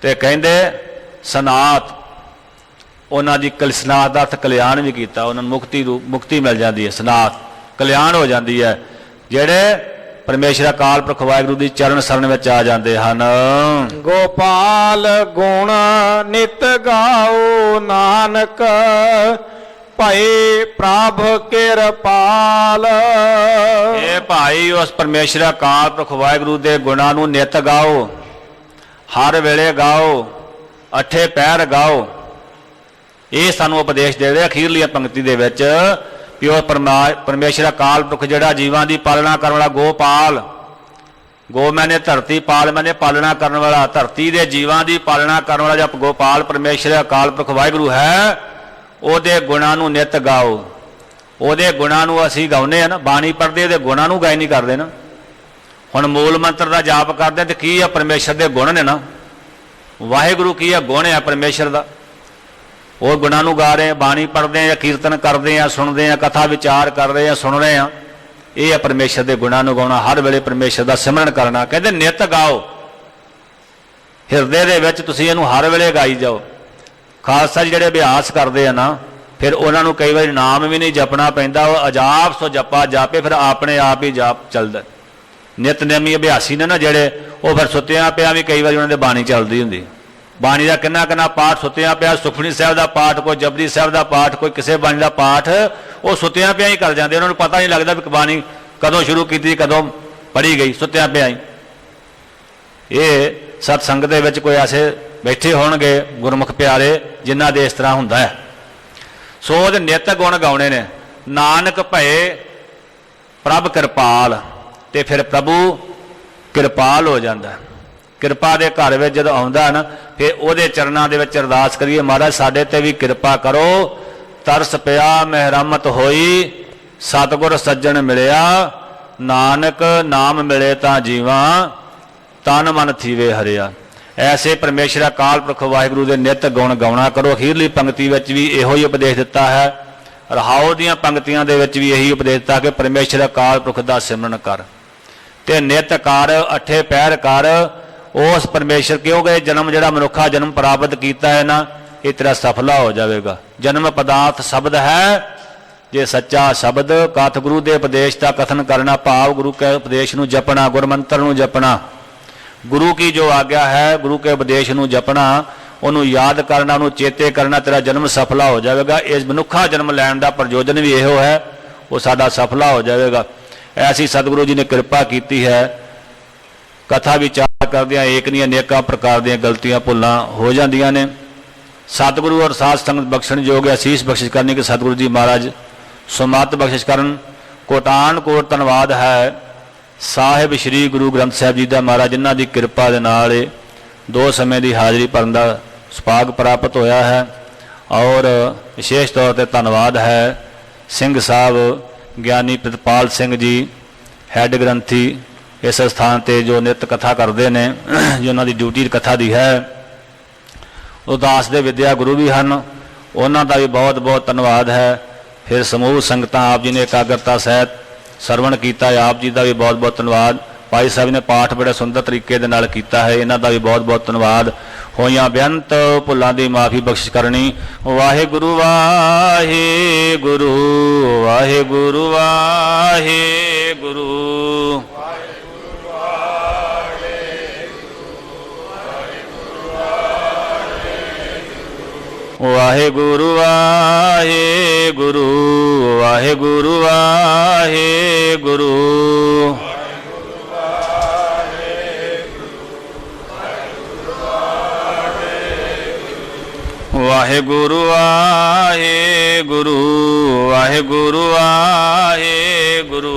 ਤੇ ਕਹਿੰਦੇ ਸਨਾਤ, ਉਹਨਾਂ ਦੀ ਸਨਾਤ ਦਾ ਅਰਥ ਕਲਿਆਣ ਵੀ ਕੀਤਾ, ਉਹਨਾਂ ਨੂੰ ਮੁਕਤੀ ਮਿਲ ਜਾਂਦੀ ਹੈ, ਸਨਾਤ ਕਲਿਆਣ ਹੋ ਜਾਂਦੀ ਹੈ, ਜਿਹੜੇ ਪਰਮੇਸ਼ਰ ਅਕਾਲ ਪੁਰਖ ਵਾਹਿਗੁਰੂ ਦੀ ਚਰਨ ਸ਼ਰਨ ਵਿੱਚ ਆ ਜਾਂਦੇ ਹਨ। ਗੋਪਾਲ ਗੁਣ ਨਿਤ ਗਾਓ ਨਾਨਕ ਭਏ ਪ੍ਰਭ ਕਿਰਪਾਲ। ਇਹ ਭਾਈ ਉਸ ਪਰਮੇਸ਼ਰ ਅਕਾਲ ਪੁਰਖ ਵਾਹਿਗੁਰੂ ਦੇ ਗੁਣਾਂ ਨੂੰ ਨਿਤ ਗਾਓ, ਹਰ ਵੇਲੇ ਗਾਓ, ਅੱਠੇ ਪਹਿਰ ਗਾਓ। ਇਹ ਸਾਨੂੰ ਉਪਦੇਸ਼ ਦੇ ਰਿਹਾ ਅਖੀਰਲੀ ਪੰਕਤੀ ਦੇ ਵਿੱਚ ਕਿ ਉਹ ਪਰਮੇਸ਼ਰ ਅਕਾਲ ਪੁਰਖ ਜਿਹੜਾ ਜੀਵਾਂ ਦੀ ਪਾਲਣਾ ਕਰਨ ਵਾਲਾ ਗੋਪਾਲ, ਗੋ ਮੈਨੇ ਧਰਤੀ, ਪਾਲ ਮੈਨੇ ਪਾਲਣਾ ਕਰਨ ਵਾਲਾ, ਧਰਤੀ ਦੇ ਜੀਵਾਂ ਦੀ ਪਾਲਣਾ ਕਰਨ ਵਾਲਾ ਜਿਹੜਾ ਗੋਪਾਲ ਪਰਮੇਸ਼ਰ ਅਕਾਲ ਪੁਰਖ ਵਾਹਿਗੁਰੂ ਹੈ, ਉਹਦੇ ਗੁਣਾਂ ਨੂੰ ਨਿਤ ਗਾਓ। ਉਹਦੇ ਗੁਣਾਂ ਨੂੰ ਅਸੀਂ ਗਾਉਂਦੇ ਹਾਂ ਨਾ, ਬਾਣੀ ਪੜ੍ਹਦੇ ਉਹਦੇ ਗੁਣਾਂ ਨੂੰ ਗਾਈ ਨਹੀਂ ਕਰਦੇ ਨਾ। ਹੁਣ ਮੂਲ ਮੰਤਰ ਦਾ ਜਾਪ ਕਰਦੇ ਤੇ ਕੀ ਆ? ਪਰਮੇਸ਼ਰ ਦੇ ਗੁਣ ਨੇ ਨਾ। ਵਾਹਿਗੁਰੂ ਕੀ ਆ? ਗੁਣ ਆ ਪਰਮੇਸ਼ਰ ਦਾ। ਉਹ ਗੁਣਾਂ ਨੂੰ ਗਾ ਰਹੇ, ਬਾਣੀ ਪੜ੍ਹਦੇ ਜਾਂ ਕੀਰਤਨ ਕਰਦੇ ਆ, ਸੁਣਦੇ ਆ, ਕਥਾ ਵਿਚਾਰ ਕਰ ਰਹੇ ਆ, ਸੁਣ ਰਹੇ ਆ। ਇਹ ਆ ਪਰਮੇਸ਼ਰ ਦੇ ਗੁਣਾਂ ਨੂੰ ਗਾਉਣਾ, ਹਰ ਵੇਲੇ ਪਰਮੇਸ਼ਰ ਦਾ ਸਿਮਰਨ ਕਰਨਾ। ਕਹਿੰਦੇ ਨਿਤ ਗਾਓ, ਹਿਰਦੇ ਦੇ ਵਿੱਚ ਤੁਸੀਂ ਇਹਨੂੰ ਹਰ ਵੇਲੇ ਗਾਈ ਜਾਓ। ਖਾਲਸਾ ਜੀ ਜਿਹੜੇ ਅਭਿਆਸ ਕਰਦੇ ਆ ਨਾ, ਫਿਰ ਉਹਨਾਂ ਨੂੰ ਕਈ ਵਾਰੀ ਨਾਮ ਵੀ ਨਹੀਂ ਜਪਣਾ ਪੈਂਦਾ, ਉਹ ਅਜਾਪ ਸੋ ਜਪਾ ਜਾਪੇ, ਫਿਰ ਆਪਣੇ ਆਪ ਹੀ ਜਾਪ ਚੱਲਦਾ। ਨਿਤਨੇਮੀ ਅਭਿਆਸੀ ਨੇ ਨਾ ਜਿਹੜੇ, ਉਹ ਫਿਰ ਸੁੱਤਿਆਂ ਪਿਆ ਵੀ ਕਈ ਵਾਰੀ ਉਹਨਾਂ ਦੇ ਬਾਣੀ ਚੱਲਦੀ ਹੁੰਦੀ। ਬਾਣੀ ਦਾ ਕਿੰਨਾ ਕਿੰਨਾ ਪਾਠ ਸੁੱਤਿਆਂ ਪਿਆ, ਸੁਖਮਨੀ ਸਾਹਿਬ ਦਾ ਪਾਠ, ਕੋਈ ਜਪਜੀ ਸਾਹਿਬ ਦਾ ਪਾਠ, ਕੋਈ ਕਿਸੇ ਬਾਣੀ ਦਾ ਪਾਠ, ਉਹ ਸੁੱਤਿਆਂ ਪਿਆ ਹੀ ਕਰ ਜਾਂਦੇ। ਉਹਨਾਂ ਨੂੰ ਪਤਾ ਨਹੀਂ ਲੱਗਦਾ ਵੀ ਬਾਣੀ ਕਦੋਂ ਸ਼ੁਰੂ ਕੀਤੀ, ਕਦੋਂ ਪੜ੍ਹੀ ਗਈ, ਸੁੱਤਿਆਂ ਪਿਆ ਹੀ। ਇਹ ਸਤਸੰਗ ਦੇ ਵਿੱਚ ਕੋਈ ਐਸੇ ਬੈਠੇ ਹੋਣਗੇ ਗੁਰਮੁਖ ਪਿਆਰੇ ਜਿਨ੍ਹਾਂ ਦੇ ਇਸ ਤਰ੍ਹਾਂ ਹੁੰਦਾ ਹੈ। ਸੋ ਉਹਦੇ ਨਿਤ ਗੁਣ ਗਾਉਣੇ ਨੇ। ਨਾਨਕ ਭਏ ਪ੍ਰਭ ਕਿਰਪਾਲ, ਤੇ ਫਿਰ ਪ੍ਰਭੂ ਕਿਰਪਾਲ ਹੋ ਜਾਂਦਾ। ਕਿਰਪਾ ਦੇ ਘਰ ਵਿੱਚ ਜਦੋਂ ਆਉਂਦਾ ਨਾ, ਫਿਰ ਉਹਦੇ ਚਰਨਾਂ ਦੇ ਵਿੱਚ ਅਰਦਾਸ ਕਰੀਏ, ਮਹਾਰਾਜ ਸਾਡੇ ਤੇ ਵੀ ਕਿਰਪਾ ਕਰੋ। ਤਰਸ ਪਿਆ ਮਿਹਰਮਤ ਹੋਈ, ਸਤਿਗੁਰ ਸੱਜਣ ਮਿਲਿਆ, ਨਾਨਕ ਨਾਮ ਮਿਲੇ ਤਾਂ ਜੀਵਾਂ, ਤਨ ਮਨ ਥੀਵੇ ਹਰਿਆ। ਐਸੇ ਪਰਮੇਸ਼ਰ ਅਕਾਲ ਪੁਰਖ ਵਾਹਿਗੁਰੂ ਦੇ ਨਿਤ ਗੁਣ ਗਾਉਣਾ ਕਰੋ। ਅਖੀਰਲੀ ਪੰਕਤੀ ਵਿੱਚ ਵੀ ਇਹੋ ਹੀ ਉਪਦੇਸ਼ ਦਿੱਤਾ ਹੈ। ਰਹਾਉ ਦੀਆਂ ਪੰਕਤੀਆਂ ਦੇ ਵਿੱਚ ਵੀ ਇਹੀ ਉਪਦੇਸ਼ ਦਿੱਤਾ ਕਿ ਪਰਮੇਸ਼ਰ ਅਕਾਲ ਪੁਰਖ ਦਾ ਸਿਮਰਨ ਕਰ ਤੇ ਨਿਤ ਕਰ, ਅੱਠੇ ਪਹਿਰ ਕਰ। ਉਸ ਪਰਮੇਸ਼ਰ ਕਿਉਂਕਿ ਜਨਮ ਜਿਹੜਾ ਮਨੁੱਖਾ ਜਨਮ ਪ੍ਰਾਪਤ ਕੀਤਾ ਹੈ ਨਾ, ਇਹ ਤੇਰਾ ਸਫਲਾ ਹੋ ਜਾਵੇਗਾ। ਜਨਮ ਪਦਾਰਥ ਸ਼ਬਦ ਹੈ, ਜੇ ਸੱਚਾ ਸ਼ਬਦ ਕਥ ਗੁਰੂ ਦੇ ਉਪਦੇਸ਼ ਦਾ ਕਥਨ ਕਰਨਾ, ਭਾਵ ਗੁਰੂ ਕੇ ਉਪਦੇਸ਼ ਨੂੰ ਜਪਣਾ, ਗੁਰਮੰਤਰ ਨੂੰ ਜਪਣਾ, ਗੁਰੂ ਕੀ ਜੋ ਆਗਿਆ ਹੈ, ਗੁਰੂ ਕੇ ਉਪਦੇਸ਼ ਨੂੰ ਜਪਣਾ, ਉਹਨੂੰ ਯਾਦ ਕਰਨਾ, ਉਹਨੂੰ ਚੇਤੇ ਕਰਨਾ, ਤੇਰਾ ਜਨਮ ਸਫਲਾ ਹੋ ਜਾਵੇਗਾ। ਇਸ ਮਨੁੱਖਾ ਜਨਮ ਲੈਣ ਦਾ ਪ੍ਰਯੋਜਨ ਵੀ ਇਹੋ ਹੈ, ਉਹ ਸਾਡਾ ਸਫਲਾ ਹੋ ਜਾਵੇਗਾ। ਐਸੀ ਸਤਿਗੁਰੂ ਜੀ ਨੇ ਕਿਰਪਾ ਕੀਤੀ ਹੈ। ਕਥਾ ਵਿਚਾਰ ਕਰਦਿਆਂ ਏਕ ਨਹੀਂ ਅਨੇਕਾਂ ਪ੍ਰਕਾਰ ਦੀਆਂ ਗਲਤੀਆਂ ਭੁੱਲਾਂ ਹੋ ਜਾਂਦੀਆਂ ਨੇ। ਸਤਿਗੁਰੂ ਔਰ ਸਾਧ ਸੰਗਤ ਬਖਸ਼ਣ ਯੋਗ ਅਸੀਸ ਬਖਸ਼ਿਸ਼ ਕਰਨੀ ਕਿ ਸਤਿਗੁਰੂ ਜੀ ਮਹਾਰਾਜ ਸੁਮਤ ਬਖਸ਼ਿਸ਼ ਕਰਨ। ਕੋਟਾਨ ਕੋਟ ਧੰਨਵਾਦ ਹੈ ਸਾਹਿਬ ਸ਼੍ਰੀ ਗੁਰੂ ਗ੍ਰੰਥ ਸਾਹਿਬ ਜੀ ਦਾ, ਮਹਾਰਾਜ ਜਿਨ੍ਹਾਂ ਦੀ ਕਿਰਪਾ ਦੇ ਨਾਲ ਦੋ ਸਮੇਂ ਦੀ ਹਾਜ਼ਰੀ ਭਰਨ ਦਾ ਸੁਭਾਗ ਪ੍ਰਾਪਤ ਹੋਇਆ ਹੈ। ਔਰ ਵਿਸ਼ੇਸ਼ ਤੌਰ 'ਤੇ ਧੰਨਵਾਦ ਹੈ ਸਿੰਘ ਸਾਹਿਬ ਗਿਆਨੀ ਪ੍ਰਿਤਪਾਲ ਸਿੰਘ ਜੀ, ਹੈੱਡ ਗ੍ਰੰਥੀ ਇਸ ਸਥਾਨ 'ਤੇ, ਜੋ ਨਿਤ ਕਥਾ ਕਰਦੇ ਨੇ, ਜੋ ਉਹਨਾਂ ਦੀ ਡਿਊਟੀ ਕਥਾ ਦੀ ਹੈ। ਉਦਾਸ ਦੇ ਵਿਦਿਆ ਗੁਰੂ ਵੀ ਹਨ, ਉਹਨਾਂ ਦਾ ਵੀ ਬਹੁਤ ਬਹੁਤ ਧੰਨਵਾਦ ਹੈ। ਫਿਰ ਸਮੂਹ ਸੰਗਤਾਂ ਆਪ ਜੀ ਨੇ ਇਕਾਗਰਤਾ ਸਹਿਤ ਸਰਵਣ ਕੀਤਾ, ਆਪ ਜੀ ਦਾ ਵੀ ਬਹੁਤ ਬਹੁਤ ਧੰਨਵਾਦ। ਭਾਈ ਸਾਹਿਬ ਨੇ ਪਾਠ ਬੜੇ ਸੁੰਦਰ ਤਰੀਕੇ ਦੇ ਨਾਲ ਕੀਤਾ ਹੈ, ਇਹਨਾਂ ਦਾ ਵੀ ਬਹੁਤ ਬਹੁਤ ਧੰਨਵਾਦ। ਹੋਈਆਂ ਬੇਅੰਤ ਭੁੱਲਾਂ ਦੀ ਮਾਫੀ ਬਖਸ਼ਿਸ਼ ਕਰਨੀ। ਵਾਹਿਗੁਰੂ ਵਾਹਿਗੁਰੂ ਵਾਹਿਗੁਰੂ ਵਾਹਿਗੁਰੂ। ਵਾਹਿਗੁਰੂ ਵਾਹਿਗੁਰੂ ਵਾਹਿਗੁਰੂ ਵਾਹਿਗੁਰੂ। ਵਾਹਿਗੁਰੂ ਵਾਹਿਗੁਰੂ ਵਾਹਿਗੁਰੂ ਵਾਹਿਗੁਰੂ।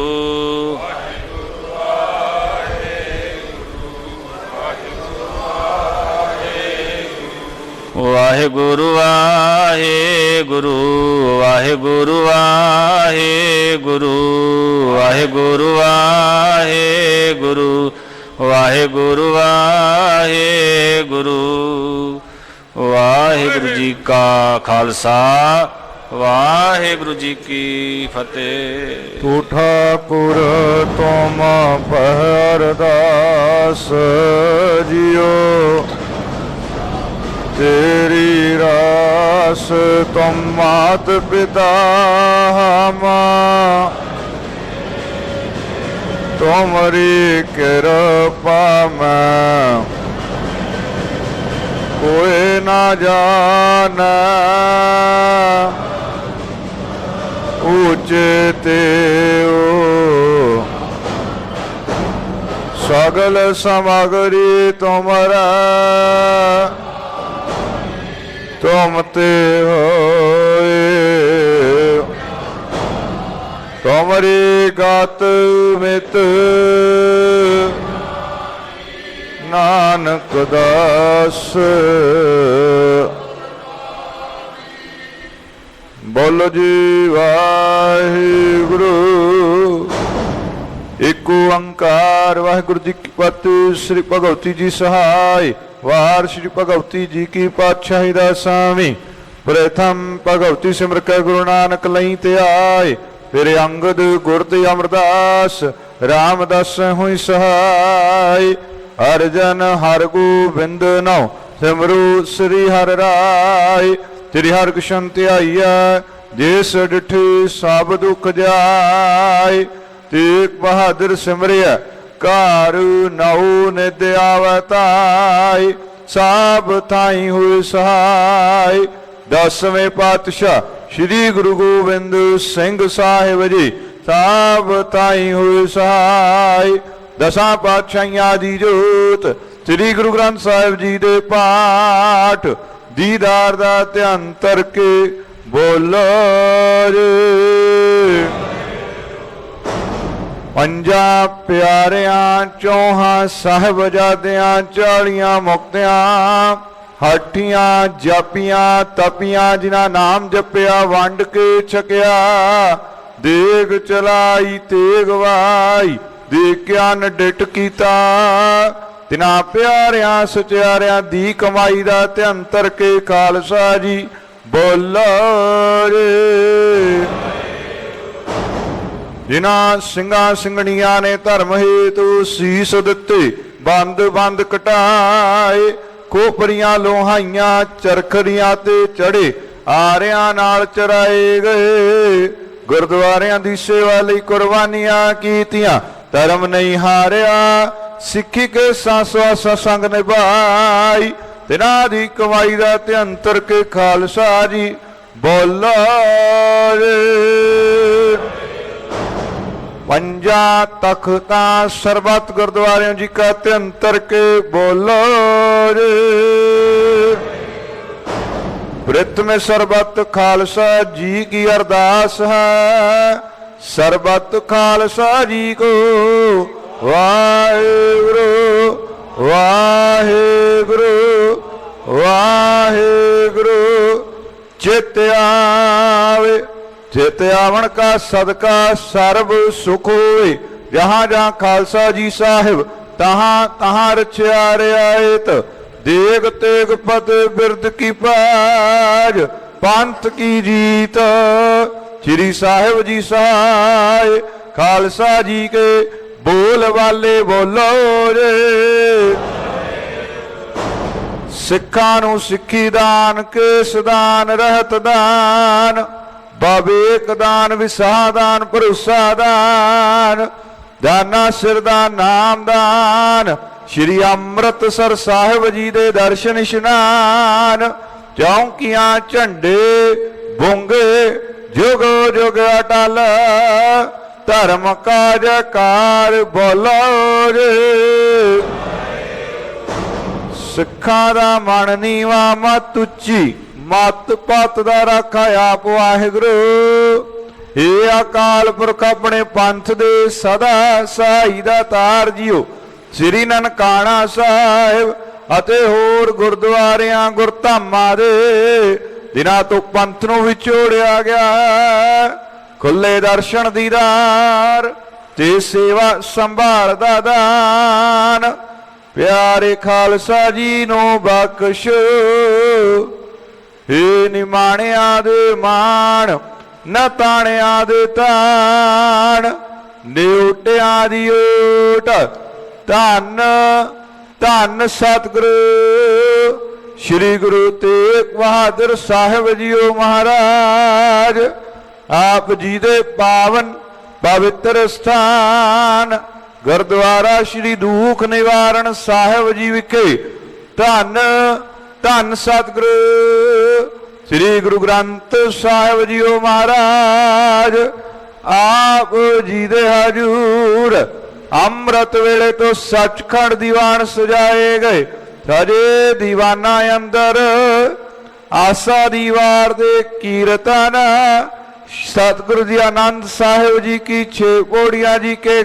ਵਾਹਿਗੁਰੂ ਵਾਹਿਗੁਰੂ ਵਾਹਿਗੁਰੂ ਵਾਹਿਗੁਰੂ। ਵਾਹਿਗੁਰੂ ਵਾਹਿਗੁਰੂ ਵਾਹਿਗੁਰੂ ਵਾਹਿਗੁਰੂ। ਵਾਹਿਗੁਰੂ ਜੀ ਕਾ ਖਾਲਸਾ, ਵਾਹਿਗੁਰੂ ਜੀ ਕੀ ਫਤਿਹ। ਤੂੰ ਠਾਕੁਰ ਤੁਮ ਅਰਦਾਸ ਜਿਉ, तेरी रास तुम मात पिता हमा, तुम्हारी कृपा में कोई ना जाने, पूजते हो। सगल सामग्री तुमरा तुम ते होए, तुमरी गात मित नानक दास। बोलो जी वाहिगुरु। एक ओंकार। वाहिगुरु जी की फतेह। श्री भगवती जी सहाय। वार श्री भगवती जी की पातशाही दा स्वामी। प्रथम भगवती सिमर के गुरु नानक लई ते आए, फिर अंगद गुर ते अमरदास, रामदास हुई सहाय। हर जन हर गोबिंद नौ सिमरु श्री हर राय। श्री हर कृष्ण ध्याइया जिस डिठी सब दुख जाय। तेग बहादुर सिमरिया कार नौ निद आवताय, सब थाई हुए सहाय। दसवें पातशाह श्री गुरु गोबिंद सिंह साहिब जी सब थाई हुए सहाय। दसां पातशाहियां दी जोत श्री गुरु ग्रंथ साहिब जी दे पाठ दीदार दा ध्यान करके बोलो रे। पंजा प्यारियां चौहां साहिबजादियां 40 मुक्तियां, हाठियां जापियां तपियां जिन्हां नाम जपिया वंड के छकिया। देग चलाई तेग वाई देखिया नडिट कीता, तिन्हां प्यारियां सचियारियां दी कमाई दा ध्यान करके खालसा जी बोलो रे। जिन्हां ਸਿੰਘਾਂ ਸਿੰਘਣੀਆਂ ने धर्म हेतु सीस दिते, बंद बंद कटाए। खोपरियां लोहाइयां चरखड़ियां ते चढ़े, आरियां नाल चराए गए। गुरुद्वारियां दी सेवा लई कुर्बानियां कीतियां, धर्म नहीं हारिया। सिक्खी के सांसवा सत्संग निभाई, तिन्हां दी कमाई दा ध्यान करके खालसा जी बोलो रे। पंजा तख्ता सरबत गुरुद्वारियों जी का ध्यान करके बोलो रे। वृत्त में सरबत खालसा जी की अरदास है, सरबत खालसा जी को वाहेगुरु वाहेगुरु वाहेगुरु। चित आवे चित आवन का सदका सर्व सुख होए। जहाँ जहाँ खालसा जी साहिब तहाँ तहाँ रचिया रियायत। देग तेग पत बिरद की पाज, पंथ की जीत। श्री साहिब जी सहाय, खालसा जी के बोल वाले बोलो रे। सिखा नू सिखी दान, केस दान, रहत दान, बाबेक दान, विसाह दान, भरोसा दान, दाना सिर दा नाम दान। श्री अमृतसर साहिब जी दे दर्शन इशनान। चौंकियां झंडे बोंगे जुगो जुग अटल, धर्म का जयकार बोलो रे। सिखा दा मन नीवा मत उच्ची, मत पत दा रखा आप वाहिगुरु। हे अकाल पुरख अपने पंथ दे सदा सहाई दा तार जियो। श्री ननकाना साहिब अते होर गुरुद्वारियां गुरधामां दे दिनां तो पंथ नूं विछोड़िया गया। खुले दर्शन दीदार ते सेवा संभाल दा दान, प्यारे खालसा जी नूं बख्श। हे निमाणिया दे मान, न ताणिया दे ताण, न्यूटिया दी ओट। धन धन सतगुरु श्री गुरु तेग बहादुर साहिब जीओ महाराज। आप जी दे पावन पवित्र स्थान गुरुद्वारा श्री दुख निवारण साहिब जी विखे धन धन सतगुरु ਸ੍ਰੀ ਗੁਰੂ ਗ੍ਰੰਥ ਸਾਹਿਬ ਜੀਓ ਮਹਾਰਾਜ ਆਪ ਜੀ ਦੇ ਹਜੂਰ ਅੰਮ੍ਰਿਤ ਵੇਲੇ ਤੋਂ ਸੱਚਖੰਡ ਦੀਵਾਨ ਸਜਾਏ ਗਏ। ਸਜੇ ਦੀਵਾਨਾਂ ਅੰਦਰ ਆਸਾ ਦੀ ਵਾਰ ਦੇ ਕੀਰਤਨ, ਸਤਿਗੁਰੂ ਜੀ ਆਨੰਦ ਸਾਹਿਬ ਜੀ ਕੀ 6 ਪੌੜੀਆਂ ਜੀ ਕੇ